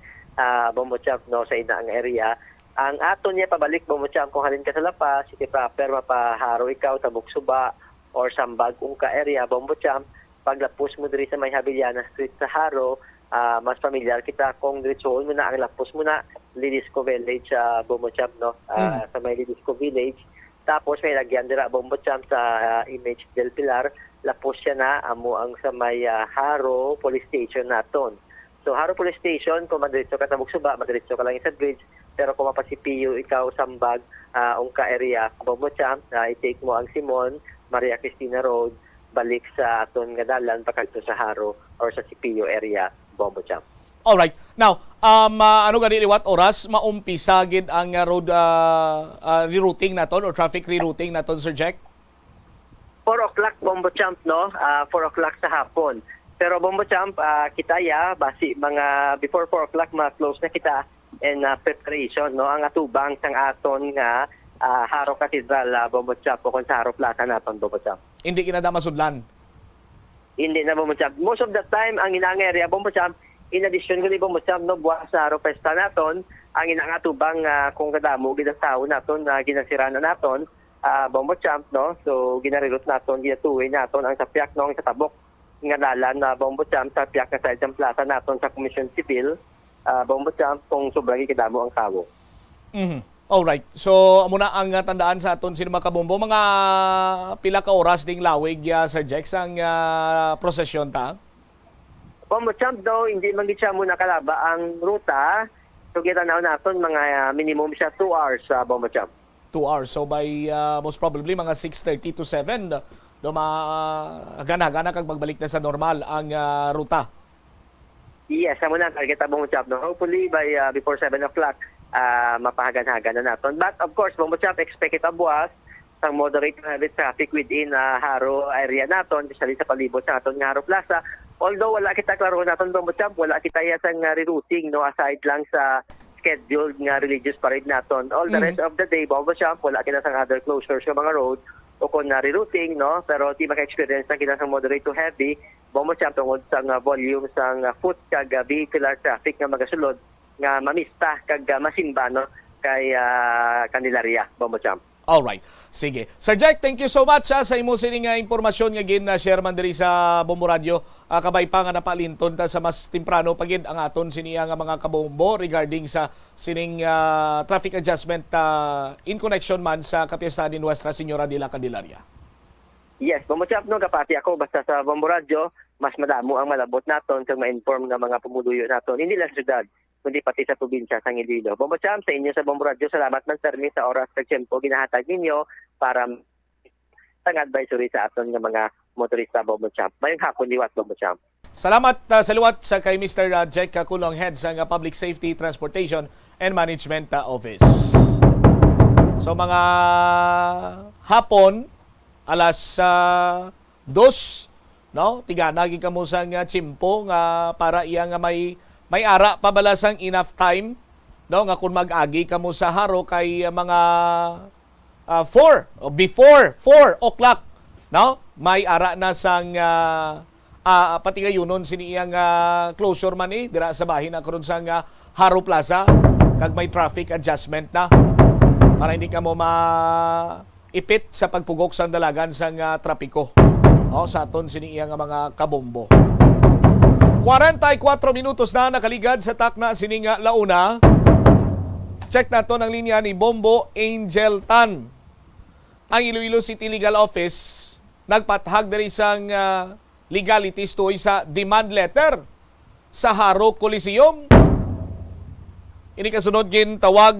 Bombo Champ, no, sa ina ang area. Ang aton niya pabalik Bombo Champ kung halin ka sa Lapa city proper, mapaharo ikaw Tabuk Suba or Sambag Ungka area, Bombo Champ, paglapos mo diri sa may Habiliana Street sa Haro, mas familiar kita kung diretsoon mo na ang lapos mo na Lidisco Village, Bombo Champ, no, sa may Lidisco Village. Tapos may lagyan dira Bombo Champ sa Image del Pilar, lapos siya na amo ang sa may Haro Police Station naton. So Haro Police Station, kung madiretso ka Tabuk Suba, madiretso ka lang sa bridge. Pero kung mapasipiyo ikaw Sambag, Ungka area, Bombo Champ, i-take mo ang Simon, Maria Cristina Road, balik sa aton nga dalan pakadto sa Haro or sa Sipiyo area, Bombo Champ. Alright. Now, ano gani liwat oras maumpisa gid ang road rerouting naton or traffic rerouting naton, Sir Jack? 4 o'clock Bombo Champ, no? 4 o'clock sa hapon. Pero Bombo Champ, kita basi mga before 4 o'clock ma-close na kita and preparation, no? Ang atubang sang aton nga Haro Cathedral, Bombo Champ, o kung sa Haro Plaza naton, Bombo Champ. Hindi kinada masudlan? Hindi na Bombo Champ. Most of the time, ang inang area, Bombo Champ, in addition ko Bombo Champ, no, buwan sa Haro Festa naton, ang inang atubang kung kadamo, ginasao naton, ginasirana naton, Bombo Champ, no? So ginarirot naton, ginatuwi naton ang sapyak no, ang sa tabok nga dalan na Bombo Champ, sapyak na sa isang plaza naton sa Commission Civil, Bombo Champ, kung sobrang kadamo ang tawo. Alright. So amo na ang tandaan sa aton sino makabombo, mga pila ka oras ding lawig Sir Jack ang prosesyon ta? Bombo Champ daw hindi man gid siya muna kalaba ang ruta. So kita naton mga minimum siya 2 hours sa Bombo Champ. 2 hours. So by most probably mga 6:30 to 7 do gana kag magbalik na sa normal ang ruta. Yes, amo na target Bombo Champ, no. Hopefully by before 7 o'clock mapahagan-hagan na naton. But of course, Bombo Champ, expect it abuas sang moderate to heavy traffic within Haro area naton, especially sa palibot sa aton nga Haro Plaza. Although wala kita klaro naton Bombo Champ, wala kita sang rerouting, no, aside lang sa scheduled nga religious parade naton. All the rest of the day, Bombo Champ, wala kita sang other closures sa mga road o kung rerouting, no, pero di maka-experience na kita sang moderate to heavy, Bombo Champ, tungod sang volume sang foot kag vehicular traffic nga magasulod nga mamista kag masimba, no, kay Candelaria, Bombo Champ. All right. Sige. Sir Jack, thank you so much sa imo sining impormasyon nga gin-share man diri sa Bombo Radio. Kabay pa nga napalinton ta sa mas temprano pagid ang aton siniya nga mga kabombo regarding sa sining traffic adjustment in connection man sa kapiyastahan ni Nuestra Señora de la Candelaria. Yes, Bombo Champ, no, kapati ako basta sa Bombo Radio, mas madamo ang malabot naton kag ma-inform nga mga pumuduyo naton, hindi lang sa syudad, kundi pati sa probinsya sa Iloilo. Bombo Champ, sa inyo sa Bombo Radio, salamat man sir sa oras kag tiyempo ginahatag ninyo para sang advisory sa aton nga mga motorista, Bombo Champ. Mayong hapon liwat, Bombo Champ. Salamat sa liwat sa kay Mr. Jack Kakulong, Head sa Public Safety, Transportation and Management Office. So mga hapon alas 2, no, tiganagi ka mo sang tsimpo nga para iya nga may ara pabalasang enough time, no, nga kung mag-agi ka mo sa Haro kay mga 4 before 4 o'clock, no, may ara na sang pati gayunon siniyang closure man dira sa bahin na karon sang Haro Plaza kag may traffic adjustment na para hindi ka mo maipit sa pagpugok sa dalagan sang trapiko, sa aton siniyang mga kabombo. 44 minutos na nakaligad sa takna sining launa. Check nato ang linya ni Bombo Angel Tan. Ang Iloilo City Legal Office nagpatahag diri sang legalities tuoy sa demand letter sa Haro Coliseum. Ini kasunod gin tawag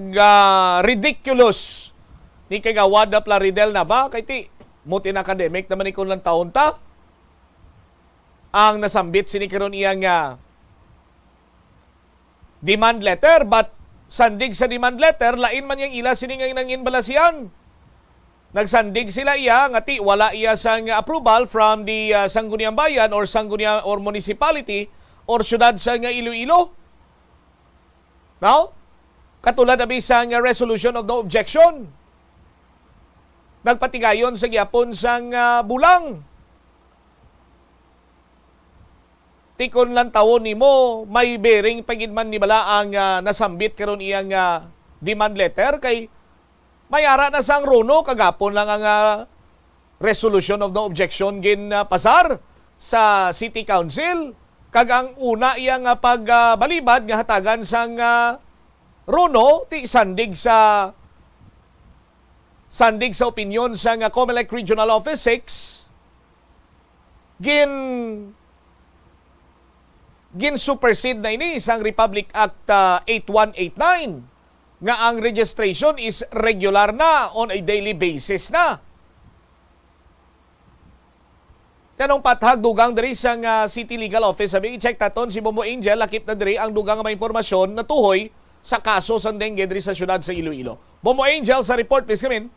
ridiculous. Ni kay Wada Plaridel na ba? Kay ti, mutin academic naman ikon lang taon ta. Ang nasambit sini karon iyang demand letter, but sandig sa demand letter, lain man yang ila sini nga nangin balasian. Nagsandig sila iya, ngati wala iya sang approval from the Sangguniang Bayan or Sangguniang or municipality or syudad sa nga Iloilo. Now, katulad na bisang resolution of no objection. Nagpatigayon sa gyapon sang bulang. Tikon lang tawon nimo, may bearing pagidman ni bala ang nasambit karon iyang demand letter kay mayara na sang runo kagapon lang ang resolution of no objection gin pasar sa City Council. Kag ang una iyang pagbalibad nga hatagan sang runo ti sandig sa opinion sa COMELEC Regional Office 6 gin supersede na ini sang Republic Act 8189 nga ang registration is regular na on a daily basis na. Kanong pathag dugang diri sang City Legal Office, sabi i-check taton si Bombo Angel, lakip na diri ang dugang nga may impormasyon na tuhoy sa kaso sa dengue diri sa syudad sa Iloilo. Bombo Angel sa report, please come in.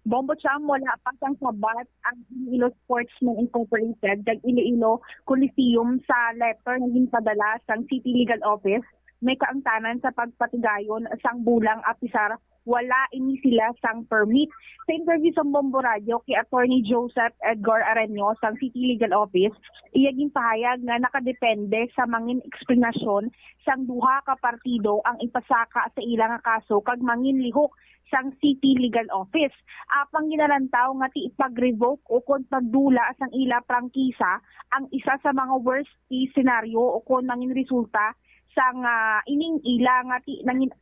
Bombo Cham, wala pa sang sabat ang Iloilo Sportsmen Incorporated kag Iloilo Coliseum sa letter nga ginpadala sang City Legal Office. May kaangtanan sa pagpatigayon sang bulang apisar, wala ini sila sang permit. Sa interview sa Bombo Radio kay Attorney Joseph Edgar Arenio sang City Legal Office, iyaging pahayag nga nakadepende sa mangin eksplanasyon sang duha ka partido ang ipasaka sa ilang kaso kag mangin lihok sang City Legal Office. Apang ginalantaw nga ti ipag-revoke o kon pagdula sang ila prangkisa ang isa sa mga worst case scenario o kon mangin resulta sang ining ila nga ti nangin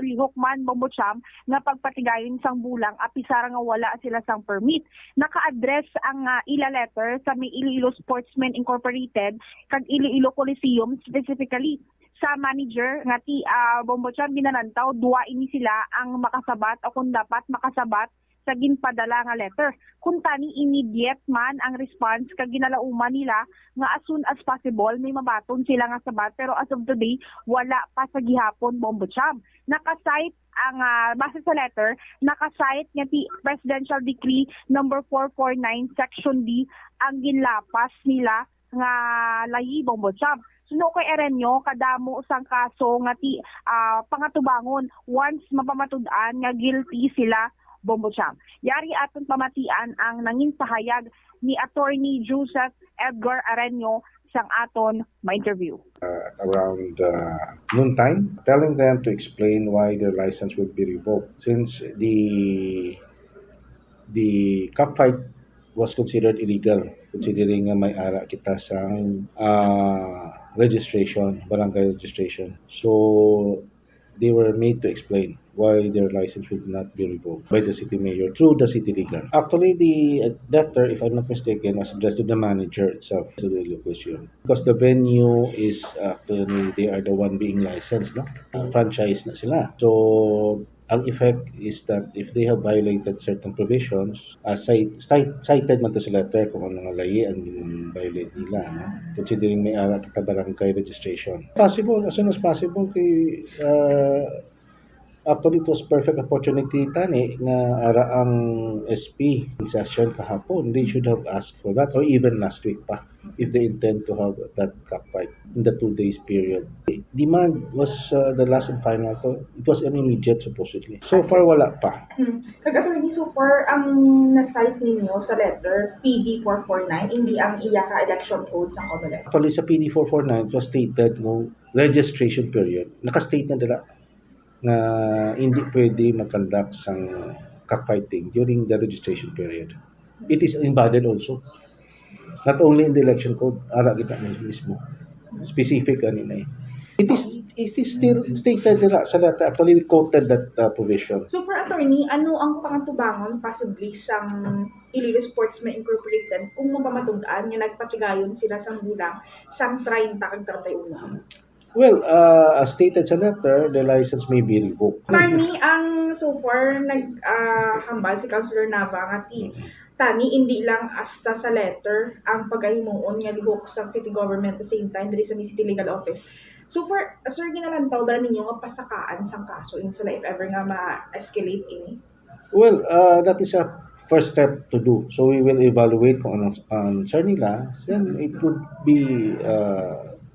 lihok man Bombo Cham nga pagpatigayon sang bulang apisar nga wala sila sang permit. Naka-address ang ila letter sa may Iloilo Sportsmen Incorporated kag Iloilo Coliseum, specifically sa manager nga ti Bombo Cham ginanantaw duwa ini sila ang makasabat o kung dapat makasabat sa ginpadala nga letter. Kung tani immediate man ang response kag ginalauman nila nga as soon as possible may mabaton sila nga sabat, pero as of today wala pa sa gihapon Bombo Cham. Nakasite ang base sa letter, nakasite nga ti Presidential Decree number 449 Section D ang ginlapas nila nga layi Bombo Cham. Suno kay Arenio, kadamo sang kaso nga ti pangatubangon once mapamatud-an nga guilty sila Bombo Cham. Yari aton pamatian ang nangin pahayag ni Attorney Joseph Edgar Arenio sang aton ma-interview. Around noon time, telling them to explain why their license would be revoked since the cockfight was considered illegal considering may ara kita sang registration, barangay registration. So they were made to explain why their license would not be revoked by the city mayor through the city legal. Actually, the letter, if I'm not mistaken, was addressed to the manager itself, to the location. Because the venue is actually, they are the one being licensed, no? Franchise na sila. So, ang effect is that if they have violated certain provisions, cited man to sa letter kung ano nga layi ang violate nila, no? Considering may ara kita barangay registration. Possible, as soon as possible, actually, it was perfect opportunity tani nga ara ang SP in session kahapon. They should have asked for that or even last week pa if they intend to have that cockfight in the 2 days period. The demand was the last and final. So it was an immediate supposedly. So far, wala pa. Kag-attorney, so far, ang na-cite ninyo sa letter, PD 449, hindi ang iyaka election code sa COMELEC. Actually, sa PD 449, it was stated no registration period. Naka-state na nila na hindi pwede mag-conduct sang cockfighting during the registration period. It is embodied also. Not only in the election code, ara kita mismo. Specific kanina eh. It is still stated nila sa letter. Actually, we quoted that provision. So for attorney, ano ang pangatubangon possibly sang Iloilo Sportsmen Incorporated kung mapamatundaan nga nagpatigayon sila sang bulang sang 30 kag 31? Well, as stated sa letter, the license may be revoked. Tani ang super naghambal si Councilor Nava nga tani hindi lang asta sa letter ang pagahimoon nga lihok sa city government at the same time diri sa City Legal Office. Super, sir, ginalantaw ba ninyo nga pasakaan sang kaso in sila if ever nga ma-escalate ini? Well, that is a first step to do. So we will evaluate kung anong answer nila. Then it would be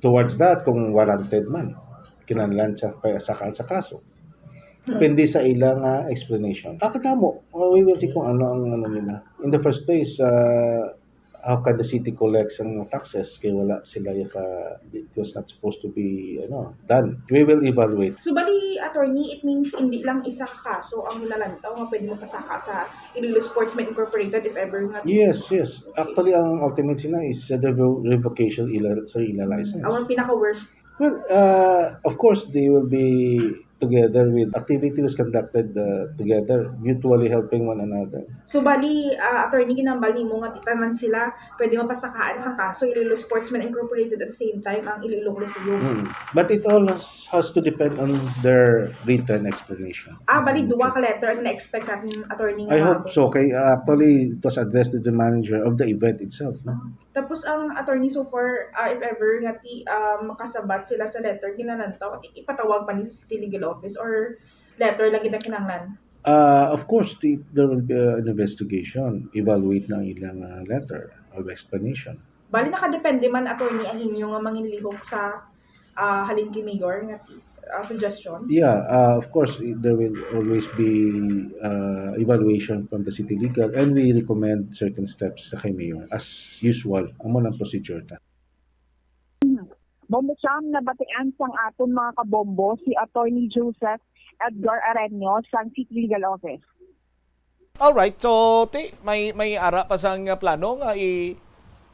towards that kung warranted man. Kinahanglan sa sakaan sa kaso. Depende sa ilang explanation. Kadamo, we will see kung ano ang nila. In the first place, how can the city collect ang taxes kaya wala sila it was not supposed to be done. We will evaluate. So bali, attorney, it means hindi lang isa ka kaso ang nilalantaw nga pwede mapasaka sa Iloilo Sportsmen Incorporated if ever nga. Yes. Actually, ang ultimate sina is the revocation sa ila license. Ang pinaka-worst. Well, of course, they will be together with activities conducted together, mutually helping one another. So bali, attorney, ginambali mo nga titanan sila pwede mapasakaan sa kaso Iloilo Sportsmen Incorporated at the same time ang Iloilo Coliseum. But it all has to depend on their written explanation. Bali, duwa ka letter ang na-expect natin, attorney. I hope so. Actually, it was addressed to the manager of the event itself. No? Tapos ang attorney super, if ever nga makasabat sila sa letter, ginanantaw, ipatawag pa nila sa City Legal Office or letter lang kita kinanglan? Of course, there will be an investigation. Evaluate ng ilang letter of explanation. Bali, nakadepende man, attorney, ahin yung manginlihok sa halin kay Mayor nga suggestion? Yeah, of course, there will always be evaluation from the City Legal and we recommend certain steps sa kay Mayor. As usual, amo ng procedure ta. Bombo Cham, nabatian sang aton mga kabombo si Attorney Joseph Edgar Areño sang City Legal Office. Alright, so may ara pa sang plano nga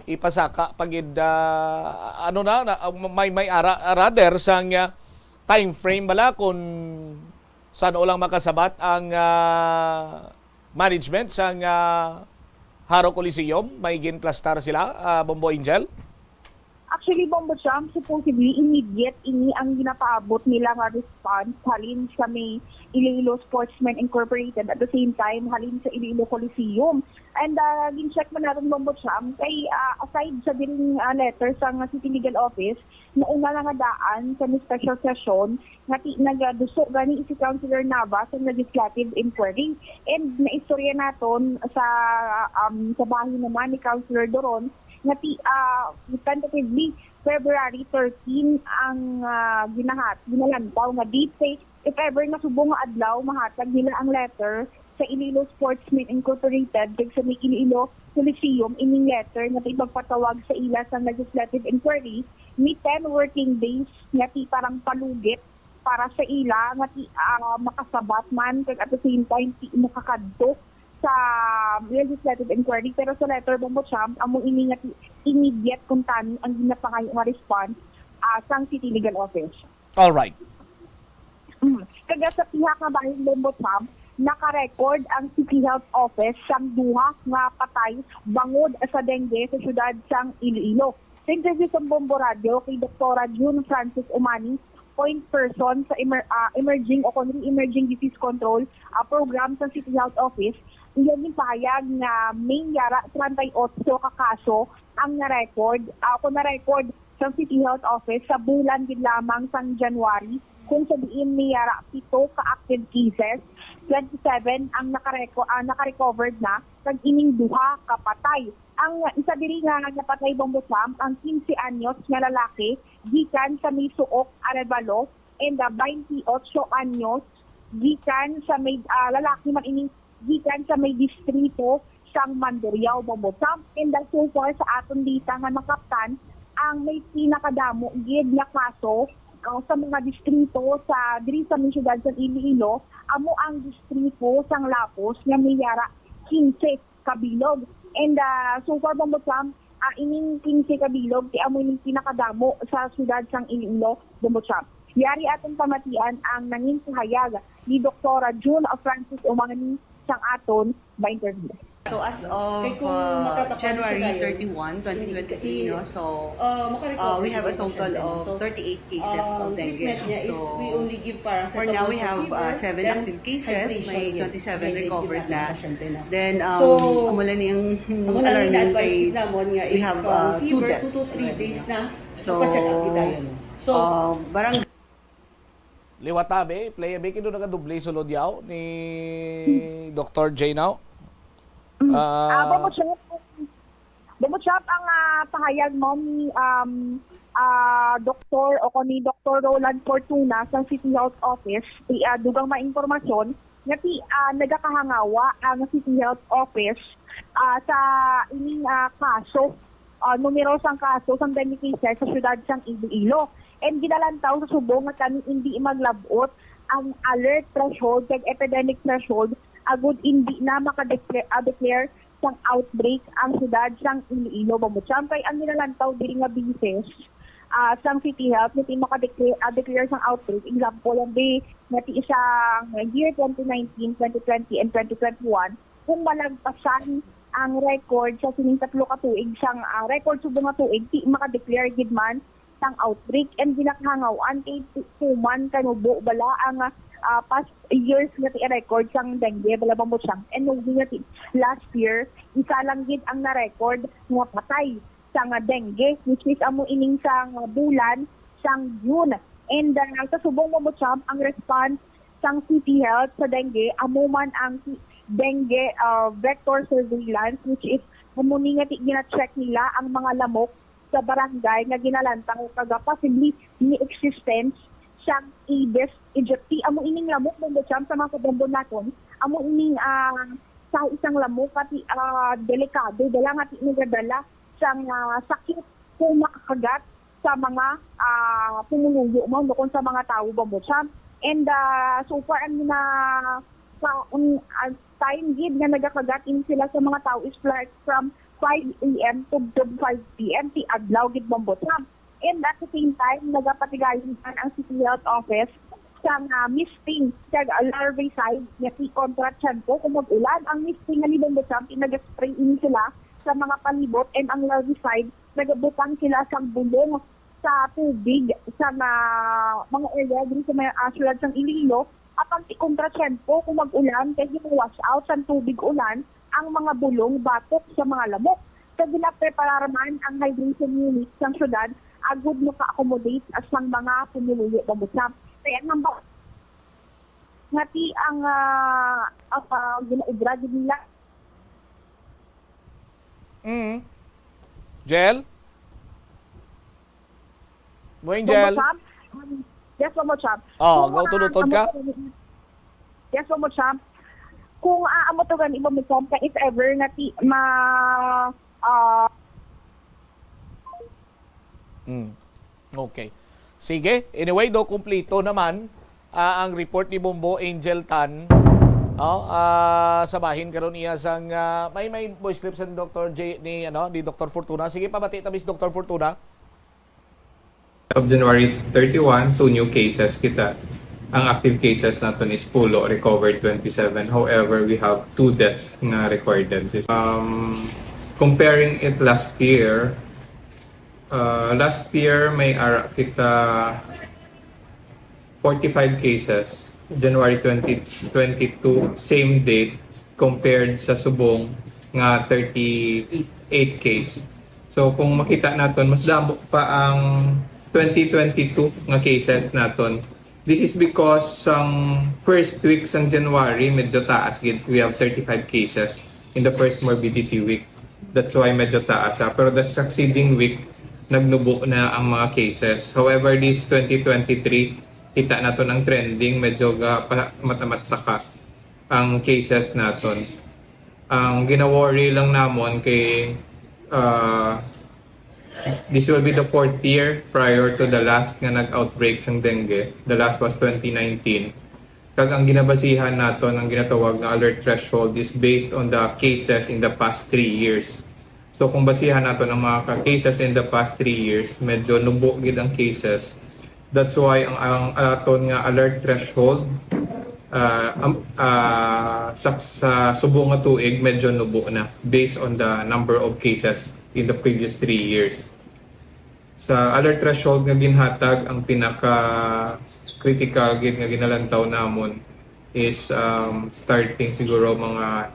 ipasaka pagid may ara rather sang time frame bala kung saan ulang makasabat ang management sang Haro Coliseum, may ginplastar sila, Bombo Angel? Actually, Bombo Cham, supposedly immediate ini ang ginapaabot nila nga response halin sa may Iloilo Sportsmen Incorporated at the same time halin sa Iloilo Coliseum. And gin-check mo natin, Bombo Cham, kay aside sa diring letter sa City Legal Office, nauna nga daan sa special session nga nagaduso gani si Councilor Nava sa legislative inquiry. And naistorya naton sa bahay naman ni Councilor Doron nga tentatively February 13 ang ginalantaw nga date say if ever nga subong nga adlaw mahatag nila ang letter sa Iloilo Sportsmen Incorporated sa may Iloilo Coliseum ining letter nga ipagpatawag sa ila sa legislative inquiry ni 10 working days nga parang palugit para sa ila nga makasabat man kag at the same time makakadto sa legislative inquiry. Pero sa letter, Bombo Cham, among iningat immediate kung tani ang ginapangayo nga response sa City Legal Office. Alright. Kaya sa pihak nga bahin, Bombo Cham, naka-record ang City Health Office sang duha nga patay bangod sa dengue sa syudad sang Iloilo. Sa interview sa Bombo Radio kay Dr. June Francis Umani, point person sa emerging disease control program sa City Health Office, iyon yung pahayag na may yara 38 ka kaso ang na-record sa City Health Office sa bulan din lamang sang January, kung sabihin may yara 7 ka active cases, 27 ang naka-recovered na, kag ining duha ka patay. Ang isa diri nga napatay, Bombo Cham, ang 15 anyos nga lalaki gikan sa may Suok, Arevalo, and 28 anyos gikan sa may lalaki man ining gikan sa may distrito sang Mandurriao, Bombo Cham. And so far sa aton dita nga nakaptan ang may pinakadamo gid nga kaso sa mga distrito sa diri sa may syudad sa Iloilo, amo ang distrito sang Lapos nga may yara 15 kabilog. And so far, Bombo Cham, ining 15 kabilog ti amo ining pinakadamo sa syudad sang Iloilo, Bombo Cham. Yari atong pamatian ang nanging pahayag ni Dr. June Francis Umani sang aton ba interview. So as of January 31, 2023, no, so we have a total of 38 cases of dengue. So for now we have 7 active cases, may 27 recovered na. Then mula niyang alarming kay we have 2 deaths. 2 to 3 days na. So barang Liwatabe, play be kido nagaduble sulod yaw ni Dr. J now. Bumutsyap ang pahayag mo ni Dr. o ni Dr. Roland Fortuna sa City Health Office. Dugang ma-informasyon nga nagakahangawa ang City Health Office sa ining kaso, numeros ang kaso sa dengue cases sa syudad sang Iloilo. And ginalantaw sa subong nga kami hindi maglabot ang alert threshold kag epidemic threshold agud hindi na makadeclare sang outbreak ang syudad sang Iloilo. Bamutsyam kay ang ginalantaw diri nga bises sang City Health hindi makadeclare sang outbreak. Example lang di ngati isang year 2019, 2020 and 2021 kung malagpasan ang record sa sining tatlo ka tuig sang record subong nga tuig di makadeclare gid man sang outbreak and ginakhangawan kay tuman kanubo bala ang past years nga record sang dengue bala Bamutsyam. And nung last year isa lang gid ang na-record nga patay sang dengue which is amo ining sang bulan sang June. And sa subong Bamutsyam ang response sang City Health sa dengue amo man ang dengue vector surveillance which is muni nga gina-check nila ang mga lamok sa barangay nga ginalantang kaga possibly ni existence siyang Aedes aegypti. Amo ining lamok Bamutsyam sa mga kabombo naton. Amo ining sa isang lamok pati delikado dala nga nagadala sang sakit kung makakagat sa mga pumuluyo mo dokon sa mga tao Bamutsyam. And so far ang time gid nga nagakagatin sila sa mga tao is like from 5 a.m. to 5 p.m. ti adlaw gid Bamutsyam. And at the same time nagapatigayon ang City Health Office sa misting kag larvicide nga si contraction ko kung mag-ulan ang misting nga ni Bamutsyam nag-spray in sila sa mga palibot and ang larvicide nagabutang sila sa bulong sa tubig sa mga area diri sa mga syudad sang Iloilo apang ti contraction ko kung mag-ulan kay wash out sa tubig ulan ang mga bulong batok sa mga lamok. Sa ginapreparaman ang hydration unit sa syudad, agud mo ka-accommodate as ang mga pumuluyo Bamutsyam. Kaya namba ngati ang ginaubra nila. Jel? Moing Jel? Yes, Bamutsyam. Go tunutod ka? Yes, Bamutsyam. Kung amo to gan iba Bamutsyam ka if ever nga Okay. Sige, anyway do kumpleto naman ang report ni Bombo Angel Tan. Sabahin karon niya sang may voice clip sa Dr. J ni Dr. Fortuna. Sige pabati tabis Dr. Fortuna. Of January 31, 2 new cases kita. Ang active cases natin is pulo, recovered 27. However, we have 2 deaths na recorded. Comparing it last year may ara kita 45 cases. January 2022, same date compared sa subong nga 38 case. So kung makita naton mas damo pa ang 2022 nga cases naton. This is because sang first week sang January medyo taas gid. We have 35 cases in the first morbidity week. That's why medyo taas siya. Pero the succeeding week nagnubo na ang mga cases. However, this 2023 kita naton ang trending medyo matamat saka ang cases naton. Ang gina-worry lang namon kay this will be the 4th year prior to the last nga nag-outbreak ng dengue. The last was 2019. Kag ang ginabasihan naton ang ginatawag na alert threshold is based on the cases in the past 3 years. So kung basihan naton ang mga cases in the past 3 years, medyo nubo gid ang cases. That's why ang aton nga alert threshold sa subong nga tuig medyo nubo na based on the number of cases in the previous 3 years. Sa alert threshold nga ginhatag, ang pinaka critical gid nga ginalantaw namon is starting siguro mga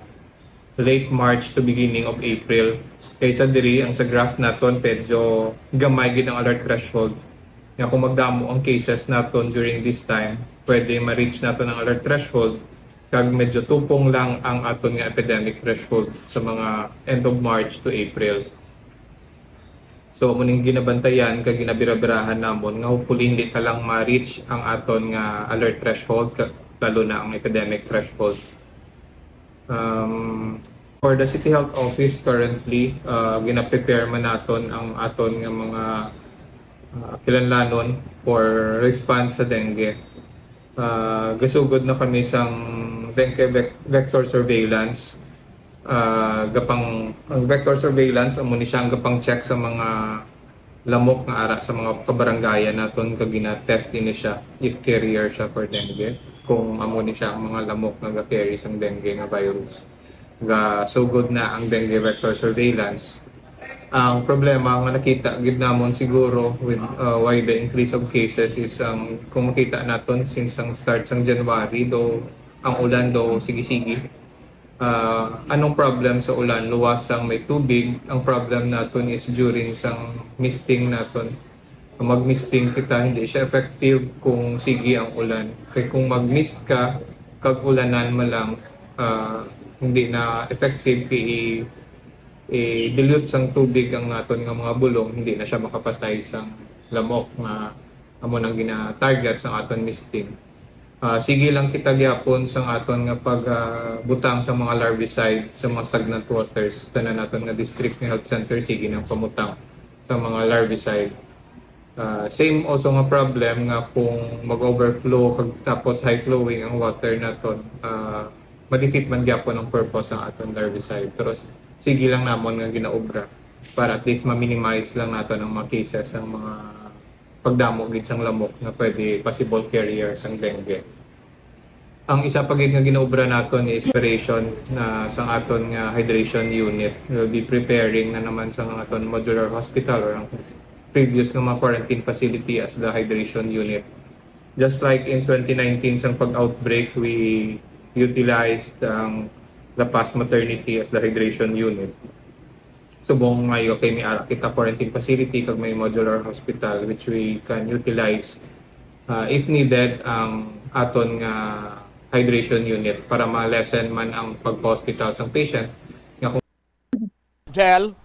late March to beginning of April. Kaysa diri ang sa graph naton medyo gamay gid ang alert threshold. Nga kung magdamo ang cases naton during this time, pwede ma-reach naton ang alert threshold kag medyo tupong lang ang aton nga epidemic threshold sa mga end of March to April. So muning ginabantayan kag ginabirabirahan namon nga hopefully hindi ta lang ma-reach ang aton nga alert threshold lalo na ang epidemic threshold. For the City Health Office currently, gina-prepare man naton ang aton nga mga kilanlanon for response sa dengue. Gasugod na kami sang dengue vector surveillance. Ang vector surveillance amo ni siya ang gapang check sa mga lamok nga ara sa mga kabarangayan naton kag gina-test din siya if carrier siya for dengue, kung amo ni siya ang mga lamok nga ga-carry sang dengue nga virus. Sugod na ang dengue vector surveillance. Ang problema nga nakita gid namon siguro with why the increase of cases is kung makita naton since ang start sang January do ang ulan do sige-sige. Anong problem sa ulan? Luwas ang may tubig. Ang problem naton is during sang misting naton. Kung mag-misting kita, hindi siya effective kung sige ang ulan. Kaya kung mag-mist ka, kag ulanan mo lang, hindi na effective i-dilute sang tubig ang aton nga mga bulong, hindi na siya makapatay sang lamok nga amo nang gina-target sang aton misting. Sige lang kita gyapon sang aton nga pagbutang sa mga larvicide sa mga stagnant waters. Tanan naton nga district health center sige nang pamutang sa mga larvicide. Same also nga problem nga kung mag-overflow kag tapos high flowing ang water naton, ma-defeat man gyapon ang purpose ng aton larvicide. Pero sige lang namon nga ginaobra para at least ma-minimize lang naton ang mga cases ang mga pagdamo gid sang lamok nga pwede possible carrier sang dengue. Ang isa pa gid nga ginaobra naton is preparation na sang aton nga hydration unit. We'll be preparing na naman sang aton modular hospital or ang previous nga mga quarantine facility as the hydration unit. Just like in 2019 sang pag-outbreak, we utilized ang La Paz Maternity as the hydration unit. Subong ngayon kay may ara kita quarantine facility kag may modular hospital which we can utilize if needed ang aton nga hydration unit para ma-lessen man ang pagpa-hospital sang patient. Jel?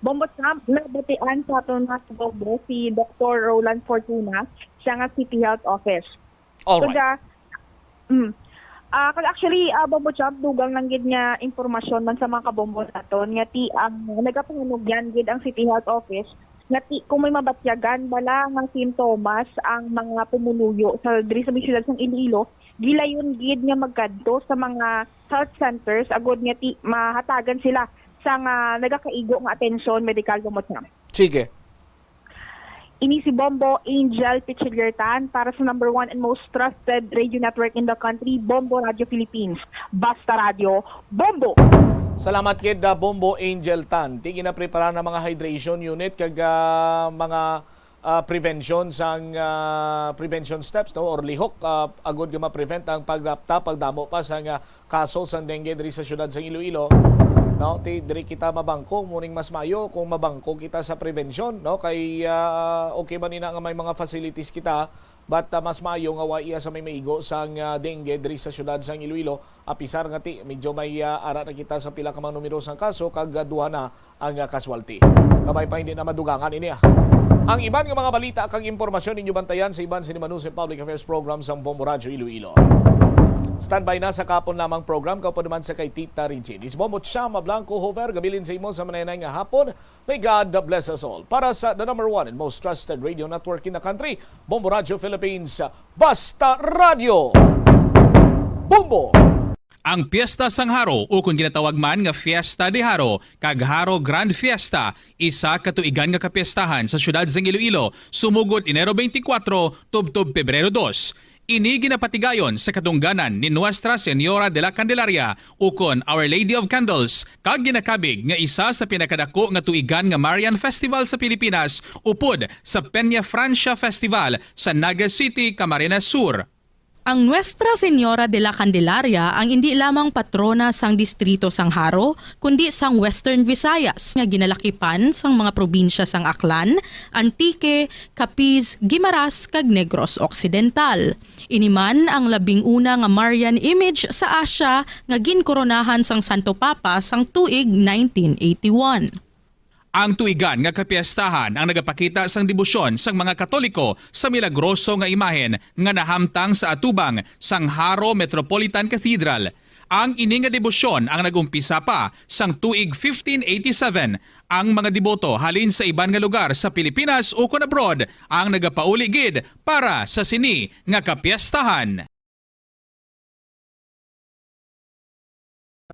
Bombot Champ, nabatian sa aton nga Bobo si Dr. Roland Fortuna, siya nga City Health Office. Alright. Actually, Bombo Champ, dugang lang gid nga impormasyon man sa mga kabombo naton nga ti ang nagapangunugyan gid ang City Health Office nga ti kung may mabatyagan bala nga simptomas ang mga pumunuyo sa diri sa siyudad sang Iloilo, gilayon gid nga magkadto sa mga health centers agud nga ti mahatagan sila sa nga nagakaigo nga atensyon medical. Bombo Champ. Sige. Ini si Bombo Angel Pichiliertan para sa number 1 and most trusted radio network in the country, Bombo Radio Philippines. Basta Radio, Bombo! Salamat kid Bombo Angel Tan. Tigi na prepara ng mga hydration unit kag mga prevention sang prevention steps no or lihok agud nga ma-prevent ang pagdamo pa sang kaso sang dengue diri sa syudad sang Iloilo. No, diri kita mabangko muning mas mayo kung mabangko kita sa prevention no kay okay man nina nga may mga facilities kita but mas mayo nga wa iya sa may maigo sang dengue diri sa syudad sang Iloilo apisar nga ti medyo may ara na kita sa pila ka mga numero sang kaso kag duha na ang casualty. Kamay pa hindi na madugangan ini. Ang iban nga mga balita kag impormasyon ninyo bantayan sa iban Sinimanusin Public Affairs Program sa Bombo Radio Iloilo. Standby na sa kapon lamang program kaupo naman sa kay Tita Regine. Isbomot siya Blanco Hover gabilin sa imo sa manayay nga hapon. May God bless us all. Para sa the number 1 and most trusted radio network in the country, Bombo Radio Philippines. Basta Radio. Bombo. Ang Piyesta sang Haro o kung ginatawag man nga Fiesta de Haro kag Haro Grand Fiesta isa ka tuigan nga kapiestahan sa syudad sang Iloilo sumugod Enero 24 tubtob Pebrero 2. Ini ginapatigayon sa katungganan ni Nuestra Señora de la Candelaria ukon Our Lady of Candles kag ginakabig nga isa sa pinakadako nga tuigan nga Marian Festival sa Pilipinas upod sa Peña Francia Festival sa Naga City, Camarines Sur. Ang Nuestra Señora de la Candelaria ang hindi lamang patrona sang distrito sang Haro, kundi sang Western Visayas nga ginalakipan sang mga probinsya sang Aklan, Antique, Capiz, Guimaras kag Negros Occidental. Iniman ang 11 nga Marian image sa Asia nga ginkoronahan sang Santo Papa sang tuig 1981. Ang tuigan nga kapiestahan ang nagapakita sang debosyon sang mga Katoliko sa milagroso nga imahen nga nahamtang sa atubang sang Haro Metropolitan Cathedral. Ang ini nga debosyon ang nagumpisa pa sang tuig 1587. Ang mga deboto halin sa iban nga lugar sa Pilipinas o kon abroad ang nagapauli gid para sa sini nga kapiestahan.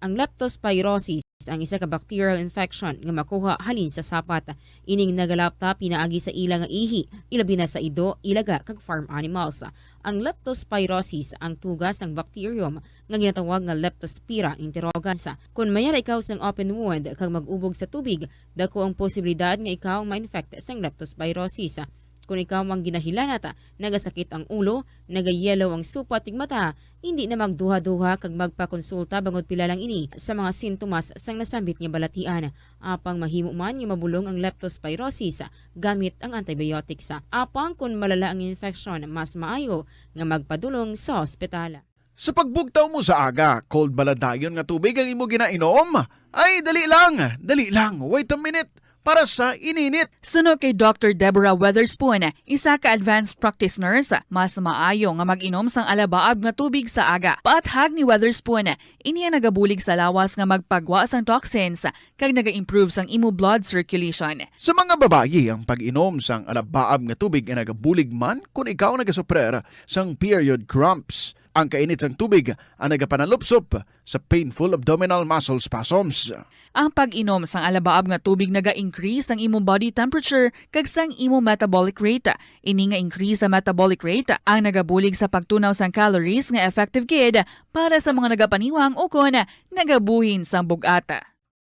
Ang leptospirosis ang isa ka bacterial infection nga makuha halin sa sapat. Ining nagalapta pinaagi sa ilang nga ihi, ilabi na sa ido, ilaga kag farm animals. Ang leptospirosis ang tugas ang bacterium nga ginatawag nga Leptospira interrogans. Kung mayara ikaw sang open wound kag mag-ubog sa tubig, dako ang posibilidad nga ikaw ma-infect sang leptospirosis. Kung ikaw mang ginahilanata, nagasakit ang ulo, nagayelo ang supat tig mata, hindi na magduha-duha kag magpakonsulta bangod pila lang ini sa mga sintomas sang nasambit nga balatian. Apang mahimo man nga mabulong ang leptospirosis gamit ang antibiotics. Apang kung malala ang infection, mas maayo nga magpadulong sa ospital. Sa pagbugtaw mo sa aga, cold baladayon nga tubig ang imo ginainom? Ay, dali lang, wait a minute. Para sa ininit. Suno kay Dr. Deborah Weatherspoon, isa ka advanced practice nurse, mas maayo nga mag-inom sang alabaab nga tubig sa aga. Paathag ni Weatherspoon, iniya nagabulig sa lawas nga magpagwa sang toxins kag naga-improve sang imo blood circulation. Sa mga babayi, ang pag-inom sang alabaab nga tubig ay nagabulig man kung ikaw nagasuprer sang period cramps. Ang kainit sang tubig ang nagapanalupsop sa painful abdominal muscle spasms. Ang pag-inom sang alabaab nga tubig naga-increase ang imong body temperature kag sang imong metabolic rate. Ini nga increase sa metabolic rate ang nagabulig sa pagtunaw sang calories nga effective gid para sa mga nagapaniwang o kon nagabuhin sang bugata.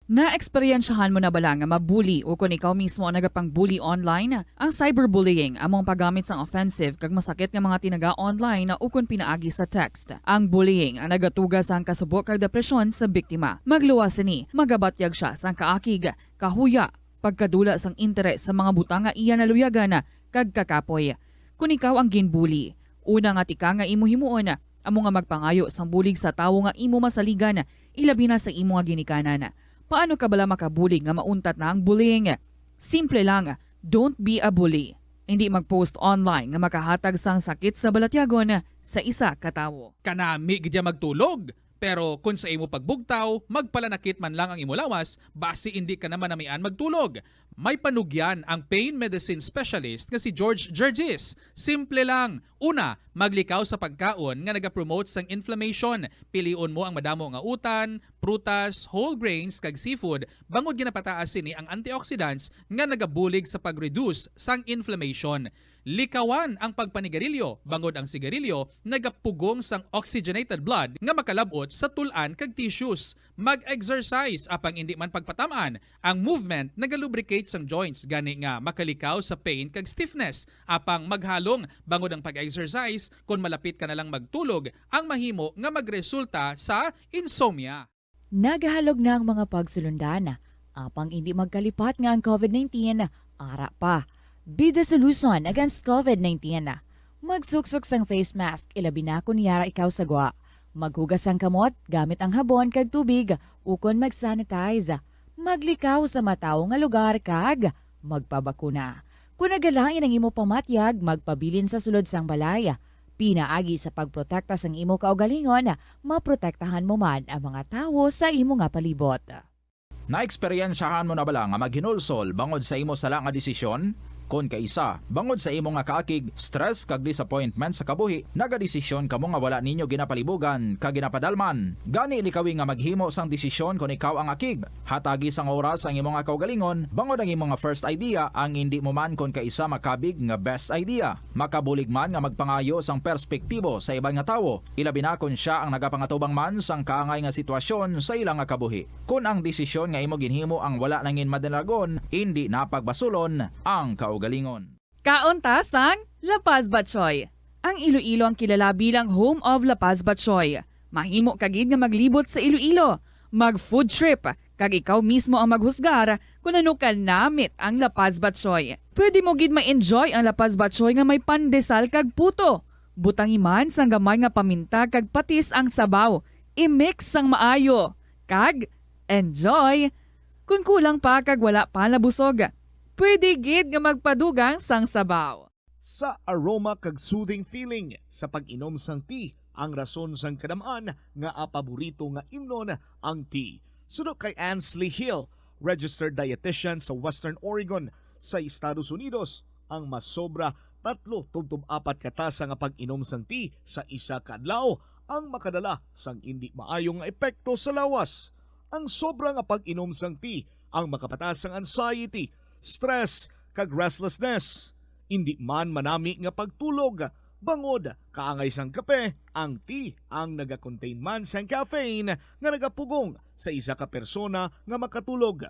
Na-eksperyensyahan mo na bala nga mabuli o kung ikaw mismo ang nagapang-bully online? Ang cyberbullying among paggamit sang offensive kag masakit nga mga tinaga online o kung pinaagi sa text. Ang bullying ang nagatugas sang kasubok kag depresyon sa biktima. Magluwas ni, magabatyag siya sang kaakig, kahuya, pagkadula sang interes sa mga butang nga iya naluyagan kag kakapoy. Kung ikaw ang ginbully, una nga tika nga imo himuon, amo nga magpangayo sang bulig sa tawo nga imo masaligan, ilabi na sa imo nga ginikanan. Paano ka bala makabulig nga mauntat na ang bullying? Simple lang, don't be a bully. Hindi mag-post online nga makahatag sang sakit sa balatyagon sa isa ka tawo. Kanami gidya magtulog. Pero kung sa imo pagbugtaw, magpalanakit man lang ang imo lawas, basi hindi ka naman namian magtulog. May panugyan ang pain medicine specialist nga si George Gergis. Simple lang. Una, maglikaw sa pagkaon nga nagapromote sang inflammation. Pilion mo ang madamo nga utan, prutas, whole grains kag seafood bangod ginapataas sini ang antioxidants nga nagabulig sa pag-reduce sang inflammation. Likawan ang pagpanigarilyo, bangod ang sigarilyo nagapugong sang oxygenated blood nga makalabot sa tulan kag tissues. Mag-exercise apang hindi man pagpatamaan. Ang movement nagalubricate sang joints gani nga makalikaw sa pain kag stiffness. Apang maghalong bangod ang pag-exercise kung malapit ka na lang magtulog ang mahimo nga magresulta sa insomnia. Nagahalog na ang mga pagsulundan. Apang hindi magkalipat nga ang COVID-19, ara pa. Be the solution against COVID-19. Magsuksok sang face mask, ilabi na kung yara ikaw sagwa. Maghugas ang kamot, gamit ang habon kag tubig, ukon mag-sanitize. Maglikaw sa mataw nga lugar kag magpabakuna. Kung nagalain ang imo pamatyag, magpabilin sa sulod sang balay. Pinaagi sa pagprotekta sang imo kaugalingon, maprotektahan mo man ang mga tawo sa imo nga palibot. Na-eksperyensyahan mo na bala nga maghinulsol bangod sa imo sala nga desisyon? kon kaisa. Bangod sa imong nga kaakig, stress kag disappointment sa kabuhi, nagadesisyon kamo nga wala ninyo ginapalibugan kag ginapadalman. Gani likawi nga maghimo sang desisyon kon ikaw ang akig. Hatagi sang oras ang imong nga kaugalingon, bangod ang imong nga first idea ang hindi mo man kon kaisa makabig nga best idea. Makabulig man nga magpangayo sang perspektibo sa ibang nga tawo, ilabi na kon siya ang nagapangatubang man sang kaangay nga sitwasyon sa ilang nga kabuhi. Kun ang desisyon nga imo ginhimo ang wala nangin madalagon, hindi napagbasulon ang kaugalingon. Kaunta sang La Paz Batchoy. Ang Iloilo ang kilala bilang home of La Paz Batchoy. Mahimo kagid nga maglibot sa Iloilo, mag-food trip, kag ikaw mismo ang maghusgar kung ano ka namit ang La Paz Batchoy. Pwede mo gid ma-enjoy ang La Paz Batchoy nga may pandesal kag puto. Butang iman sang gamay nga paminta kag patis ang sabaw. I-mix sang maayo. Kag enjoy! Kung kulang pa kag wala pa nabusog, pwede gid nga magpadugang sang sabaw. Sa aroma kag soothing feeling sa pag-inom sang tea, ang rason sang kadamaan nga paborito nga imnon ang tea. Suno kay Ansley Hill, registered dietitian sa Western Oregon sa Estados Unidos, ang masobra 3-4 katasa nga pag-inom sang tea sa isa ka adlaw ang makadala sang hindi maayong nga epekto sa lawas. Ang sobra nga pag-inom sang tea ang makapatas sang anxiety, stress, kag restlessness. Hindi man manami nga pagtulog, bangod kaangay sang kape, ang tea ang naga-contain man sang caffeine nga nagapugong sa isa ka persona nga makatulog.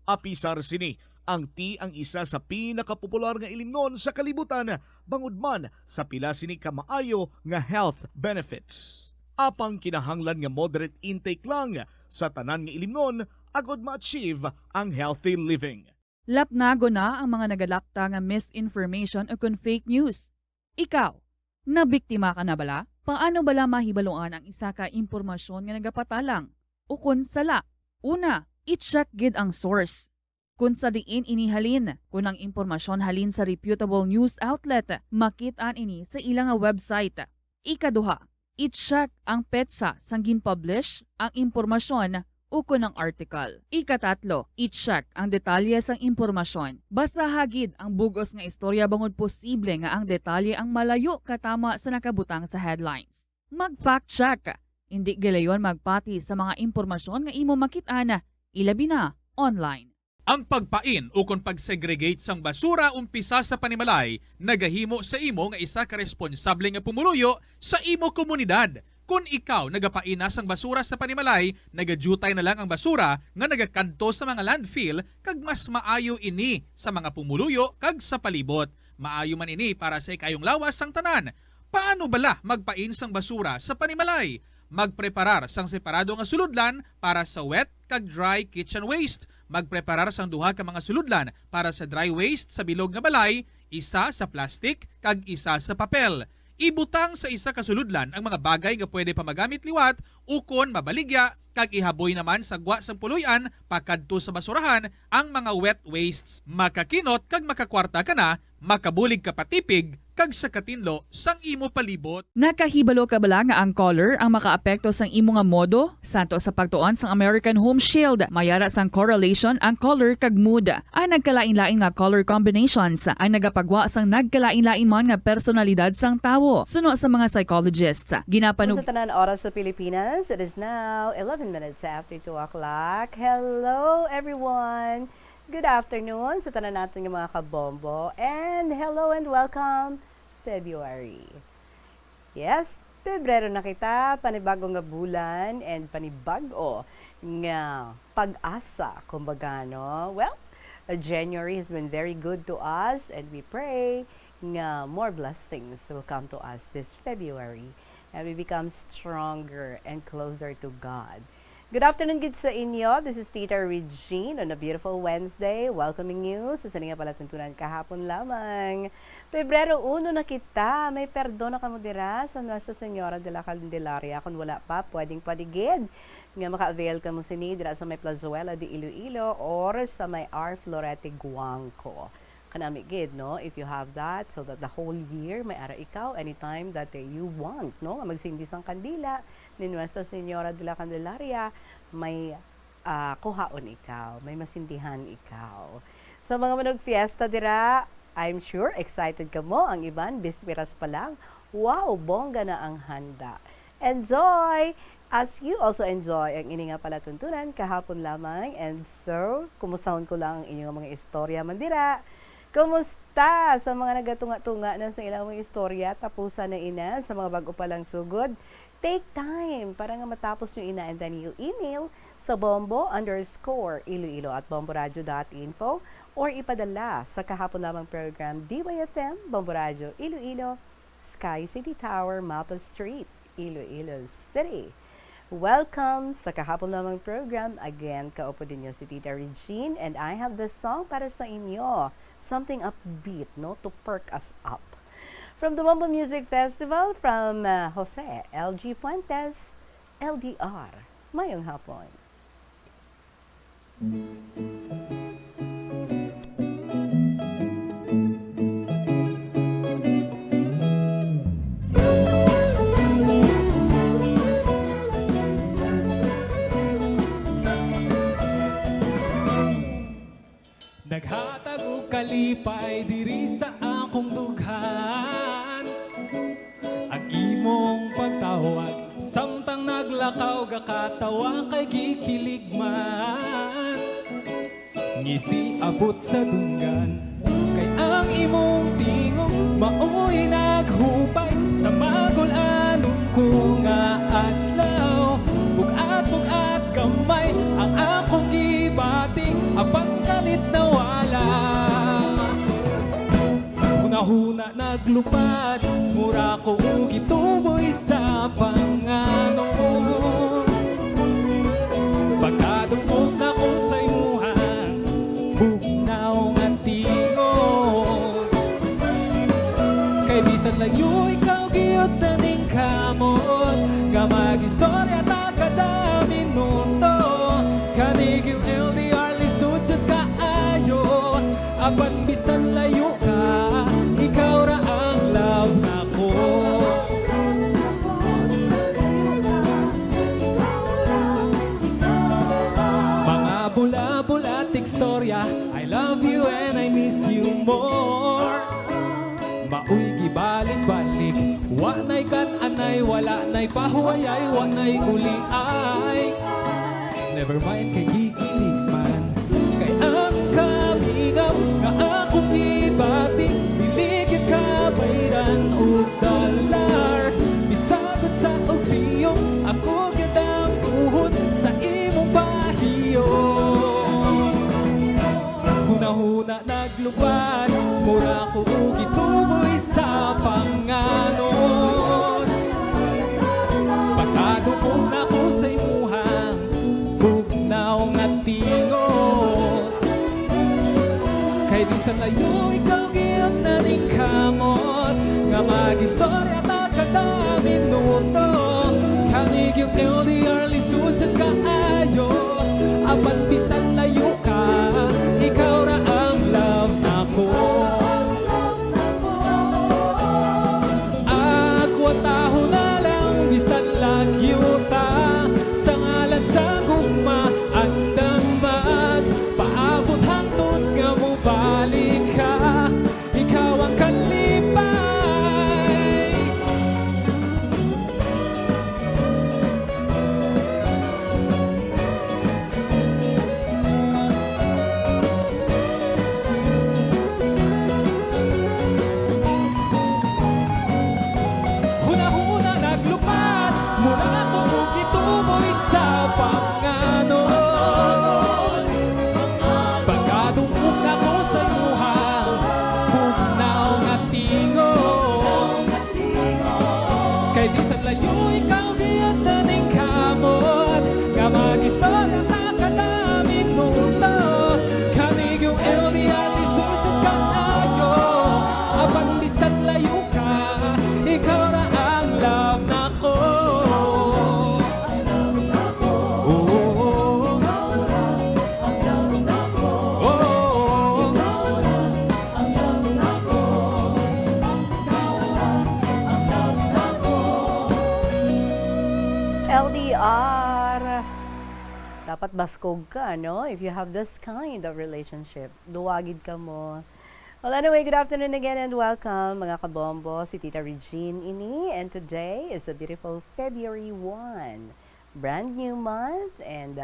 Apisar sini, ang tea ang isa sa pinakapopular nga ilimnon sa kalibutan, bangod man sa pila sini ka maayo nga health benefits. Apang kinahanglan nga moderate intake lang sa tanan nga ilimnon agod ma-achieve ang healthy living. Lapnago na ang mga nagalapta nga misinformation o kung fake news. Ikaw, nabiktima ka na bala? Paano bala mahibaluan ang isa ka impormasyon nga nagapatalang? O kung sala? Una, i-check gid ang source. Kung sa diin inihalin, kung ang impormasyon halin sa reputable news outlet, makit-an ini sa ilang website. Ikaduha, i-check ang petsa sang gin-publish ang impormasyon o kung ang article. Ikatatlo, i-check ang detalye sang impormasyon. Basta hagid ang bugos nga istorya bangod posible nga ang detalye ang malayo katama sa nakabutang sa headlines. Mag-fact check. Hindi gilayon magpati sa mga impormasyon nga imo makit-ana, ilabi na online. Ang pagpain o kung pagsegregate sang basura umpisa sa panimalay, nagahimo sa imo nga isa ka responsable nga pumuluyo sa imo komunidad. Kung ikaw nagapaina sang basura sa panimalay, nagadutay na lang ang basura nga nagakadto sa mga landfill kag mas maayo ini sa mga pumuluyo kag sa palibot. Maayo man ini para sa ikayong lawas sang tanan. Paano bala magpain sang basura sa panimalay? Magpreparar sang separado nga suludlan para sa wet kag dry kitchen waste. Magpreparar sang duha ka mga suludlan para sa dry waste sa bilog nga balay, isa sa plastic kag isa sa papel. Ibutang sa isa ka suludlan ang mga bagay nga pwede pa magamit liwat ukon mabaligya kag ihaboy naman sa gwa sang puluyan pakadto sa basurahan ang mga wet wastes. Makakinot kag makakwarta ka na, makabulig ka patipig kag sa katinlo sang imo palibot. Nakahibalo ka bala nga ang color ang makaapekto sang imo nga modo? Santo sa pagtuon sang American Home Shield, mayara sang correlation ang color kag mood. Ang nagkalain-lain nga color combinations ang nagapagwa sang nagkalain-lain man nga personalidad sang tawo. Suno sa mga psychologists, ginapanug Sa tanan oras sa Pilipinas, it is now 11 minutes after 2 o'clock. Hello everyone! Good afternoon sa tanan natin yung mga kabombo. And hello and welcome February. Yes, Pebrero na kita, panibago nga bulan and panibago nga pag-asa, kumbaga, no? Well, January has been very good to us and we pray nga more blessings will come to us this February and we become stronger and closer to God. Good afternoon, good sa inyo. This is Tita Regine on a beautiful Wednesday. Welcoming you sa saninga palatuntunan kahapon lamang. Pebrero 1 na kita. May perdona ka mo dira sa Nuestra Señora de la Candelaria. Kung wala pa, pwedeng padigid. Nga maka-avail ka mo sini dira sa may Plazuela de Iloilo or sa may R. Florete Guangco. Kanami gid, no? If you have that, so that the whole year may ara ikaw anytime that you want, no? Magsindi sang kandila ni Nuestra Señora de la Candelaria, may kuhaon ikaw, may masindihan ikaw. So mga manog fiesta dira, I'm sure excited ka mo, ang iban, bisperas pa lang. Wow, bongga na ang handa. Enjoy! As you also enjoy ang inyong palatuntunan kahapon lamang. And so, kumusahon ko lang ang inyong mga istorya mandira. Kumusta sa mga nagatunga-tunga na sa ilang mga istorya, tapusan na ina sa mga bago pa lang sugod? Take time para nga matapos nyo ina and then you email sa bombo_iloilo at bomboradio.info or ipadala sa kahapon lamang program DYFM, Bombo Radio, Iloilo, Sky City Tower, Mapa Street, Iloilo City. Welcome sa kahapon lamang program. Again, kaupo din niyo si Tita Regine and I have this song para sa inyo. Something upbeat, no? To perk us up. From the Bombo Music Festival, from Jose LG Fuentes, LDR. Mayong hapon. Naghatag og kalipay diri sa akong dughan. Ang imong pagtawag samtang naglakaw gakatawa kay gikilig man. Ngisi abot sa dunggan kay ang imong tingog maoy naghupay sa magul-anon ko nga adlaw. Bugat-bugat gamay ang akong gibating apang kalit na wala. Huna-huna naglupad, mura ko gituboy sa pangano. Pagkadungog na ko sa imuhang bugnaw nga tingog. Kay bisan layo ikaw giyot na ning kamot, nga mag-istorya ta kada minuto. Kanig yung LDR lisod jud kaayo, apan bisan layo ka, ikaw ra ang love nako. Mga bula-bula tikstorya, I love you and I miss you more. Mauy gibalik-balik, wa nay kan-anay, wala nay pahuwayay, wa nay uliay. Never mind kay gigilig man, kay ang kamingaw nga akong ibating, biligid ka bayran o dolar. Bisagod sa obiyong, ako gadang tuhod sa imong pahiyo. Huna-huna naglupad, mura ko gituboy sa panganon. Pagkadungog na ko sa imuhang bugnaw nga tingog. Kay di sa layo ikaw giyot na ning kamot, nga mag-istorya ta kada minuto. Kanig yung LDR lisod jud kaayo, apan bisan layo ka, ikaw ra ang love nako. Ako taho na lang bisan lagyo ta, sa ngalan sa gugma ang damag. Paabot hangtod nga mo balik ka, ikaw ang kalipay. Huna-huna naglupad, mura ko gituboy sa panganon. Pagkadungog na ko sa imuhang bugnaw nga tingog. Kay bisan layo ikaw giyot na ning kamot, nga mag-istorya ta kada minuto. Kanig yung LDR lisod jud kaayo, apan bisan layo ka, ikaw ra ang love nako. LDR. Dapat baskog ka, no? If you have this kind of relationship, duwagid ka mo, Well, anyway, good afternoon again and welcome mga kabombo. Si Tita Regine ini, and today is a beautiful February 1. Brand new month and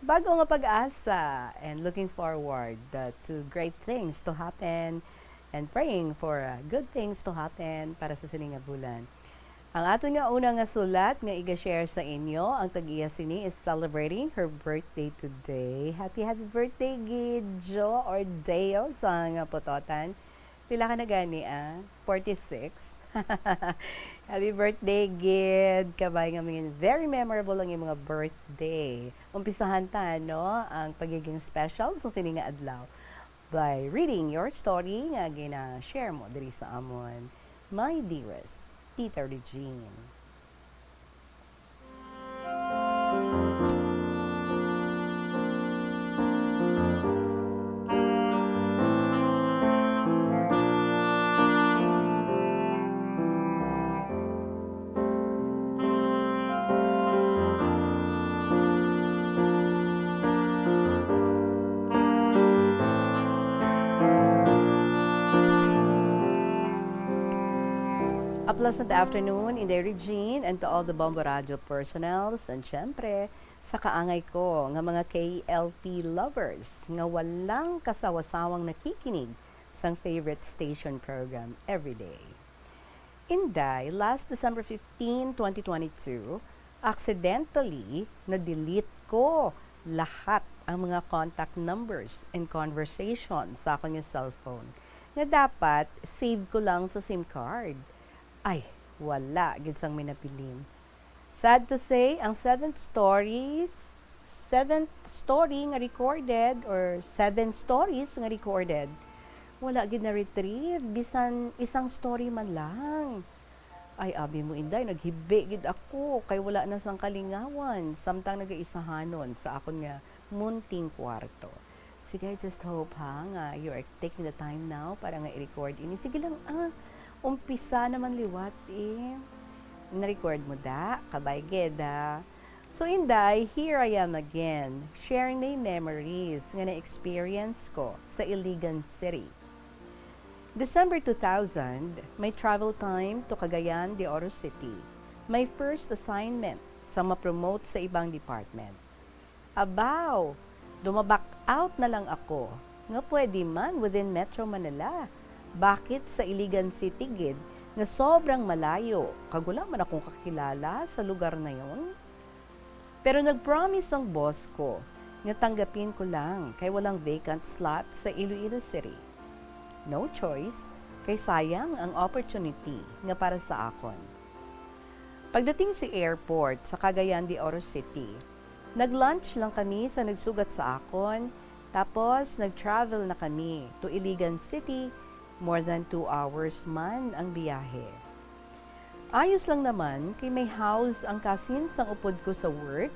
bago nga pag-asa, and looking forward to great things to happen and praying for good things to happen para sa sining nga bulan. Ang ato nga una nga sulat nga iga-share sa inyo, ang tag-iya sini is celebrating her birthday today. Happy birthday, Gidjo or Deo sa nga pototan. Pila ka na gani, 46. Happy birthday, Gid. Kabay nga mga very memorable ang yung mga birthday. Umpisahan ta, no, ang pagiging special sa sini nga adlaw by reading your story nga gina-share mo diri sa amon. My dearest Tita Regine. A pleasant afternoon, Inday Regine, and to all the Bombo Radio personnels, and syempre, sa kaangay ko, nga mga KLP lovers, nga walang kasawasawang nakikinig sa favorite station program everyday. Inday, last December 15, 2022, accidentally, na-delete ko lahat ang mga contact numbers and conversations sa aking cellphone, nga dapat save ko lang sa SIM card. Ay, wala, gid sang minapilin. Sad to say, ang seventh story nga recorded, or 7 stories nga recorded, wala gid na retrieve, bisan isang story man lang. Ay, abi mo Inday, naghibi gid ako, kay wala na sang kalingawan, samtang nagaisahanon sa akon nga munting kwarto. Sige, I just hope nga you are taking the time now para nga i-record ini. Sige lang, umpisa naman liwat na-record mo da, kabay geda. So Inday, here I am again, sharing my memories nga na-experience ko sa Iligan City. December 2000, my travel time to Cagayan de Oro City. My first assignment sa ma-promote sa ibang department. Abaw, dumaback out na lang ako, nga pwede man within Metro Manila. Bakit sa Iligan City gid na sobrang malayo, kag wala man akong kakilala sa lugar na yon? Pero nag-promise ang boss ko nga tanggapin ko lang kay walang vacant slot sa Iloilo City. No choice, kay sayang ang opportunity nga para sa akon. Pagdating sa airport sa Cagayan de Oro City, nag-lunch lang kami sa nagsugat sa akon, tapos nag-travel na kami to Iligan City. More than 2 hours man ang biyahe. Ayos lang naman kay may house ang kasin sang upod ko sa work,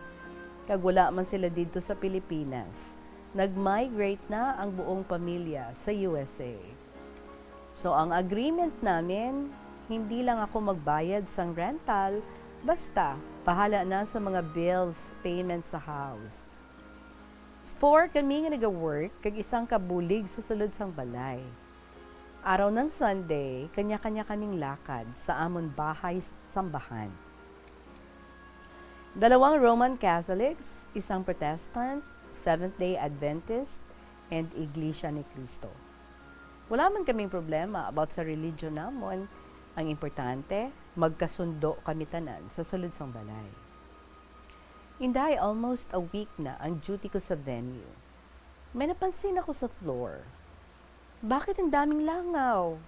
kag wala man sila dito sa Pilipinas. Nag-migrate na ang buong pamilya sa USA. So ang agreement namin, hindi lang ako magbayad sang rental, basta bahala na sa mga bills, payment sa house. 4 kami nga nag-work, kag isang kabulig sa sulod sang balay. Araw ng Sunday, kanya-kanya kaming lakad sa amon bahay sambahan. 2 Roman Catholics, isang Protestant, Seventh-day Adventist, and Iglesia ni Cristo. Wala man kaming problema about sa religion namon. Ang importante, magkasundo kami tanan sa sulod sang balay. Inday, almost a week na ang duty ko sa venue. May napansin ako sa floor. Bakit ang daming langaw?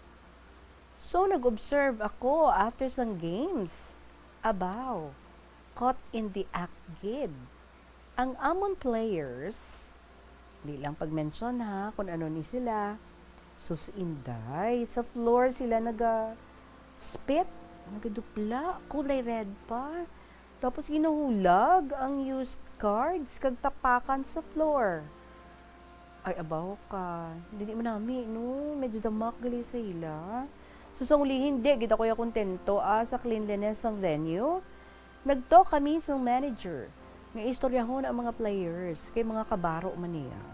So, nag-observe ako after some games. Abaw, caught in the act gid. Ang amon players, di lang pag-mention ha, kung ano ni sila. Sus Inday, sa floor sila naga-spit, nagadupla, kulay red pa. Tapos ginuhulag ang used cards, kag tapakan sa floor. Ay, abaw ka. Hindi mo nami, no? Medyo damak gali sa ila. So, sa uli, hindi. Kita ko yung kontento sa cleanliness ng venue. Nag-talk kami sa manager. Nga istoryahon ang mga players kay mga kabaro man niya.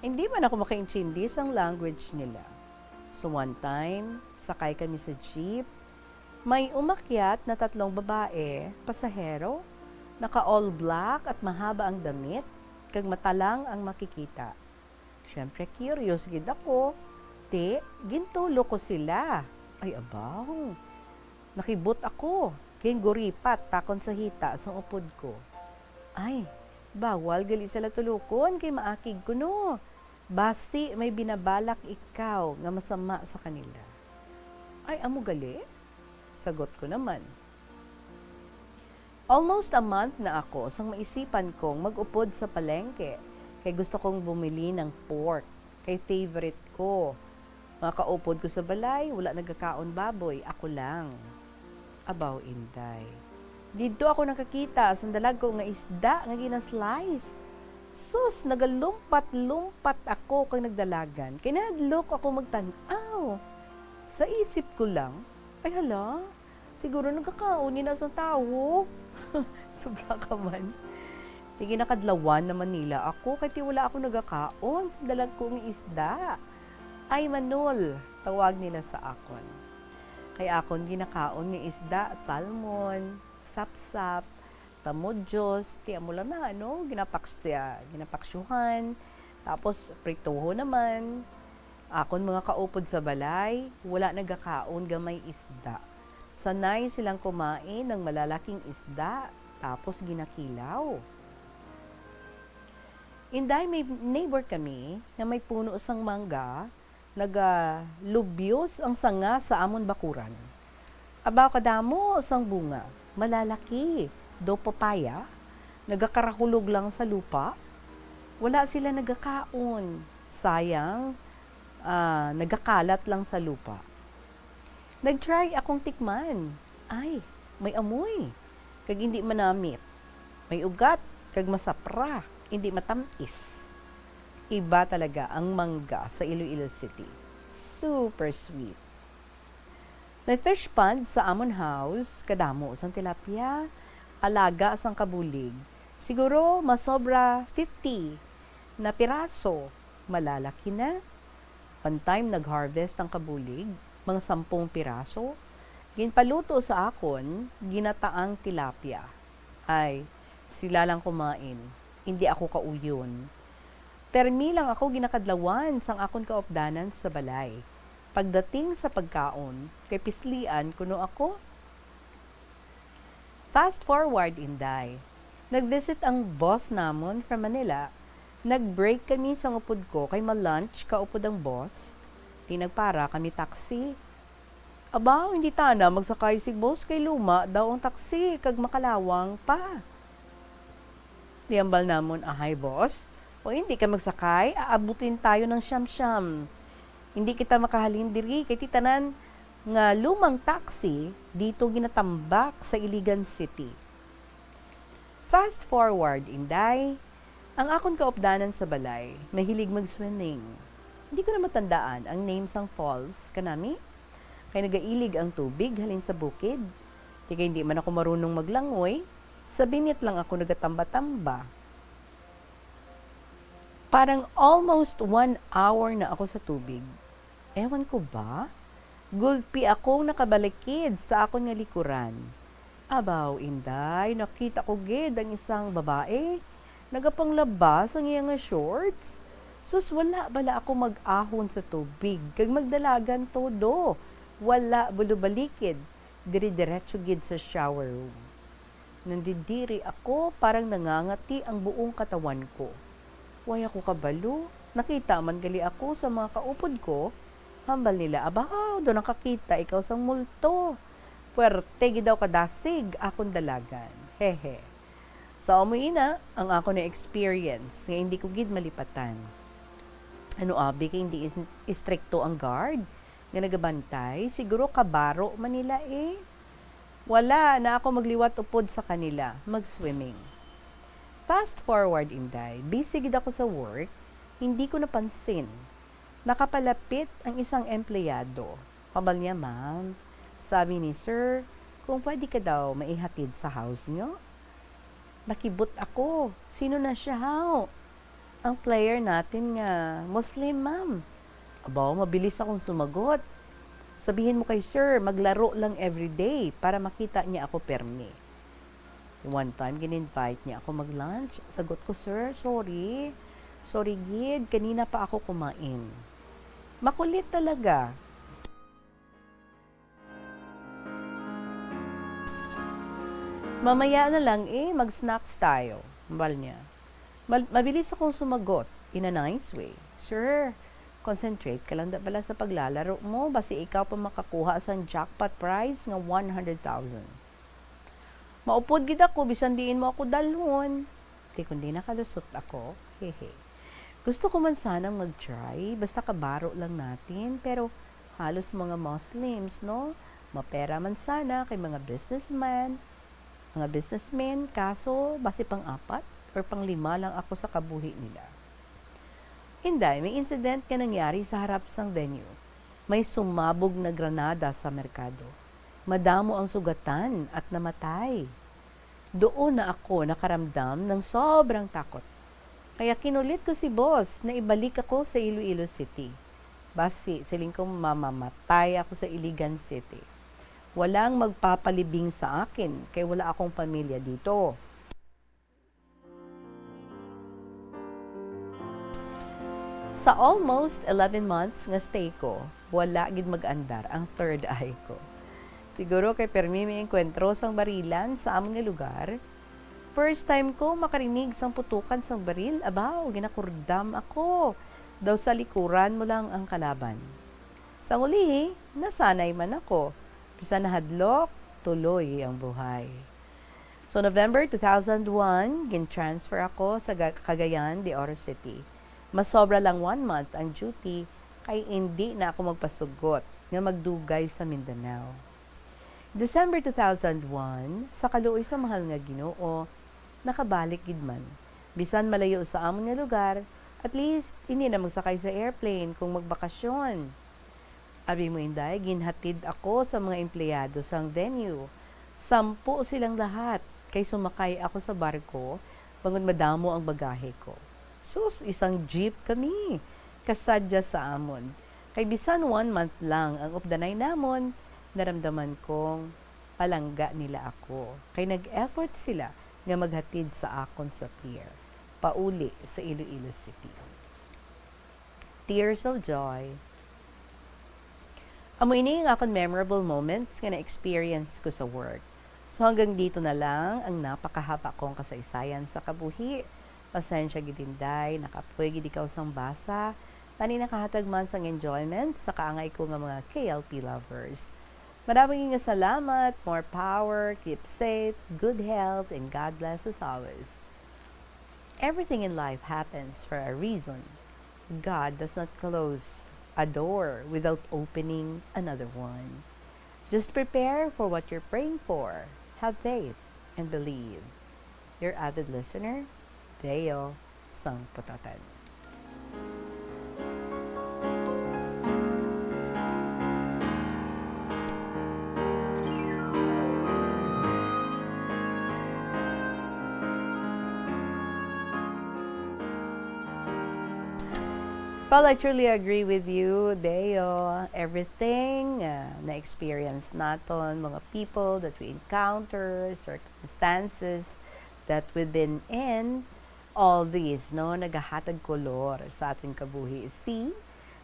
Hindi man ako makaintindi sa language nila. So one time, sakay kami sa jeep. May umakyat na 3 babae, pasahero, naka all black at mahaba ang damit, kag mata lang ang makikita. Siyempre curious gid ako. Gintulo ko sila. Ay abaw. Nakibot ako. Kaya guripat takon sa hita sa upod ko. Ay, bawal gali sila tulukon kay maakig ko no. Basi may binabalak ikaw nga masama sa kanila. Ay, amo gali? Sagot ko naman. Almost a month na ako sang maisipan kong mag-upod sa palengke kay gusto kong bumili ng pork kay favorite ko. Mga kaupod ko sa balay, wala nagkakaon baboy, ako lang. Abaw, Inday. Dito ako nakakita sa dalag ko nga isda nga ginaslice. Sus, nagalumpat-lumpat ako kang nagdalagan. Kaya nadlok ako magtanaw. Sa isip ko lang, ay hala, siguro nagkakaunin na sa tao. Sobra ka man. Tigi nakadlawan naman nila ako, kaya wala ako nagkakaon sa dalag kong isda. Ay manol, tawag nila sa akon. Kaya akon ginakaon ni isda, salmon, sapsap, tamodyos, tiyan mo lang na, ginapaksyohan, tapos prituho naman. Akon mga kaupod sa balay, wala nagkakaon gamay isda. Sanay silang kumain ng malalaking isda, tapos ginakilaw. Inday, may neighbor kami na may puno sang mangga, lubyos ang sanga sa amon bakuran. Abaw kadamo sang bunga, malalaki, do papaya, nagakarahulog lang sa lupa. Wala sila nagakaon. Sayang, nagakalat lang sa lupa. Nag-try akong tikman. Ay, may amoy. Kag hindi manamit. May ugat, kag masapra, hindi matamis. Iba talaga ang mangga sa Iloilo City. Super sweet. May fish pond sa amon house, kadamo sang tilapia, alaga sang kabulig. Siguro masobra 50 na piraso. Malalaki na. One time nag-harvest ang kabulig, mga 10 piraso. Ginpaluto sa akon, ginataang tilapia. Ay, sila lang kumain. Hindi ako kauyon. Permi lang ako ginakadlawan sang akon kaopdanan sa balay. Pagdating sa pagkaon, kay pislian kuno ako. Fast forward, Inday. Nag-visit ang boss namon from Manila. Nag-break kami sa upod ko kay ma-lunch kaupod ang boss. Tinagpara kami taxi. Abaw, hindi tana magsakay si boss kay luma daw ang taxi kag makalawang pa. Diambal namon, ahay boss, o hindi ka magsakay, aabutin tayo ng siyam-siyam. Hindi kita makahalin diri kay titanan nga lumang taxi dito ginatambak sa Iligan City. Fast forward, Inday, ang akon kaopdanan sa balay, mahilig mag-swimming. Hindi ko na matandaan ang name sang falls kanami. Kay nagailig ang tubig halin sa bukid. Tika hindi man ako marunong maglangoy, sa binit lang ako nagatamba-tamba. Parang almost 1 hour na ako sa tubig. Ewan ko ba? Gulpi akong nakabalikid sa akong nga likuran. Abaw, Inday, nakita ko gid ang isang babae. Nagapanglabas ang iyang nga shorts. Sus, wala bala ako mag-ahon sa tubig. Kag magdalagan todo. Wala bulubalikid. Diri-diretso gid sa shower room. Nandidiri ako, parang nangangati ang buong katawan ko. Way ako kabalo. Nakita man gali ako sa mga kaupod ko. Hambal nila, abaw, doon nakakita, ikaw sang multo. Puwerte gidaw kadasig, akong dalagan. Hehe. Sa umuina, ang ako na experience, nga hindi ko gid malipatan. Ano abi, kay hindi istrikto ang guard, nga nagabantay, siguro kabaro man nila eh. Wala na ako magliwat upod sa kanila, mag-swimming. Fast forward, Inday, busy gid ako sa work, hindi ko napansin. Nakapalapit ang isang empleyado. Pabal niya, ma'am. Sabi ni sir, kung pwede ka daw maihatid sa house nyo. Nakibot ako. Sino na siya, how? ang player natin nga Muslim, ma'am. Aba, mabilis akong sumagot. Sabihin mo kay sir, maglaro lang everyday para makita niya ako permi. One time, gin-invite niya ako mag-lunch. Sagot ko, sir, sorry. Sorry, gid. Kanina pa ako kumain. Makulit talaga. Mamaya na lang mag-snacks tayo. Mbal niya. Mabilis akong sumagot in a nice way. Sir, concentrate ka lang pala sa paglalaro mo. Basi ikaw pa makakuha sa jackpot prize nga 100,000. Maupod gid ako, bisan diin mo ako dalhon. Di kundi nakalusot ako. Hehe. Gusto ko man sanang mag-try, basta kabaro lang natin. Pero halos mga Muslims, no? Mapera man sana kay mga businessmen, kaso basi pang-4 or pang-5 lang ako sa kabuhi nila. Hinday, may incident nga nangyari sa harap sang venue. May sumabog na granada sa merkado. Madamo ang sugatan at namatay. Doon na ako nakaramdam ng sobrang takot. Kaya kinulit ko si boss na ibalik ako sa Iloilo City. Basi, siling kong mamamatay ako sa Iligan City. Walang magpapalibing sa akin kaya wala akong pamilya dito. Sa almost 11 months nga stay ko, wala gid mag-andar ang third eye ko. Siguro kay permi may enkwentro sang barilan sa among nga lugar. First time ko makarinig sang putukan sang baril, abaw, ginakurdam ako. Daw sa likuran mo lang ang kalaban. Sa uli, nasanay man ako. Bisa nahadlok, tuloy ang buhay. So November 2001, gin-transfer ako sa Cagayan de Oro City. Mas sobra lang 1 month ang duty, kay hindi na ako magpasugot nga magdugay sa Mindanao. December 2001, sa kaluoy sa mahal nga Ginoo, nakabalik gid man. Bisan malayo sa amon nga lugar, at least hindi na magsakay sa airplane kung magbakasyon. Abi mo inday, ginhatid ako sa mga empleyado sang venue. 10 silang lahat, kay sumakay ako sa barko, bangod madamo ang bagahe ko. Sus, isang jeep kami, kasadya sa amon. Kay bisan 1 month lang ang updanay namon, naramdaman kong palangga nila ako. Kay nag-effort sila nga maghatid sa akon sa pier, pauli sa Iloilo City. Tears of joy. Amo ini nga akong memorable moments nga na-experience ko sa work. So hanggang dito na lang ang napakahaba kong kasaysayan sa kabuhi. Pasensya gidinday, nakapoy gid ikaw sang basa, tani nakahatag man sang enjoyment sa kaangay ko nga mga KLP lovers. Maraming nga salamat, more power, keep safe, good health, and God bless us always. Everything in life happens for a reason. God does not close a door without opening another one. Just prepare for what you're praying for. Have faith and believe. Your avid listener, Deo Sangputatan. Well, I truly agree with you, Deo. Everything na-experience naton, mga people that we encounter, circumstances that we've been in, all these, no, nagahatag kolor sa ating kabuhi. See,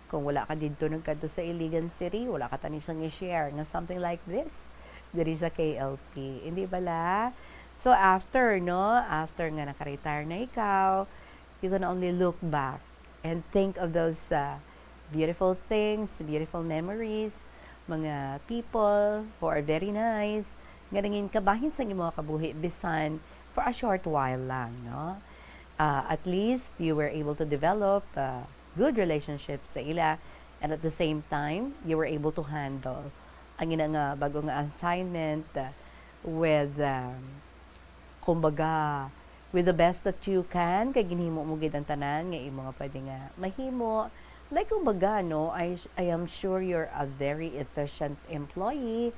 kung wala ka dito nagkadto sa Iligan City, wala ka tanisang i-share nga something like this, there is a KLP. Hindi bala? So after nga naka-retire na ikaw, you can only look back and think of those beautiful things, beautiful memories, mga people who are very nice, nga nangin kabahin sa mga kabuhi, bisan for a short while lang, no? At least you were able to develop good relationships sa ila, and at the same time, you were able to handle ang ina nga bago nga assignment with, kumbaga, with the best that you can, kay ginhimo mo gid ang tanan nga imo nga pwede nga mahimo. Like kumbaga, no, I am sure you're a very efficient employee,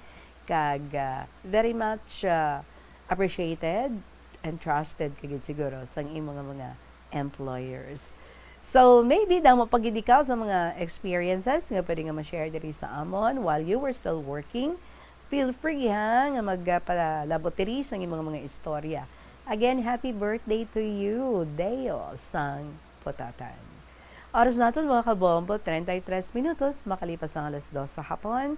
kag very much appreciated and trusted kagid siguro sang imo nga mga employers. So maybe daw mapagid ikaw sa mga experiences nga pwede nga ma-share diri sa amon while you were still working. Feel free ha nga magpalabot diri sa imong mga istorya. Again, happy birthday to you, Deo Sang Potatan. Oras natin mga kabombo, 33 minutos, makalipas ang alas 2 sa hapon.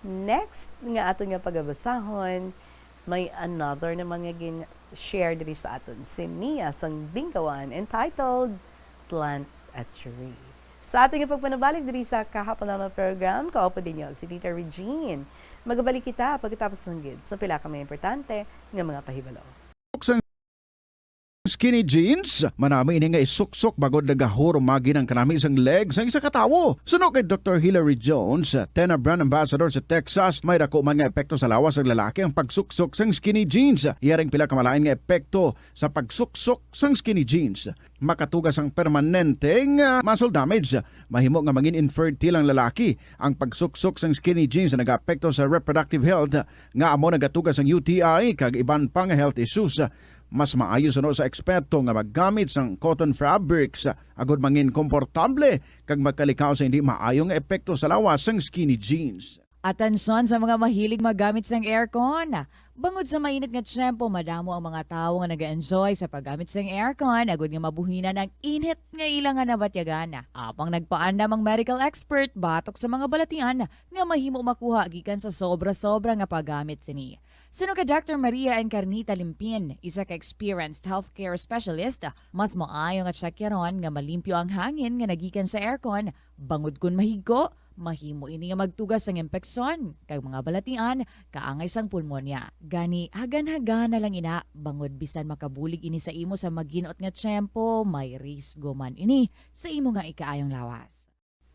Next nga ato nga pagabasahon, may another naman nga share diri sa aton si Mia sang Bingkawan entitled Plant a Tree. Sa ato nga pagpanabalik diri sa kahapon na program, kaupo din niyo si Tita Regine. Magabalik kita pagkatapos ng gid sa pila ka mga importante nga mga pahibalo. Skinny jeans, manami ini nga isuksok bagod nagahuro magi ng kanami isang legs ang isa katawo. Sunog kay Dr. Hillary Jones, Tena Brand Ambassador sa Texas, may dako man nga epekto sa lawas ng lalaki ang pagsuksok sang skinny jeans. Iyaring pila kamalain nga epekto sa pagsuksok sang skinny jeans. Makatugas ang permanenteng muscle damage. Mahimo nga mangin infertile ang lalaki. Ang pagsuksok sang skinny jeans na nag-apekto sa reproductive health nga amo nagatugas ang UTI kag iban pang health issues. Mas maayo sa eksperto nga maggamit sang cotton fabrics agod mangin komportable kag magkalikaw sa hindi maayong epekto sa lawas sang skinny jeans. Atensyon sa mga mahilig magamit sang aircon. Bangod sa mainit nga tiyempo, madamo ang mga tao nga nag-enjoy sa paggamit sang aircon agud nga mabuhinan ang init nga ilang nga nabatyagan. Apang nagpaanda mang medical expert batok sa mga balatian nga mahimo makuha gikan sa sobra-sobra nga paggamit sini. Sino ka Dr. Maria Encarnita Limpin, isa ka experienced healthcare specialist, mas maayo nga tsakyaron nga malimpyo ang hangin nga nagikan sa aircon, bangod kun mahigko, mahimo ini nga magtugas sang impeksyon, kay mga balatian, kaangay sang pulmonya. Gani, hagan-hagan na lang ina, bangod bisan makabulig ini sa imo sa maginot nga tiyempo, may risgo man ini sa imo nga ikaayong lawas.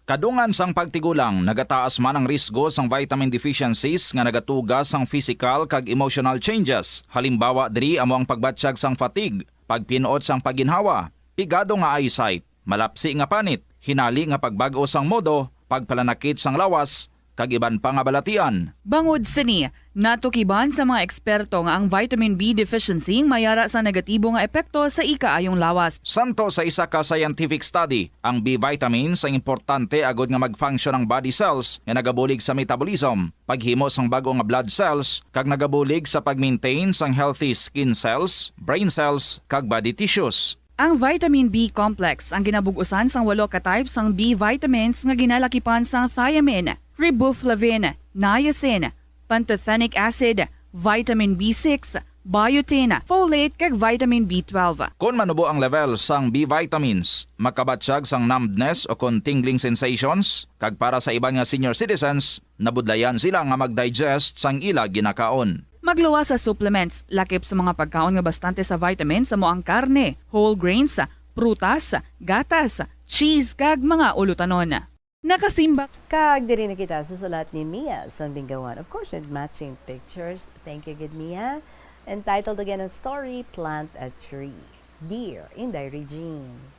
Kadungan sang pagtigulang, nagataas man ang risgo sang vitamin deficiencies nga nagatugas sang physical kag emotional changes. Halimbawa diri amo ang pagbatsyag sang fatigue, pagpinuot sang paginhawa, pigado nga eyesight, malapsi nga panit, hinali nga pagbago sang modo, pagpalanakit sang lawas, kag iban pa nga balatian. Bangod sini, natukiban sa mga eksperto nga ang vitamin B deficiency mayara sa negatibo nga epekto sa ikaayong lawas. Santo sa isa ka scientific study, ang B vitamins ang importante agod nga mag-function ang body cells nga nagabulig sa metabolism, paghimo sang bago nga blood cells, kag nagabulig sa pag-maintain sang healthy skin cells, brain cells, kag body tissues. Ang vitamin B complex ang ginabugusan sang 8 ka types sang B vitamins nga ginalakipan sang thiamine, riboflavin, niacin, pantothenic acid, vitamin B6, biotin, folate kag vitamin B12. Kung manubo ang level sang B vitamins, makabatsyag sang numbness o kung tingling sensations, kag para sa iban nga senior citizens, nabudlayan sila nga mag-digest sang ila ginakaon. Magluwa sa supplements, lakip sa mga pagkaon nga bastante sa vitamins sa moang karne, whole grains, prutas, gatas, cheese kag mga ulutanon. Nakasimbak kag diri na kita sa sulat ni Mia sa Bingkawan. Of course, with matching pictures. Thank you, good Mia. Entitled again ang story, Plant a Tree. Dear Inday Regine.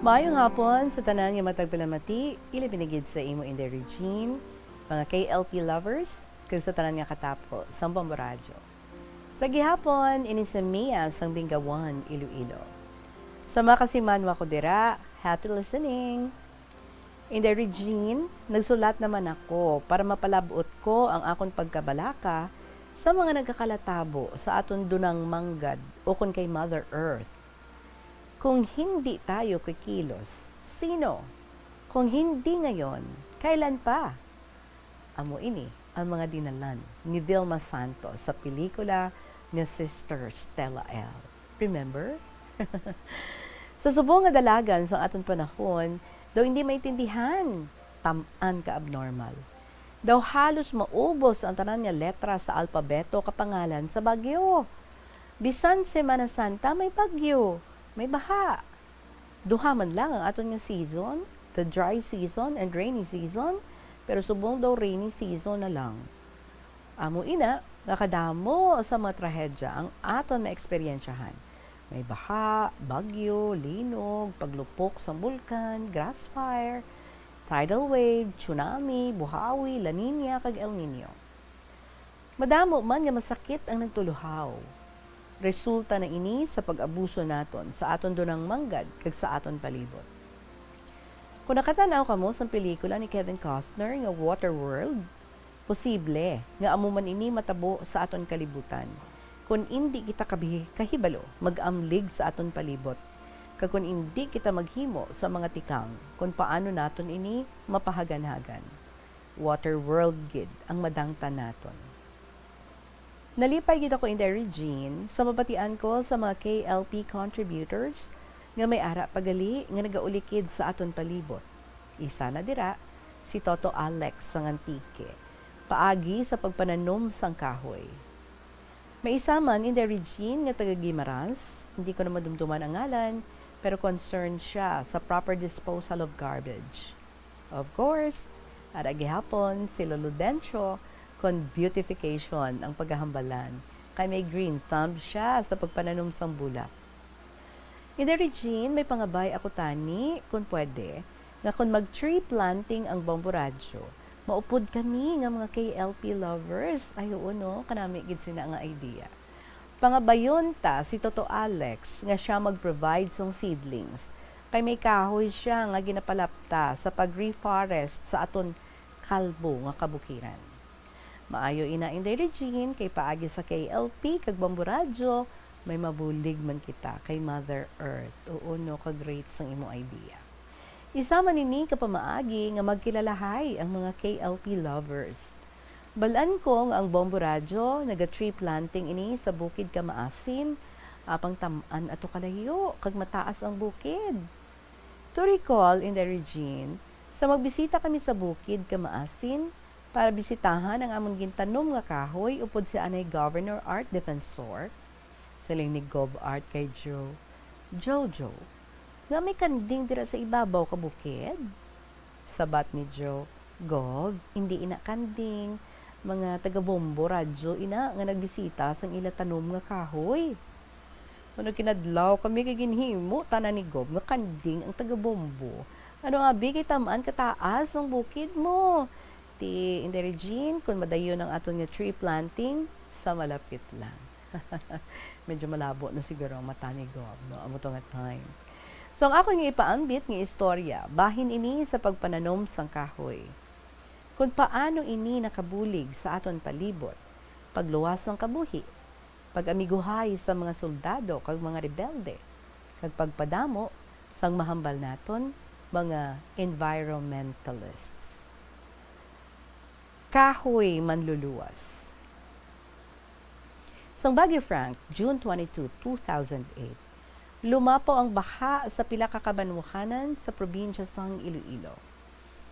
Maayong hapon sa tanan nga matagpalamati, ilibinigid sa imo in the Regine, mga KLP lovers, kag sa tanan nga katapo, sa Bomboradyo. Sa gihapon, ini sa Mia sang Bingkawan, Iloilo. Sa makasiman wako dira, happy listening. In the Regine, nagsulat naman ako para mapalabot ko ang akong pagkabalaka sa mga nagkakalatabo sa aton dunang manggad o kun kay Mother Earth. Kung hindi tayo kikilos, sino? Kung hindi ngayon, kailan pa? Amo ini ang mga dinalan ni Vilma Santos sa pelikula ni Sister Stella L. Remember? Sa subong nga dalagan sa aton panahon, daw hindi maintindihan, tamaan ka abnormal. Daw halos maubos ang tanan nga letra sa alpabeto kapangalan sa bagyo. Bisan Semana Santa may bagyo. May baha. Duha man lang ang aton nga season, the dry season and rainy season, Pero subong daw rainy season na lang. Amo ina, nakadamo sa mga trahedya ang aton na eksperyensyahan. May baha, bagyo, linog, paglupok sa bulkan, grass fire, tidal wave, tsunami, buhawi, La Nina, kag El Nino. Madamo man nga masakit ang nagtuluhaw. Resulta na ini sa pag-abuso naton sa aton dunang manggad kag sa aton palibot. Kung nakatanaw ka mo sa pelikula ni Kevin Costner nga Waterworld, posible nga amo man ini matabo sa aton kalibutan. Kung hindi kita kahibalo, mag-amlig sa aton palibot. Kag kung hindi kita maghimo sa mga tikang kung paano naton ini mapahagan-hagan. Waterworld gid ang madangta naton. Nalipay gid ako in the Regine sa mabatian ko sa mga KLP contributors nga may ara pagali nga nagaulikid sa aton palibot. Isa na dira si Toto Alex sang Antique, paagi sa pagpananom sang kahoy. May isa man in the Regine nga taga Guimaras, hindi ko na madumduman ang ngalan, pero concerned siya sa proper disposal of garbage. Of course, at agihapon si Lolo Dencho kon beautification ang paghahambalan. Kay may green thumb siya sa pagpananom sang bulak. In the Regine, may pangabay ako tani, kung pwede, nga kung mag-tree planting ang Bombo Radyo, maupod kami nga mga KLP lovers. Ay, no, kanami gid sina nga idea. Pangabayon ta si Toto Alex nga siya mag-provide sang seedlings. Kay may kahoy siya nga ginapalapta sa pag-reforest sa aton kalbo nga kabukiran. Maayo ina in the Regine kay paagi sa KLP kag Bombo Radyo, may mabulig man kita kay Mother Earth. Oo no, ka-great sang imo idea. Isa man ini kapamaagi nga magkilalahay ang mga KLP lovers. Balaan ko nga ang Bombo Radyo naga-tree planting ini sa bukid Kamaasin, apang tamaan ato kalayo kag mataas ang bukid. To recall in the Regine, sa magbisita kami sa bukid Kamaasin, para bisitahan ang among gintanom nga kahoy upod si anay Governor Art Defensor, siling ni Gov Art kay Jojo, nga may kanding dira sa ibabaw ka bukid. Sabat ni Joe, Gov, hindi ina kanding, mga taga-Bombo Radyo ina nga nagbisita sang ila tanom nga kahoy. Ano kinadlaw kami kay ginhimo tanan ni Gov nga kanding ang taga-Bombo. Ano nga bigay tamaan kataas ang bukid mo? In the Regine, kung madayon ang aton nga tree planting, sa malapit lang. Medyo malabo na siguro ang mata ni Gob, no? Amo to nga time. So, ang ako nga ipaambit nga istorya, bahin ini sa pagpananom sang kahoy. Kung paano ini nakabulig sa aton palibot, pagluwas ng kabuhi, pag-amiguhay sa mga soldado kag mga rebelde, kag pagpadamo sang mahambal naton mga environmentalists. Kahoy manluluwas. Sang Baguio Frank, June 22, 2008, lumapo ang baha sa pila ka kabanwahanan sa probinsya sang Iloilo.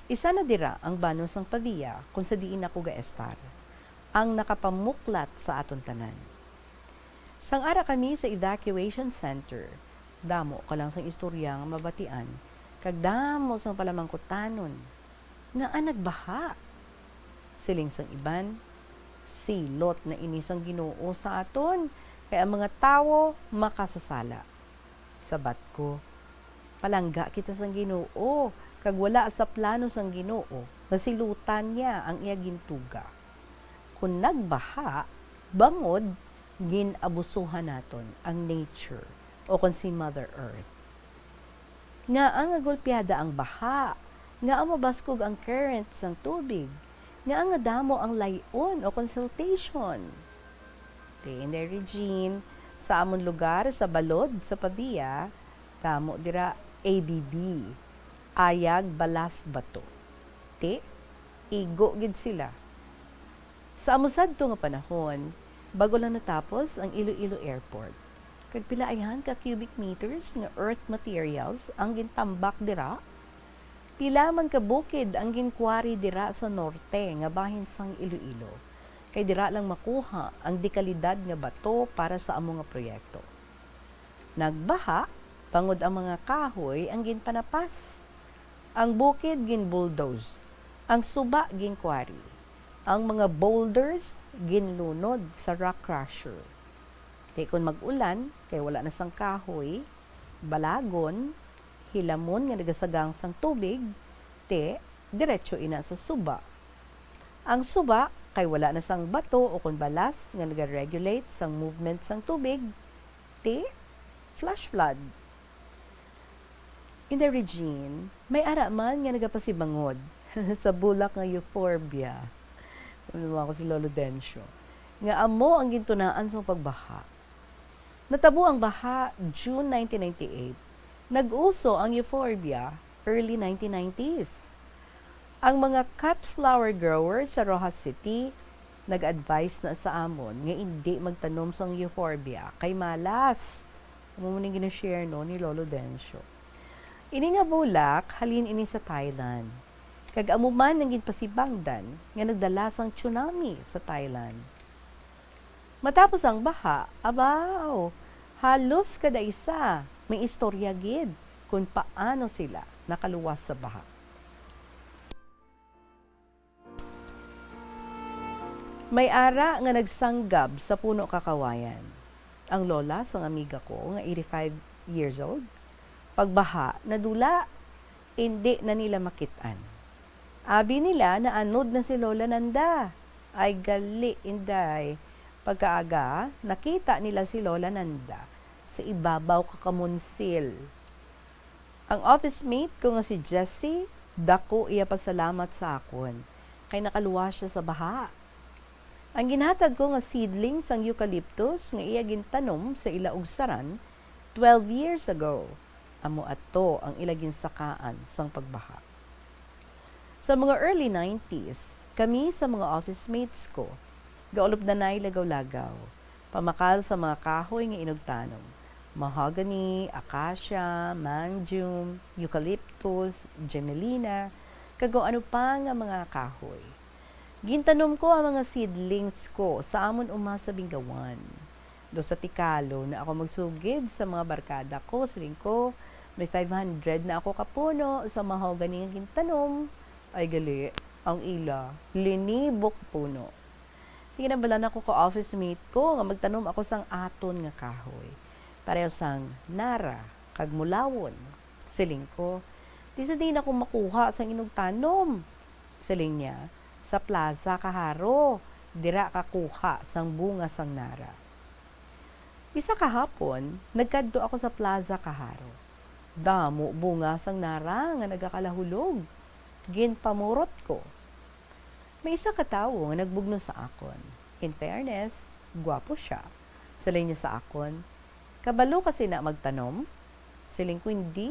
Isa na dira ang bano sang Pavia kung sa diin ako gaestar, ang nakapamuklat sa aton tanan. Sang ara kami sa evacuation center, damo ka lang sang istorya nga mabatian, kag damo sang palamangkutanon, nga nagbaha. Siling sang iban, silot na inisang Ginoo sa aton, kaya ang mga tao makasasala. Sabat ko, palangga kita sang Ginoo, kag wala sa plano sang Ginoo, nasilutan niya ang iya gintuga. Kung nagbaha, bangod, ginabusuhan naton ang nature o kung si Mother Earth. Nga ang agolpyada ang baha, nga ang mabaskog ang currents ng tubig, nga ang damo ang layon o consultation. In the Regine, sa amon lugar, sa Balod, sa Pavia, damo dira ABB, Ayag Balas Bato. Igo gid sila. Sa amusad to nga panahon, bago lang natapos ang Iloilo Airport. Kag pila ayhan ka cubic meters nga earth materials ang gintambak dira. Pila man ka bukid ang ginkwari dira sa norte nga bahin sang Iloilo. Kay dira lang makuha ang dekalidad nga bato para sa amo nga proyekto. Nagbaha, pangod ang mga kahoy ang ginpanapas. Ang bukid gin-bulldoze. Ang suba ginkwari. Ang mga boulders ginlunod sa rock crusher. Kay kung mag-ulan, kay wala na sang kahoy, balagon, hilamon nga nagasagang sang tubig, diretso ina sa suba. Ang suba, kay wala na sang bato o kung balas nga nag-regulate sang movement sang tubig, flash flood. In the Regine, may araman nga nagapasibangod sa bulak nga euphorbia. Naman ko si Lolo Dencio. Nga amo ang gintunaan sa pagbaha. Natabo ang baha June 1998. Nag-uso ang euphorbia early 1990s. Ang mga cut flower growers sa Rojas City nag-advise na sa amon nga hindi magtanom sa euphorbia kay malas. Amo man gina-share no ni Lolo Dencio. Ini nga bulak halin ini sa Thailand. Kag amuman nang ginpasibangdan nga nagdala sang tsunami sa Thailand. Matapos ang baha, abaw, halos kada isa may istorya gid kung paano sila nakaluwas sa baha. May ara nga nagsanggab sa puno kakawayan. Ang lola sang amiga ko nga 85 years old, pagbaha nadula, hindi na nila makitaan. Abi nila na anod na si Lola Nanda. Ay gali, inday. Pagkaaga, nakita nila si Lola Nanda sa ibabaw kakamunsil. Ang office mate ko nga si Jessie, dako iya pasalamat sa akon. Kay nakaluwas siya sa baha. Ang ginhatag ko nga seedlings ang eucalyptus nga iya gintanom sa ilaog saran 12 years ago. Amo ato ang ilagin sakaan sang pagbaha. Sa mga early 90s, kami sa mga office mates ko, gaulop na nay lagaw-lagaw, pamakal sa mga kahoy nga inugtanom, mahogany, acacia, mangjum, eucalyptus, gemelina, kagaw ano pa nga mga kahoy. Gintanom ko ang mga seedlings ko sa amon sa Bingawan. Do sa Tikalo na ako magsugid sa mga barkada ko, siling ko, may 500 na ako kapuno sa mahogany nga gintanom. Ay gali, ang ila, linibok puno. Tinabalan ako ko office mate ko nga magtanom ako sang aton nga kahoy. Pareho sang nara, kag mulawon. Siling ko, di sa din ako makuha sang inugtanom. Siling niya, sa Plaza Kaharo, dira kakuha sang bunga sang nara. Isa kahapon, nagkadto ako sa Plaza Kaharo. Damo bunga sang nara nga nagakalahulog. Ginpamurot ko. May isa katawo nga nagbugno sa akon. In fairness, gwapo siya. Siling niya sa akon, kabalo kasi na magtanom? Siling ko hindi.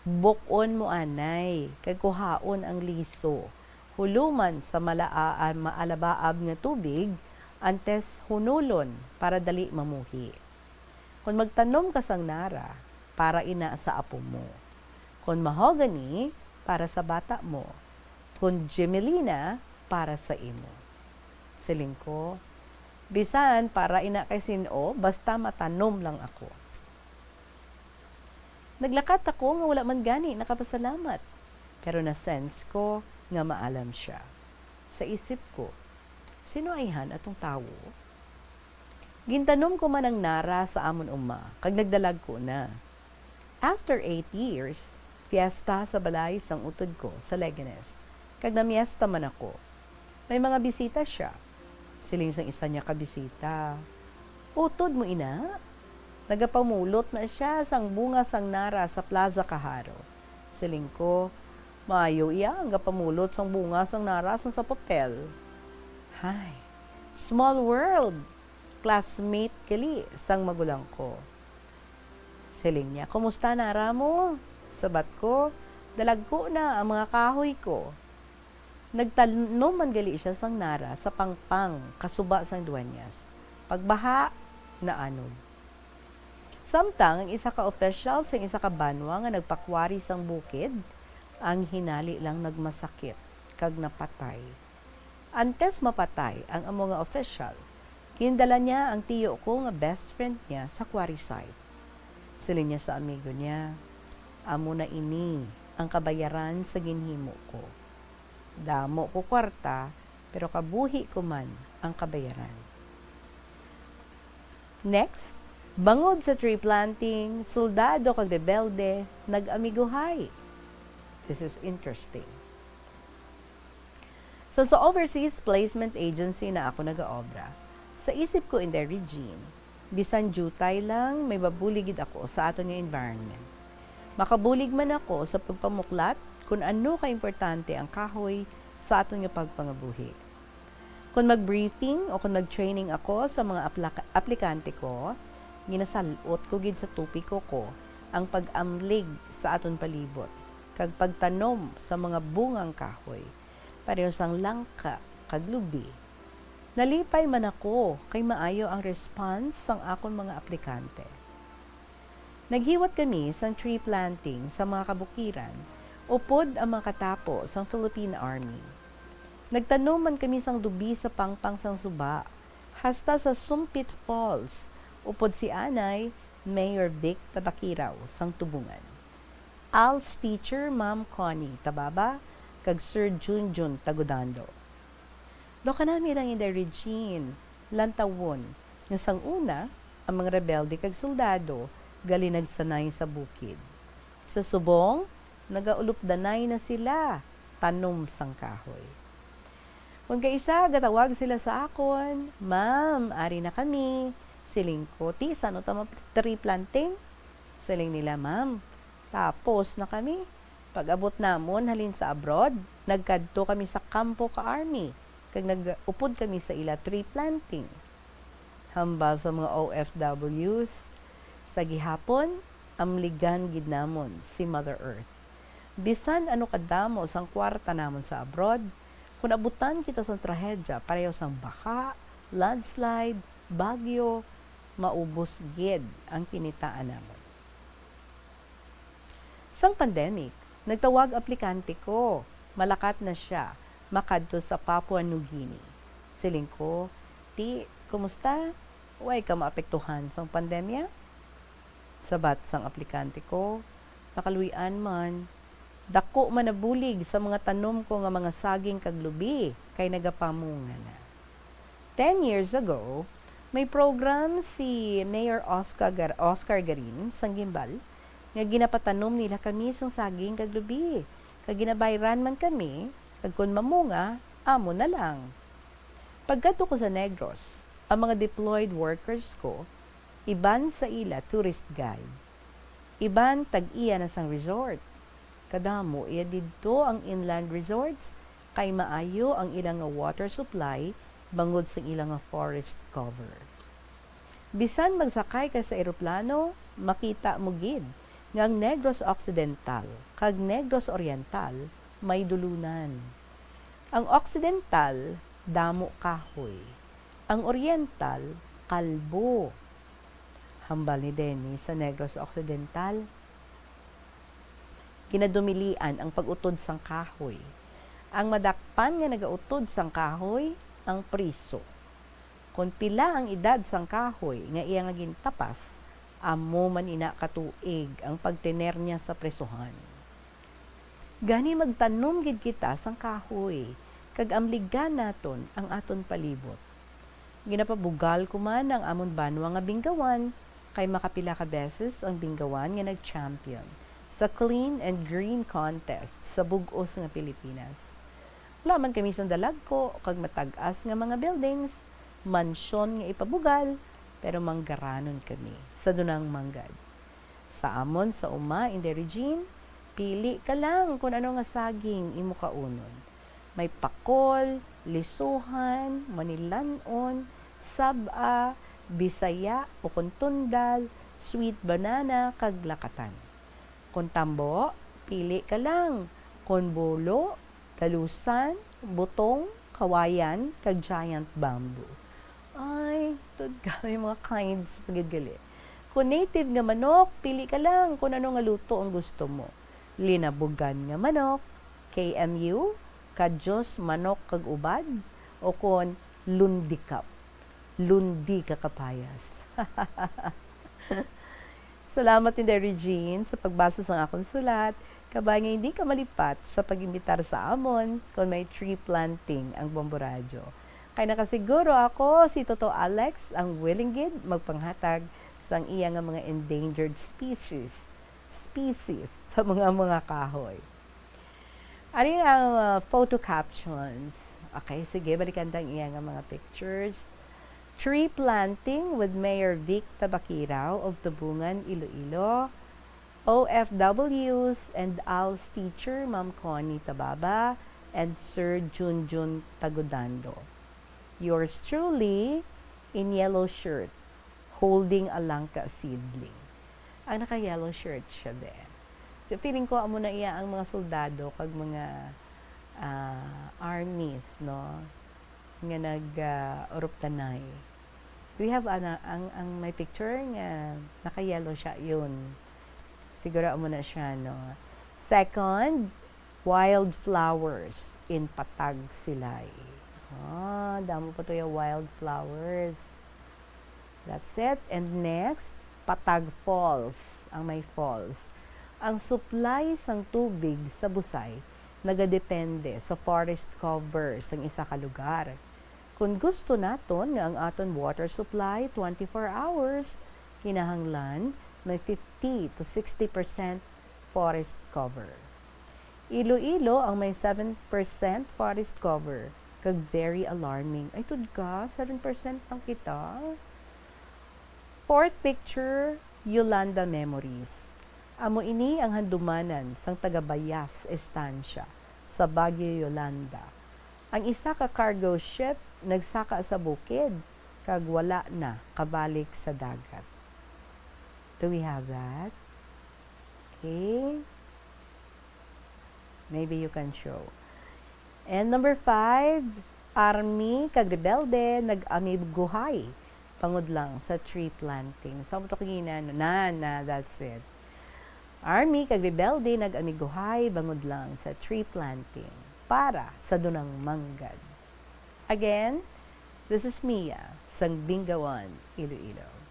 Bukon mo anay, kag kuhaon ang liso. Huluman sa maalabaab nga tubig, antes hunulon para dali mamuhi. Kung magtanom ka sang nara, para ina sa apo mo. Kung mahogany, para sa bata mo. Kung gemelina, para sa imo. Siling ko, bisan para ina kay sino, basta matanom lang ako. Naglakat ako nga wala man gani, nakapasalamat. Pero na-sense ko nga maalam siya. Sa isip ko, sino ayhan atong tawo? Gintanom ko man ang nara sa amon kag nagdalag ko na. After 8 years, fiesta sa balay sang utod ko sa Leganes. Kag namiesta man ako. May mga bisita siya. Siling sang isa niya kabisita. Utod mo ina? Nagapamulot na siya sang bunga sang nara sa Plaza Kaharo. Siling ko, maayo iya ang gapamulot sang bunga sang nara sang sa papel. Hay, small world. Classmate kali sang magulang ko. Siling niya, kumusta nara mo? Sabat ko, dalag ko na ang mga kahoy ko. Nagtanom man gali siya sang nara sa pangpang, kasuba sang duanyas. Pagbaha, na anod. Samtang, ang isa ka official sa isa ka banwa nga nagpakwari sang bukid, ang hinali lang nagmasakit, kag napatay. Antes mapatay ang amo nga official, kindala niya ang tiyo ko nga best friend niya sa quarry site. Siling niya sa amigo niya, amo na ini ang kabayaran sa ginhimo ko. Damo ko kwarta, pero kabuhi ko man ang kabayaran. Next, bangod sa tree planting, soldado kag rebelde, nag-amiguhay. This is interesting. So sa overseas placement agency na ako nag-aobra, sa isip ko in the Regine, bisan jutay lang, may babuligid ako sa aton yung environment. Makabulig man ako sa pagpamuklat kung ano ka-importante ang kahoy sa aton yung pagpangabuhi. Kung mag-briefing o kung mag-training ako sa mga aplikante ko, ginasalot ko gid sa tupiko ko ang pag-amlig sa aton palibot, kag pagtanom sa mga bungang kahoy, pareho sang langka, kag lubi. Nalipay man ako kay maayo ang response sang akon mga aplikante. Naghiwat kami sang tree planting sa mga kabukiran, upod ang mga katapo sang Philippine Army. Nagtanom man kami sang dubi sa pangpang sang suba, hasta sa Sumpit Falls, upod si Anay, Mayor Vic Tabakiraw sang Tubungan. Al's teacher, Ma'am Connie Tababa, kag Sir Junjun Tagudando. Do ka nami lang in the Regine, lantawon, nga sang una, ang mga rebelde kag soldado, gali nagsanay sa bukid. Sa subong, nagaulupdanay na sila, tanom sang kahoy. Kung kaisa, gatawag sila sa akon, Ma'am, ari na kami. Siling ko, ti, sano tama tree planting? Siling nila, Ma'am, tapos na kami. Pag-abot namon halin sa abroad, nagkadto kami sa kampo ka army, kag nag-upod kami sa ila tree planting. Hambal sa mga OFWs, sa gihapon, amligan gid namon si Mother Earth. Bisan ano kadamo sang kwarta namon sa abroad, kung abutan kita sa trahedya, pareho sang baka, landslide, bagyo, maubos gid ang kinitaan namon. Sang pandemic, nagtawag aplikante ko. Malakat na siya. Makadto sa Papua New Guinea. Siling ko, ti, kumusta? Way ka maapektuhan sang pandemya? Sabat sang aplikante ko, nakaluyan man. Dako man nabulig sa mga tanom ko nga mga saging kag lubi, kay nagapamunga na. 10 years ago, may program si Mayor Oscar Garin sang Gimbal, nga ginapatanom nila kami sang saging kag lubi. Kag ginabayran man kami, kag kun mamunga, amo na lang. Pagkadto ko sa Negros, ang mga deployed workers ko, iban sa ila tourist guide. Iban tag-iya na sang resort. Kadamo iya didto ang inland resorts, kay maayo ang ilang water supply bangod sa ilang forest cover. Bisan magsakay ka sa eroplano, makita mo gid nga ang Negros Occidental kag Negros Oriental may dulunan. Ang Occidental, damo kahoy. Ang Oriental, kalbo. Hambal ni Denny sa Negros Occidental, ginadumilian ang pag-utod sang kahoy. Ang madakpan nga nagautod sang kahoy, ang priso. Kung pila ang edad sang kahoy nga iya nga gintapas, amo man ina katuig ang pagtener niya sa presohan. Gani magtanom gid kita sang kahoy, kag amligan naton ang aton palibot. Ginapabugal ko man ang amon banwa nga binggawan, kay makapila ka beses ang binggawan nga nag-champion sa Clean and Green Contest sa bug-os nga Pilipinas. Laman kami sa dalag ko, kag matag-as nga mga buildings, mansyon nga ipabugal, pero manggaranon kami sa dunang manggad. Sa amon, sa uma, in the Regine, pili ka lang kung ano nga saging imo kaunon. May pakol, lisuhan, manilanon, saba, bisaya o kuntundal, sweet banana, kag lakatan. Kung tambo, pili ka lang. Kung bulo, talusan, butong, kawayan, kag giant bamboo. Ay,tud kami mga kinds pagigali. Kung native nga manok, pili ka lang kung ano nga luto ang gusto mo. Linabugan nga manok, KMU, kadyos manok kag ubad, o kon lundikap, lundi ka kapayas. Salamat din Regine sa pagbasa sa akong sulat. Kabay nga hindi ka malipat sa pag-imbitar sa amon kung may tree planting ang Bombo Radyo. Kaya nakasiguro ako si Toto Alex ang willing gid magpanghatag sang iya nga mga endangered species sa mga kahoy. Ari ang photo captions. Okay, sige, balikan tang iya nga mga pictures. Tree planting with Mayor Vic Tabakiraw of Tubungan, Iloilo. OFWs and ALS teacher Ma'am Connie Tababa and Sir Junjun Tagudando. Yours truly in yellow shirt holding a langka seedling. Ang naka-yellow shirt siya din. So feeling ko amo na iya ang mga soldado kag mga armies no nga nag-uruptanay. We have ang may picture nga naka-yellow siya yun. Siguro mo na siya, no? Second, wildflowers in Patag Silay. Damo pa to yung wildflowers. That's it. And next, Patag Falls. Ang may falls. Ang supply sang tubig sa Busay nagadepende sa forest cover sang isa ka lugar. Kung gusto naton nga ang aton water supply 24 hours, kinahanglan may 50 to 60% forest cover. Iloilo ang may 7% forest cover. Kag very alarming. Ay, tud ka, 7% lang kita. Fourth picture, Yolanda Memories. Amo ini ang handumanan sang taga-Bayas Estancia sa Baguio, Yolanda. Ang isa ka cargo ship nagsaka sa bukid kag wala na kabalik sa dagat. Do we have that? Okay. Maybe you can show. And number 5, Army kag rebelde nag-amiguhay pangud lang sa tree planting. So, ito kagina, that's it. Army kag rebelde nag-amiguhay bangod lang sa tree planting para sa dunang manggad. Again, this is Mia, sang Bingawan, Iloilo.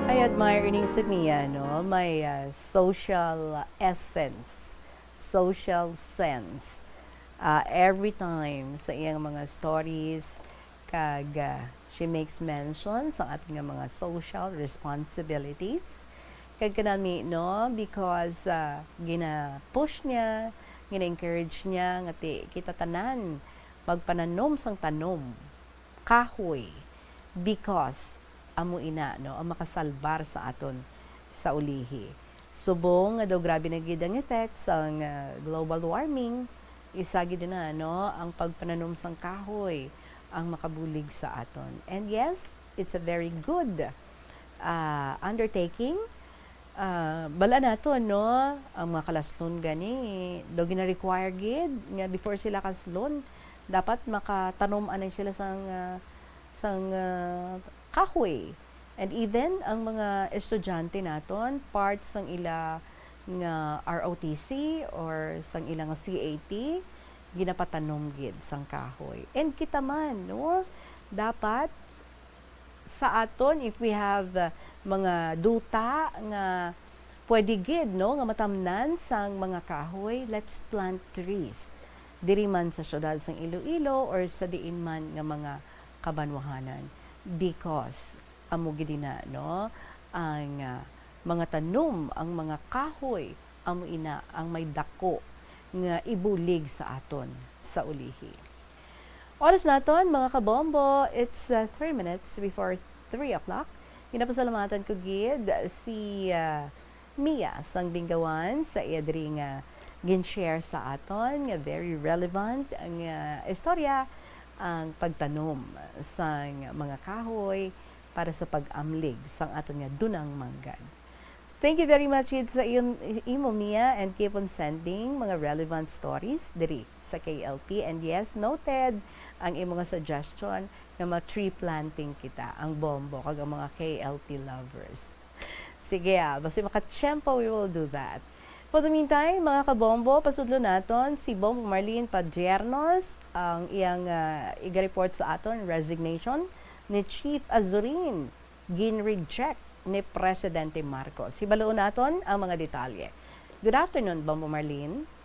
I admire ining si Mia, no? May social essence, social sense. Every time sa iyang mga stories, kag she makes mention sa ating mga social responsibilities. Kag kanami, no? Because gina-push niya, gina-encourage niya, nga kita tanan, magpananom sang tanom, kahoy, because amo ina no ang makasalbar sa aton sa ulihi. Subong nga daw grabe na gid ang effects ang global warming, isa gid na no ang pagpananom sang kahoy ang makabulig sa aton. And yes, it's a very good undertaking. Bala naton no ang mga kalaslon gani do gina-require gid nga before sila kaslon dapat makatanom anay sila sang kahoy. And even ang mga estudyante naton, parts sang ila nga ROTC or sang ila nga CAT, ginapatanom gid sang kahoy. And kita man, no? Dapat sa aton, if we have mga duta nga pwede gid, no? Nga matamnan sang mga kahoy, let's plant trees. Diri man sa syudad sang Iloilo or sa diin man nga mga kabanwahanan. Because amo gid na no ang mga tanom, ang mga kahoy amo ina ang may dako nga ibulig sa aton sa ulihi. Oras naton mga kabombo, it's 3 minutes before 3 o'clock. Ginapasalamatan ko gid si Mia sang Bingawan sa idri nga gin-share sa aton nga very relevant ang istorya ang pagtanom sang mga kahoy para sa pag-amlig sang aton nga dunang manggad. Thank you very much sa imo Mia, and keep on sending mga relevant stories diri sa KLP. And yes, noted ang imo nga suggestion nga ma-tree planting kita ang bombo kag ang mga KLP lovers. Sige basta makatsyempo, we will do that. For the meantime, mga kabombo, pasudlo naton si Bombo Marlene Padiernos ang iyang iga-report sa aton resignation ni Chief Azurin gin-reject ni Presidente Marcos. Sibaluon naton ang mga detalye. Good afternoon, Bombo Marlene.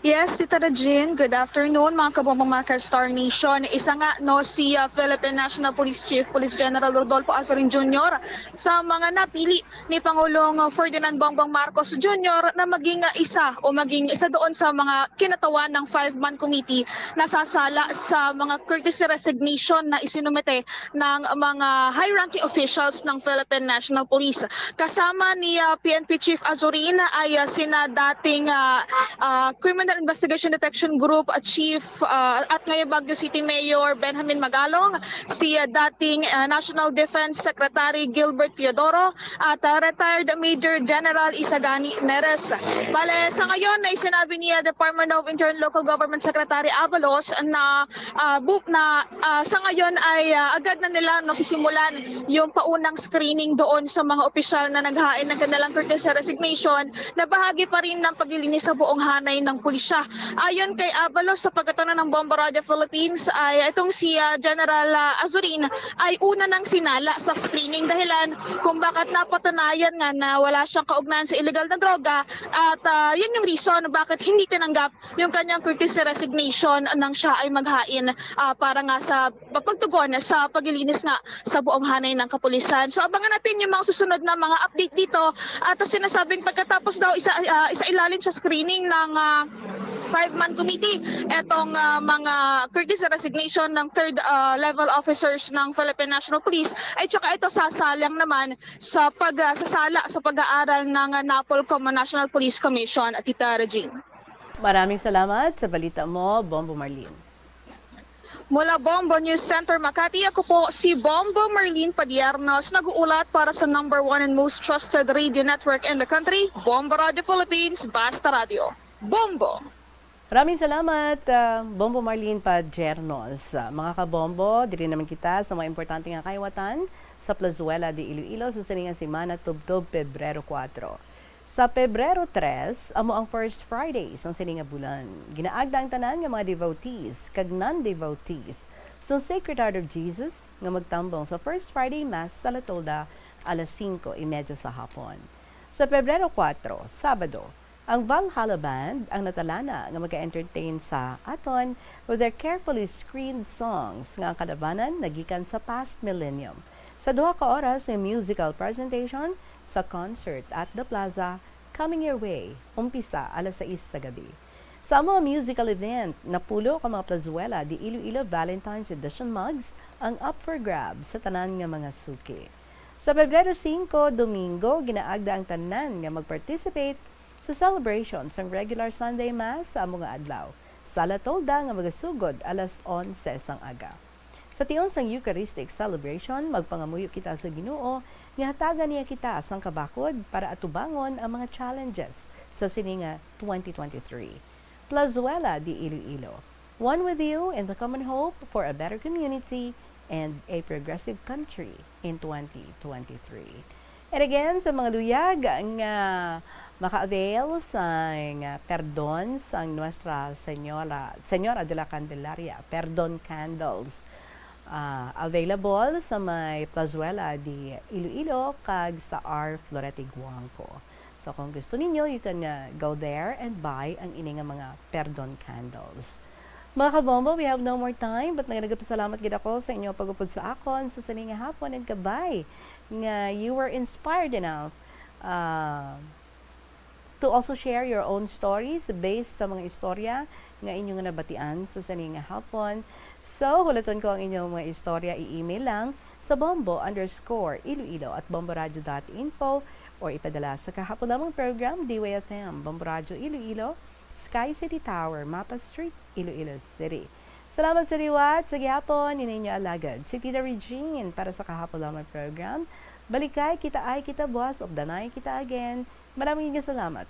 Yes, Tita Regine, good afternoon mga kabombong mga Star Nation. Isa nga si Philippine National Police Chief Police General Rodolfo Azorin Jr. sa mga napili ni Pangulong Ferdinand Bongbong Marcos Jr. na maging isa doon sa mga kinatawan ng 5-man committee na sasala sa mga courtesy resignation na isinumite ng mga high-ranking officials ng Philippine National Police. Kasama ni PNP Chief Azorin ay sina dating Criminal Investigation Detection Group Chief at ngayon Baguio City Mayor Benjamin Magalong, si dating National Defense Secretary Gilbert Teodoro at retired Major General Isagani Neres. Bale, sa ngayon ay sinabi ni Department of Internal Local Government Secretary Avalos na sa ngayon ay agad na nila sisimulan yung paunang screening doon sa mga opisyal na naghain ng kanilang courtesy resignation na bahagi pa rin ng paglilinis sa buong hanay ng pulisya. Ayon kay Avalos, sa pagkatunan ng Bombo Radio Philippines ay itong si General Azurin ay una nang sinala sa screening dahilan kung bakit napatunayan nga na wala siyang kaugnayan sa illegal na droga at yun yung reason bakit hindi tinanggap yung kanyang courtesy resignation nang siya ay maghain para nga sa pagtugon sa paglilinis nga sa buong hanay ng kapulisan. So abangan natin yung mga susunod na mga update dito at sinasabing pagkatapos daw isa ilalim sa screening ng 5-man committee etong mga courtesy resignation ng third level officers ng Philippine National Police ay tsaka ito sasalang naman sa pagsasala sa pag-aaral ng NAPOLCOM National Police Commission at Tita Regine. Maraming salamat sa balita mo, Bombo Marlene. Mula Bombo News Center Makati, ako po si Bombo Marlene Padiernos, nag-uulat para sa number 1 and most trusted radio network in the country, Bombo Radio Philippines, Basta Radio. Bombo! Maraming salamat, Bombo Marlene Padiernos. Mga kabombo, diri naman kita sa mga importante nga kaywatan sa Plazuela de Iloilo sa siningang Semana Tubtob, Pebrero 4. Sa Pebrero 3, amo ang first Friday sa sininga bulan. Ginaagda ang tanan nga mga devotees, kag non-devotees, sa Sacred Heart of Jesus nga magtambong sa First Friday Mass sa Latolda alas 5:30 sa hapon. Sa Pebrero 4, Sabado, ang Valhalla Band ang natalana nga mag-entertain sa aton with their carefully screened songs nga ang kalabanan nagikan sa past millennium. Sa 2 ka oras ng musical presentation sa concert at the Plaza, Coming Your Way, umpisa alas 6 sa gabi. Sa mga musical event, napulo ka mga Plazuela di Iloilo Valentine's Edition mugs ang up for grabs sa tanan nga mga suki. Sa Pebrero 5, Domingo, ginaagda ang tanan nga mag-participate sa celebration sa regular Sunday Mass sa mga adlaw. Sa Latolda nga magasugod alas 11 sang aga. Sa tion sang Eucharistic celebration, magpangamuyo kita sa Ginoo nga hatagan niya kita sang kabakod para atubangon ang mga challenges sa sininga 2023. Plazuela di Iloilo. One with you in the common hope for a better community and a progressive country in 2023. And again, sa mga luyag nga maka-avail sang perdon sang Nuestra Señora de la Candelaria, perdon candles. Available sa may Plazuela di Iloilo kag sa R. Florete Guangco. So kung gusto ninyo, you can go there and buy ang ining mga perdon candles. Mga kabombo, we have no more time but nagpasalamat gid ako sa inyo pagupod sa akon sa sininga hapon and kabay nga you were inspired enough to also share your own stories based sa mga istorya nga inyong nabatian sa sininga hapon. So, hulaton ko ang inyong mga istorya, i-email lang sa bombo_iloilo@bomboradio.info or ipadala sa kahapon lamang program, DWFM, Bombo Radio Iloilo, Sky City Tower, Mapa Street, Iloilo City. Salamat sa liwat, sa gihapon, ninyo alagad. Si Tita Regine para sa kahapon lamang program. Balikay, kita ay kita buwas, of danay kita again. Maraming salamat.